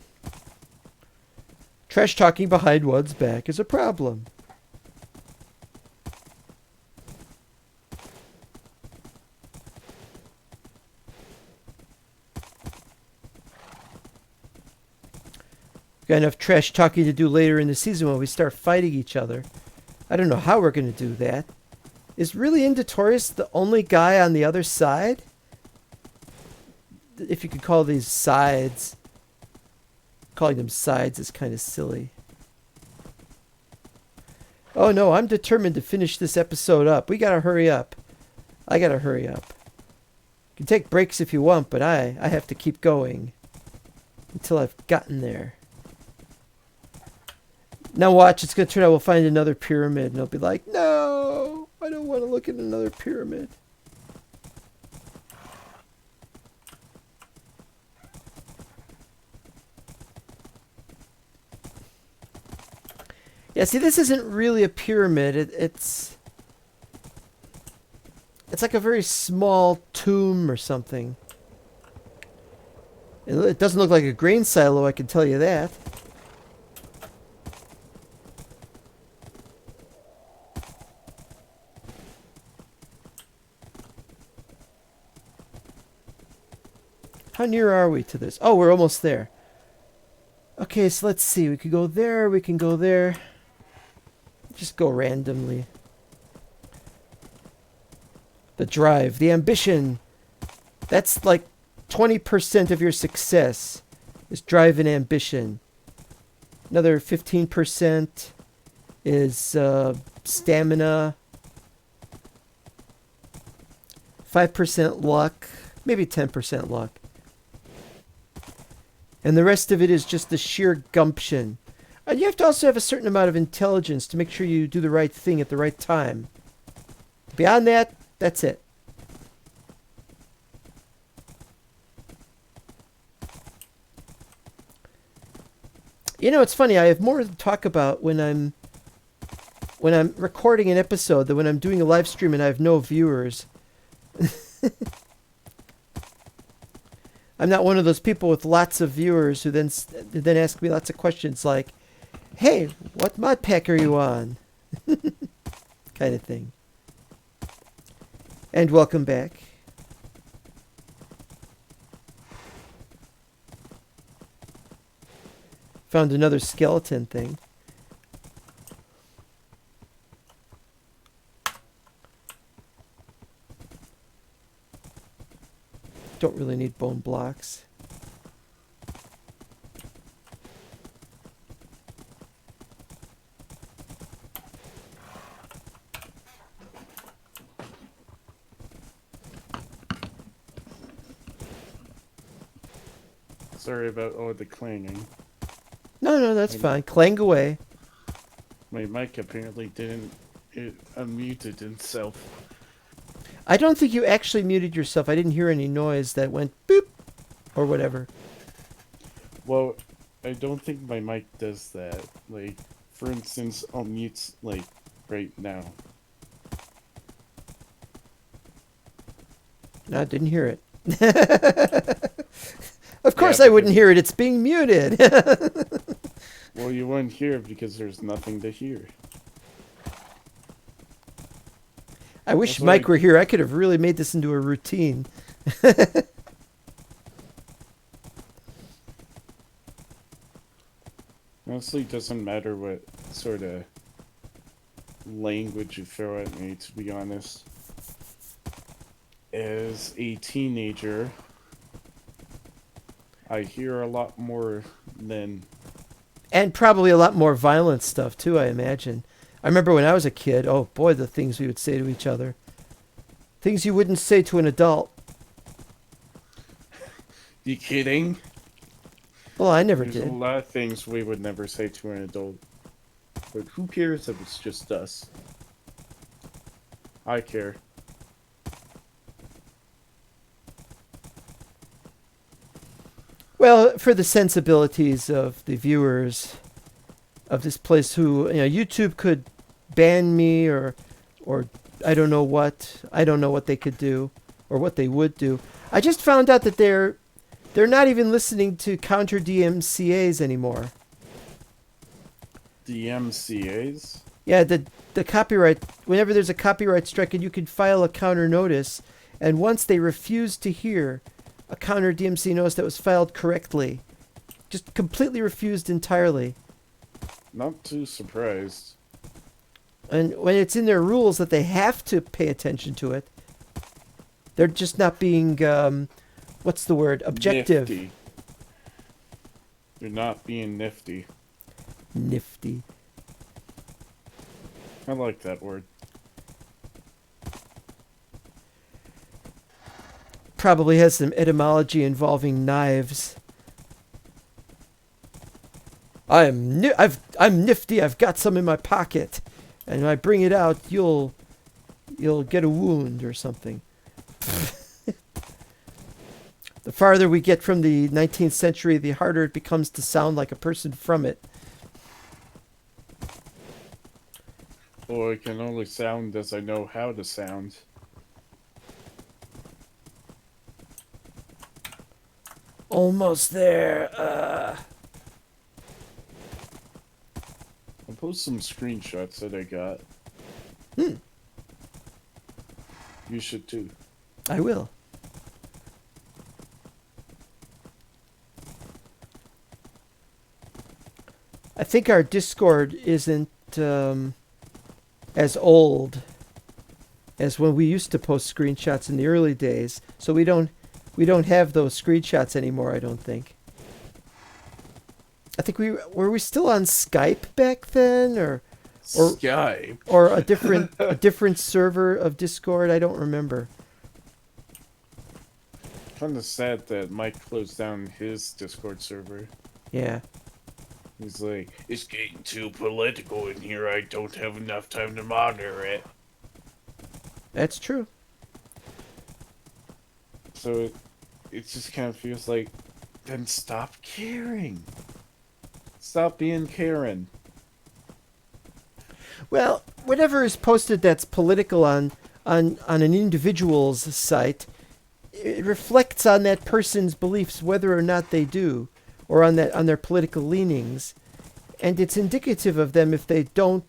Trash talking behind one's back is a problem. Got enough trash talking to do later in the season when we start fighting each other. I don't know how we're going to do that. Is really Indotorius the only guy on the other side? If you could call these sides. Calling them sides is kind of silly. Oh no, I'm determined to finish this episode up. We gotta hurry up. I gotta hurry up. You can take breaks if you want, but I have to keep going until I've gotten there. Now watch, it's gonna turn out we'll find another pyramid and I'll be like, no, I don't want to look at another pyramid. Yeah, see, this isn't really a pyramid. It's like a very small tomb or something. It doesn't look like a grain silo, I can tell you that. How near are we to this? Oh, we're almost there. Okay, so let's see. We could go there, we can go there. Just go randomly. The drive, the ambition. That's like 20% of your success is drive and ambition. Another 15% is stamina. 5% luck. Maybe 10% luck. And the rest of it is just the sheer gumption. And you have to also have a certain amount of intelligence to make sure you do the right thing at the right time. Beyond that, that's it. You know, it's funny. I have more to talk about when I'm recording an episode than when I'm doing a live stream and I have no viewers. I'm not one of those people with lots of viewers who then ask me lots of questions like, hey, what mod pack are you on? Kind of thing. And welcome back. Found another skeleton thing. Don't really need bone blocks. Sorry about all the clanging. No, that's fine. Clang away. My mic apparently didn't unmuted itself. I don't think you actually muted yourself. I didn't hear any noise that went boop or whatever. Well, I don't think my mic does that. Like, for instance, I'll mute, like, right now. No, I didn't hear it. Of course I wouldn't hear it. It's being muted. Well, you wouldn't hear it because there's nothing to hear. I wish Mike were here. I could have really made this into a routine. Honestly, it doesn't matter what sort of language you throw at me, to be honest. As a teenager, I hear a lot more than... And probably a lot more violent stuff, too, I imagine. I remember when I was a kid, oh boy, the things we would say to each other. Things you wouldn't say to an adult. You kidding? Well, I never There's a did. lot of things we would never say to an adult. But who cares if it's just us? I care. Well, for the sensibilities of the viewers of this place who, YouTube could ban me or I don't know what. I don't know what they could do or what they would do. I just found out that they're not even listening to counter DMCA's anymore. The MCAs? Yeah, the copyright, whenever there's a copyright strike, and you can file a counter notice, and once they refuse to hear a counter DMC notice that was filed correctly, just completely refused entirely. Not too surprised. And when it's in their rules that they have to pay attention to it, they're just not being, what's the word, objective. Nifty. You're not being nifty. Nifty. I like that word. Probably has some etymology involving knives. I'm nifty. I've got some in my pocket, and when I bring it out, you'll get a wound or something. The farther we get from the 19th century, the harder it becomes to sound like a person from it. Or I can only sound as I know how to sound. Almost there. I'll post some screenshots that I got. You should too. I will. I think our Discord isn't as old as when we used to post screenshots in the early days, so we don't have those screenshots anymore. I don't think. I think were we still on Skype back then, or Skype, or a different server of Discord. I don't remember. Kind of sad that Mike closed down his Discord server. Yeah. He's like, it's getting too political in here. I don't have enough time to monitor it. That's true. So it just kind of feels like, then stop caring. Stop being Karen. Well, whatever is posted that's political on an individual's site, it reflects on that person's beliefs, whether or not they do, or on their political leanings, and it's indicative of them if they don't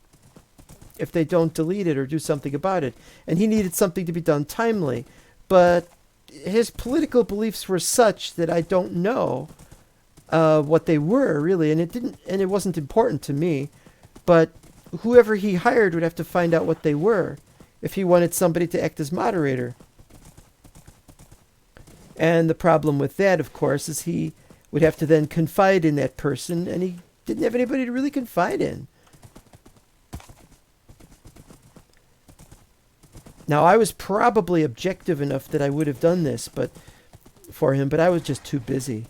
delete it or do something about it. And he needed something to be done timely, but his political beliefs were such that I don't know what they were really, and it wasn't important to me, but whoever he hired would have to find out what they were if he wanted somebody to act as moderator. And the problem with that, of course, is he would have to then confide in that person, and he didn't have anybody to really confide in. Now, I was probably objective enough that I would have done this for him, but I was just too busy.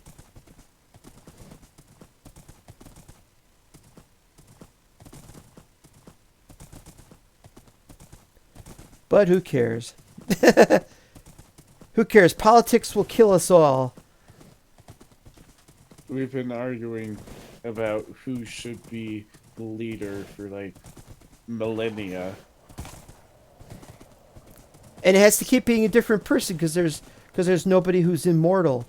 But who cares? Who cares? Politics will kill us all. We've been arguing about who should be the leader for like millennia. And it has to keep being a different person because there's nobody who's immortal.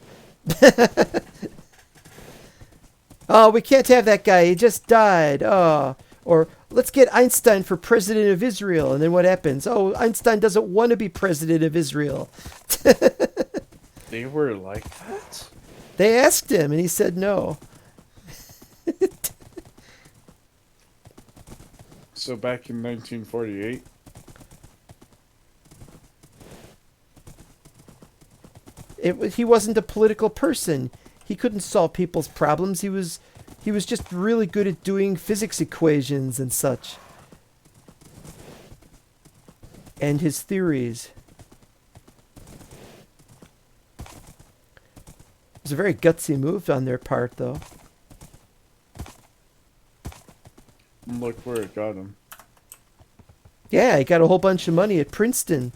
Oh, we can't have that guy. He just died. Oh, or let's get Einstein for president of Israel. And then what happens? Oh, Einstein doesn't want to be president of Israel. They were like that? They asked him, and he said no. So back in 1948? He wasn't a political person. He couldn't solve people's problems. He was just really good at doing physics equations and such. And his theories. was a very gutsy move on their part, though. And look where it got him. Yeah, he got a whole bunch of money at Princeton.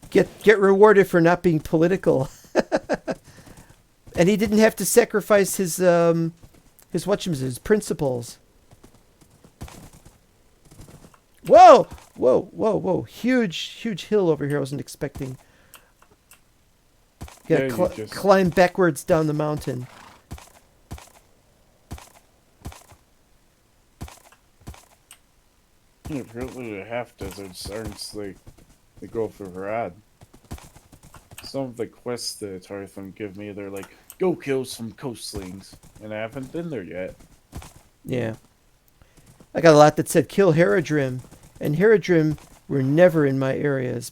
Get rewarded for not being political. And he didn't have to sacrifice his his principles. Whoa! Whoa, whoa, whoa. Huge hill over here I wasn't expecting. Gotta climb backwards down the mountain. Apparently the half deserts aren't like the go for Harad. Some of the quests that Haradrim give me, they're like, go kill some coastlings. And I haven't been there yet. Yeah. I got a lot that said kill Haradrim. And Haradrim were never in my areas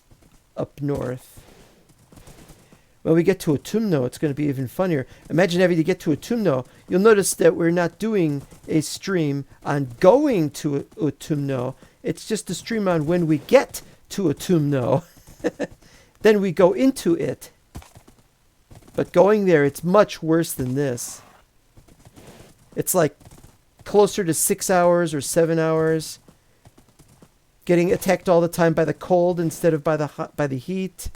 up north. When we get to Autumno, it's going to be even funnier. Imagine having to get to Autumno. You'll notice that we're not doing a stream on going to Autumno. It's just a stream on when we get to Autumno. Then we go into it. But going there, it's much worse than this. It's like closer to 6 hours or 7 hours. Getting attacked all the time by the cold instead of by the heat.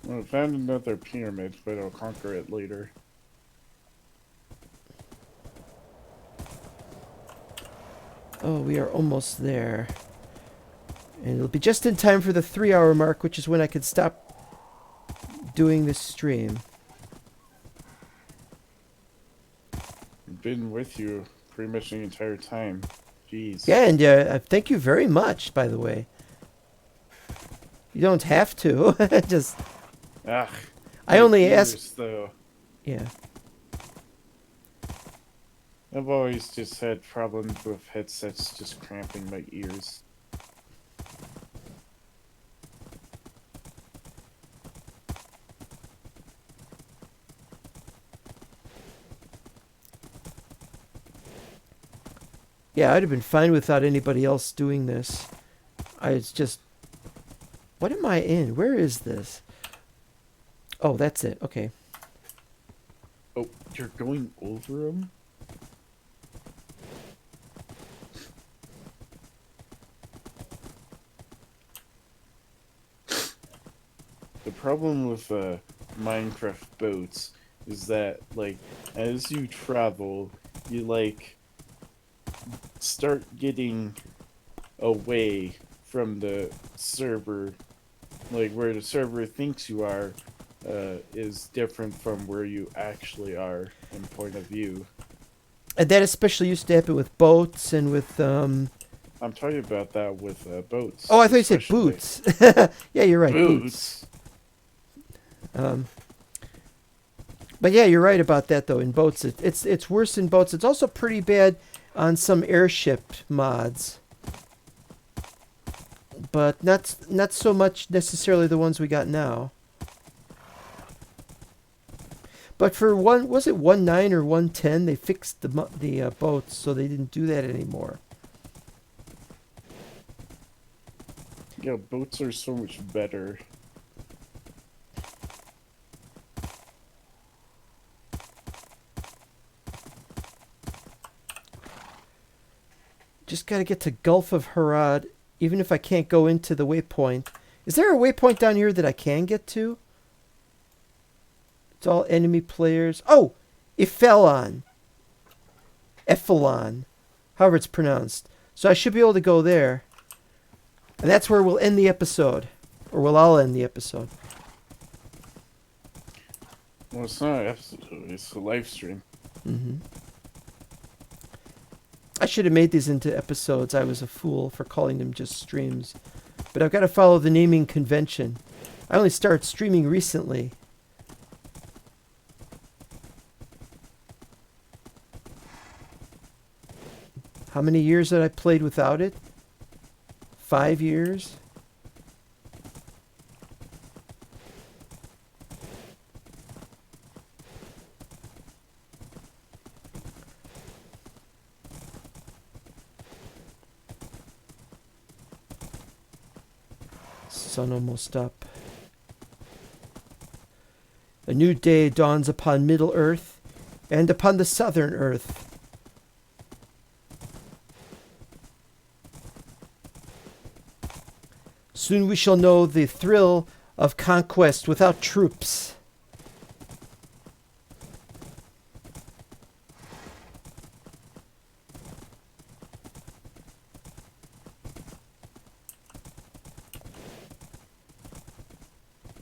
Well, I found another pyramid, but I'll conquer it later. Oh, we are almost there. And it'll be just in time for the 3-hour mark, which is when I can stop doing this stream. I've been with you pretty much the entire time. Jeez. Yeah, and thank you very much, by the way. You don't have to. Just... Ah, I only ears, ask... though. Yeah. I've always just had problems with headsets just cramping my ears. Yeah, I'd have been fine without anybody else doing this. It's just... What am I in? Where is this? Oh, that's it. Okay. Oh, you're going over them? The problem with Minecraft boats is that, like, as you travel, you, like, start getting away from the server. Like, where the server thinks you are is different from where you actually are in point of view. And that especially used to happen with boats and with... I'm talking about that with boats. Oh, I thought you said boots. Yeah, you're right. Boots. But yeah, you're right about that, though. In boats, it's worse in boats. It's also pretty bad on some airship mods. But not so much necessarily the ones we got now. But for was it 1.9 or 1.10? They fixed the boats, so they didn't do that anymore. Yeah, boats are so much better. Just gotta get to Gulf of Harad, even if I can't go into the waypoint. Is there a waypoint down here that I can get to? It's all enemy players. Oh! Ephelon. Ephelon. However it's pronounced. So I should be able to go there. And that's where we'll end the episode. Or we'll all end the episode. Well, it's not an episode, it's a live stream. Mm-hmm. I should have made these into episodes. I was a fool for calling them just streams. But I've got to follow the naming convention. I only started streaming recently. How many years had I played without it? 5 years? Sun almost up. A new day dawns upon Middle Earth and upon the Southern Earth. Soon we shall know the thrill of conquest without troops.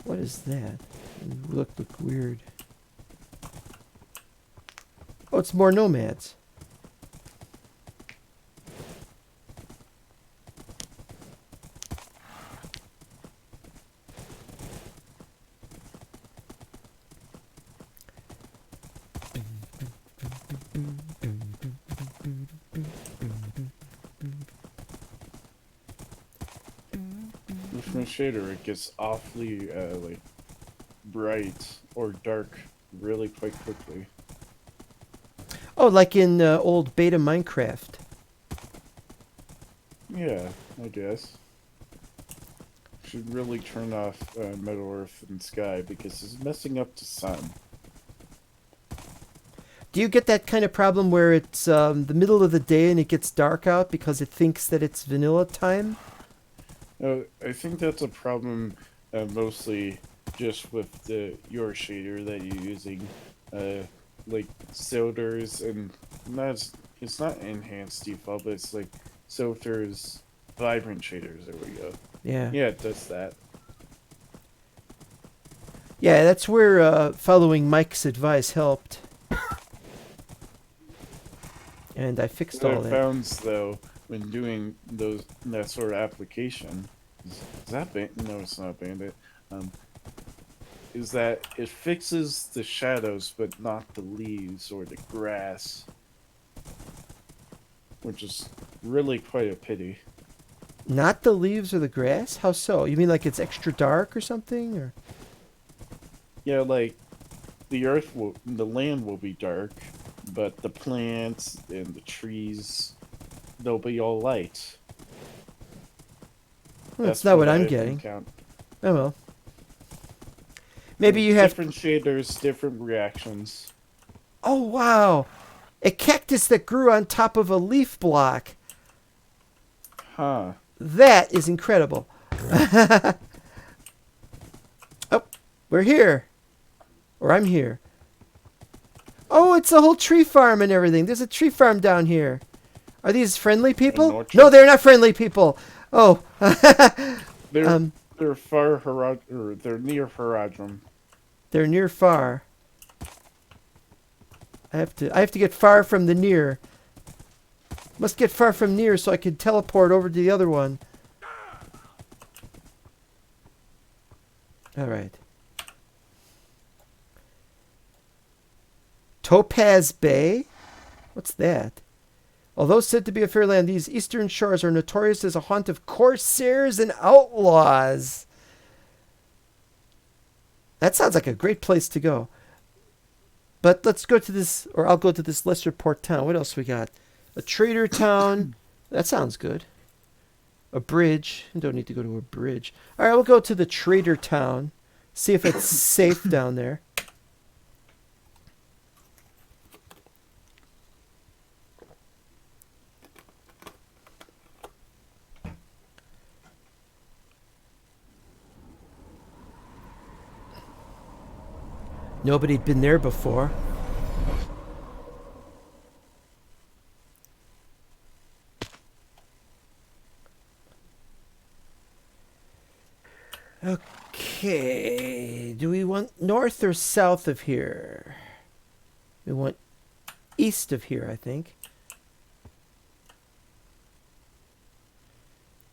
What is that? Look weird. Oh, it's more nomads. With my shader, it gets awfully like bright or dark really quite quickly. Oh, like in old beta Minecraft. Yeah, I guess. Should really turn off Middle Earth and Sky because it's messing up the sun. Do you get that kind of problem where it's the middle of the day and it gets dark out because it thinks that it's vanilla time? I think that's a problem mostly just with your shader that you're using. Like Silder's and it's not enhanced default, but it's like Silder's vibrant shaders. There we go. Yeah. Yeah, it does that. Yeah, that's where following Mike's advice helped. And I fixed all What I that. found though when doing that sort of application is that no, it's not Bandit. Is that it fixes the shadows but not the leaves or the grass, which is really quite a pity. Not the leaves or the grass? How so? You mean like it's extra dark or something? Or Yeah, like the land will be dark, but the plants and the trees, they'll be all light. well, that's not what I'm I've getting. encountered. Oh well. Maybe you have. Different shaders, different reactions. Oh wow! A cactus that grew on top of a leaf block. Huh. That is incredible. Oh, we're here. Or I'm here. Oh, it's a whole tree farm and everything. There's a tree farm down here. Are these friendly people? No, they're not friendly people. Oh. They're they're near Haradrim. They're near far. I have to get far from the near. Must get far from near so I can teleport over to the other one. All right. Topaz Bay? What's that? Although said to be a fair land, these eastern shores are notorious as a haunt of corsairs and outlaws. That sounds like a great place to go. But let's go to this, or I'll go to this lesser port town. What else we got? A trader town. That sounds good. A bridge. You don't need to go to a bridge. All right, we'll go to the trader town. See if it's safe down there. Nobody'd been there before. Okay. Do we want north or south of here? We want east of here, I think.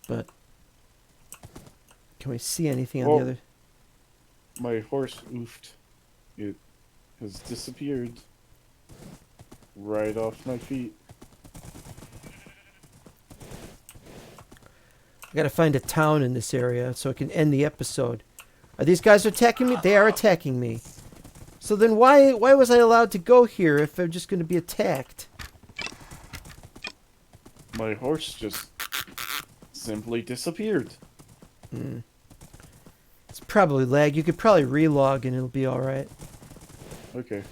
But can we see anything on the other? My horse oofed. It has disappeared right off my feet. I gotta find a town in this area so I can end the episode. Are these guys attacking me? They are attacking me. So then why was I allowed to go here if I'm just going to be attacked? My horse just simply disappeared. probably lag. You could probably relog and it'll be alright. Okay.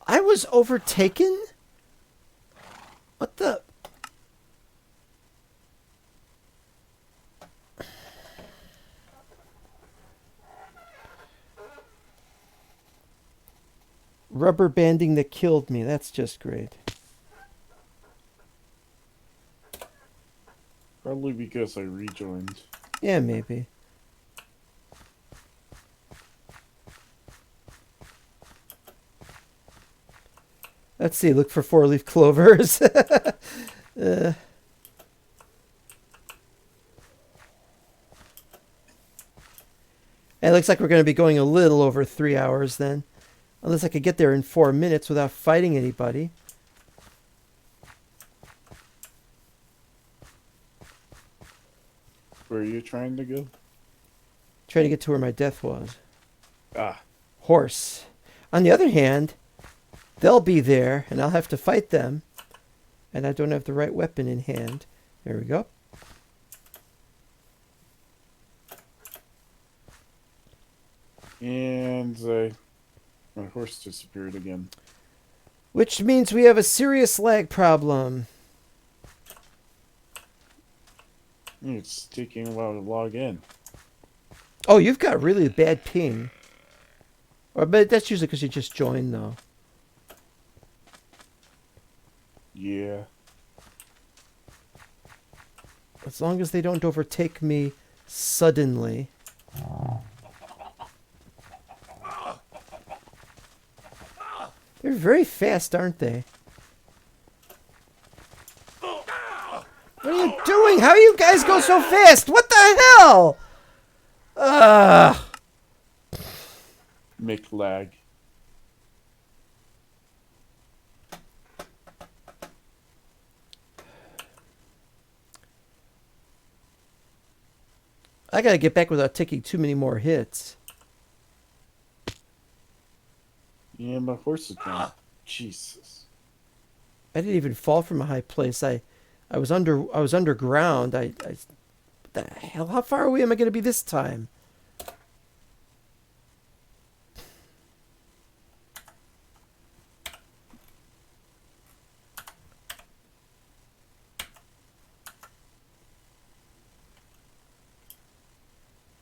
I was overtaken? What the? Rubber banding that killed me. That's just great. Probably because I rejoined. Yeah, maybe. Let's see. Look for 4-leaf clovers. uh. It looks like we're going to be going a little over 3 hours then. Unless I could get there in 4 minutes without fighting anybody. Where are you trying to go? Trying to get to where my death was. Ah. Horse. On the other hand, they'll be there, and I'll have to fight them. And I don't have the right weapon in hand. There we go. And my horse disappeared again. Which means we have a serious lag problem. It's taking a while to log in. Oh, you've got really bad ping. But that's usually because you just joined, though. Yeah. As long as they don't overtake me suddenly. They're very fast, aren't they? What are you doing? How you guys go so fast? What the hell? Ugh. Make lag. I gotta get back without taking too many more hits. Yeah, my horse is gone. Jesus. I didn't even fall from a high place. I was underground. What the hell? How far away am I gonna be this time?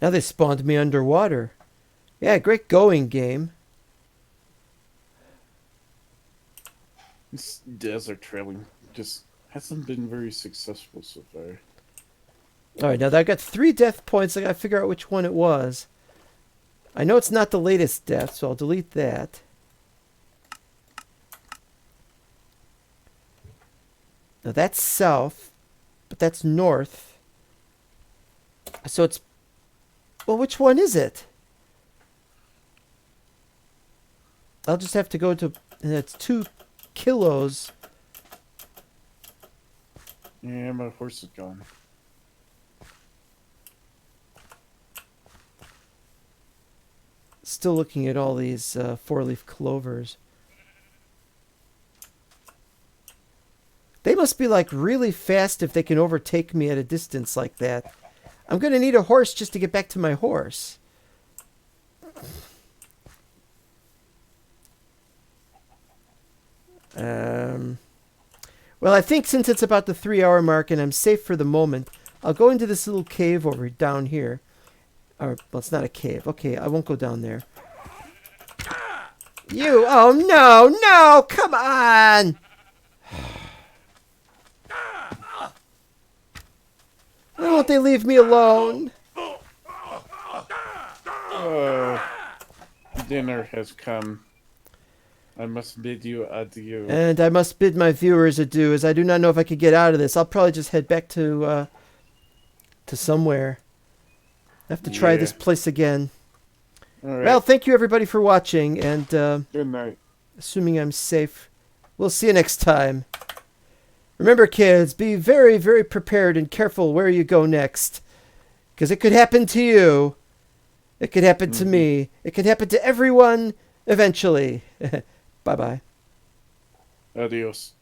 Now they spawned me underwater. Yeah, great going, game. This desert trailing just hasn't been very successful so far. Alright, now that I've got 3 death points. I gotta figure out which one it was. I know it's not the latest death, so I'll delete that. Now that's south, but that's north. So it's... Well, which one is it? I'll just have to go to... And it's 2 kilos. Yeah, my horse is gone. Still looking at all these 4-leaf clovers. They must be like really fast if they can overtake me at a distance like that. I'm going to need a horse just to get back to my horse. Well, I think since it's about the 3-hour mark and I'm safe for the moment, I'll go into this little cave over down here. Or, well, it's not a cave. Okay, I won't go down there. You! Oh, no! No! Come on! Why won't they leave me alone? Dinner has come. I must bid you adieu. And I must bid my viewers adieu, as I do not know if I could get out of this. I'll probably just head back to somewhere. I have to try this place again. All right. Well, thank you everybody for watching, and Good night. assuming I'm safe, we'll see you next time. Remember, kids, be very, very prepared and careful where you go next. Because it could happen to you. It could happen to me. It could happen to everyone eventually. Bye-bye. Adios.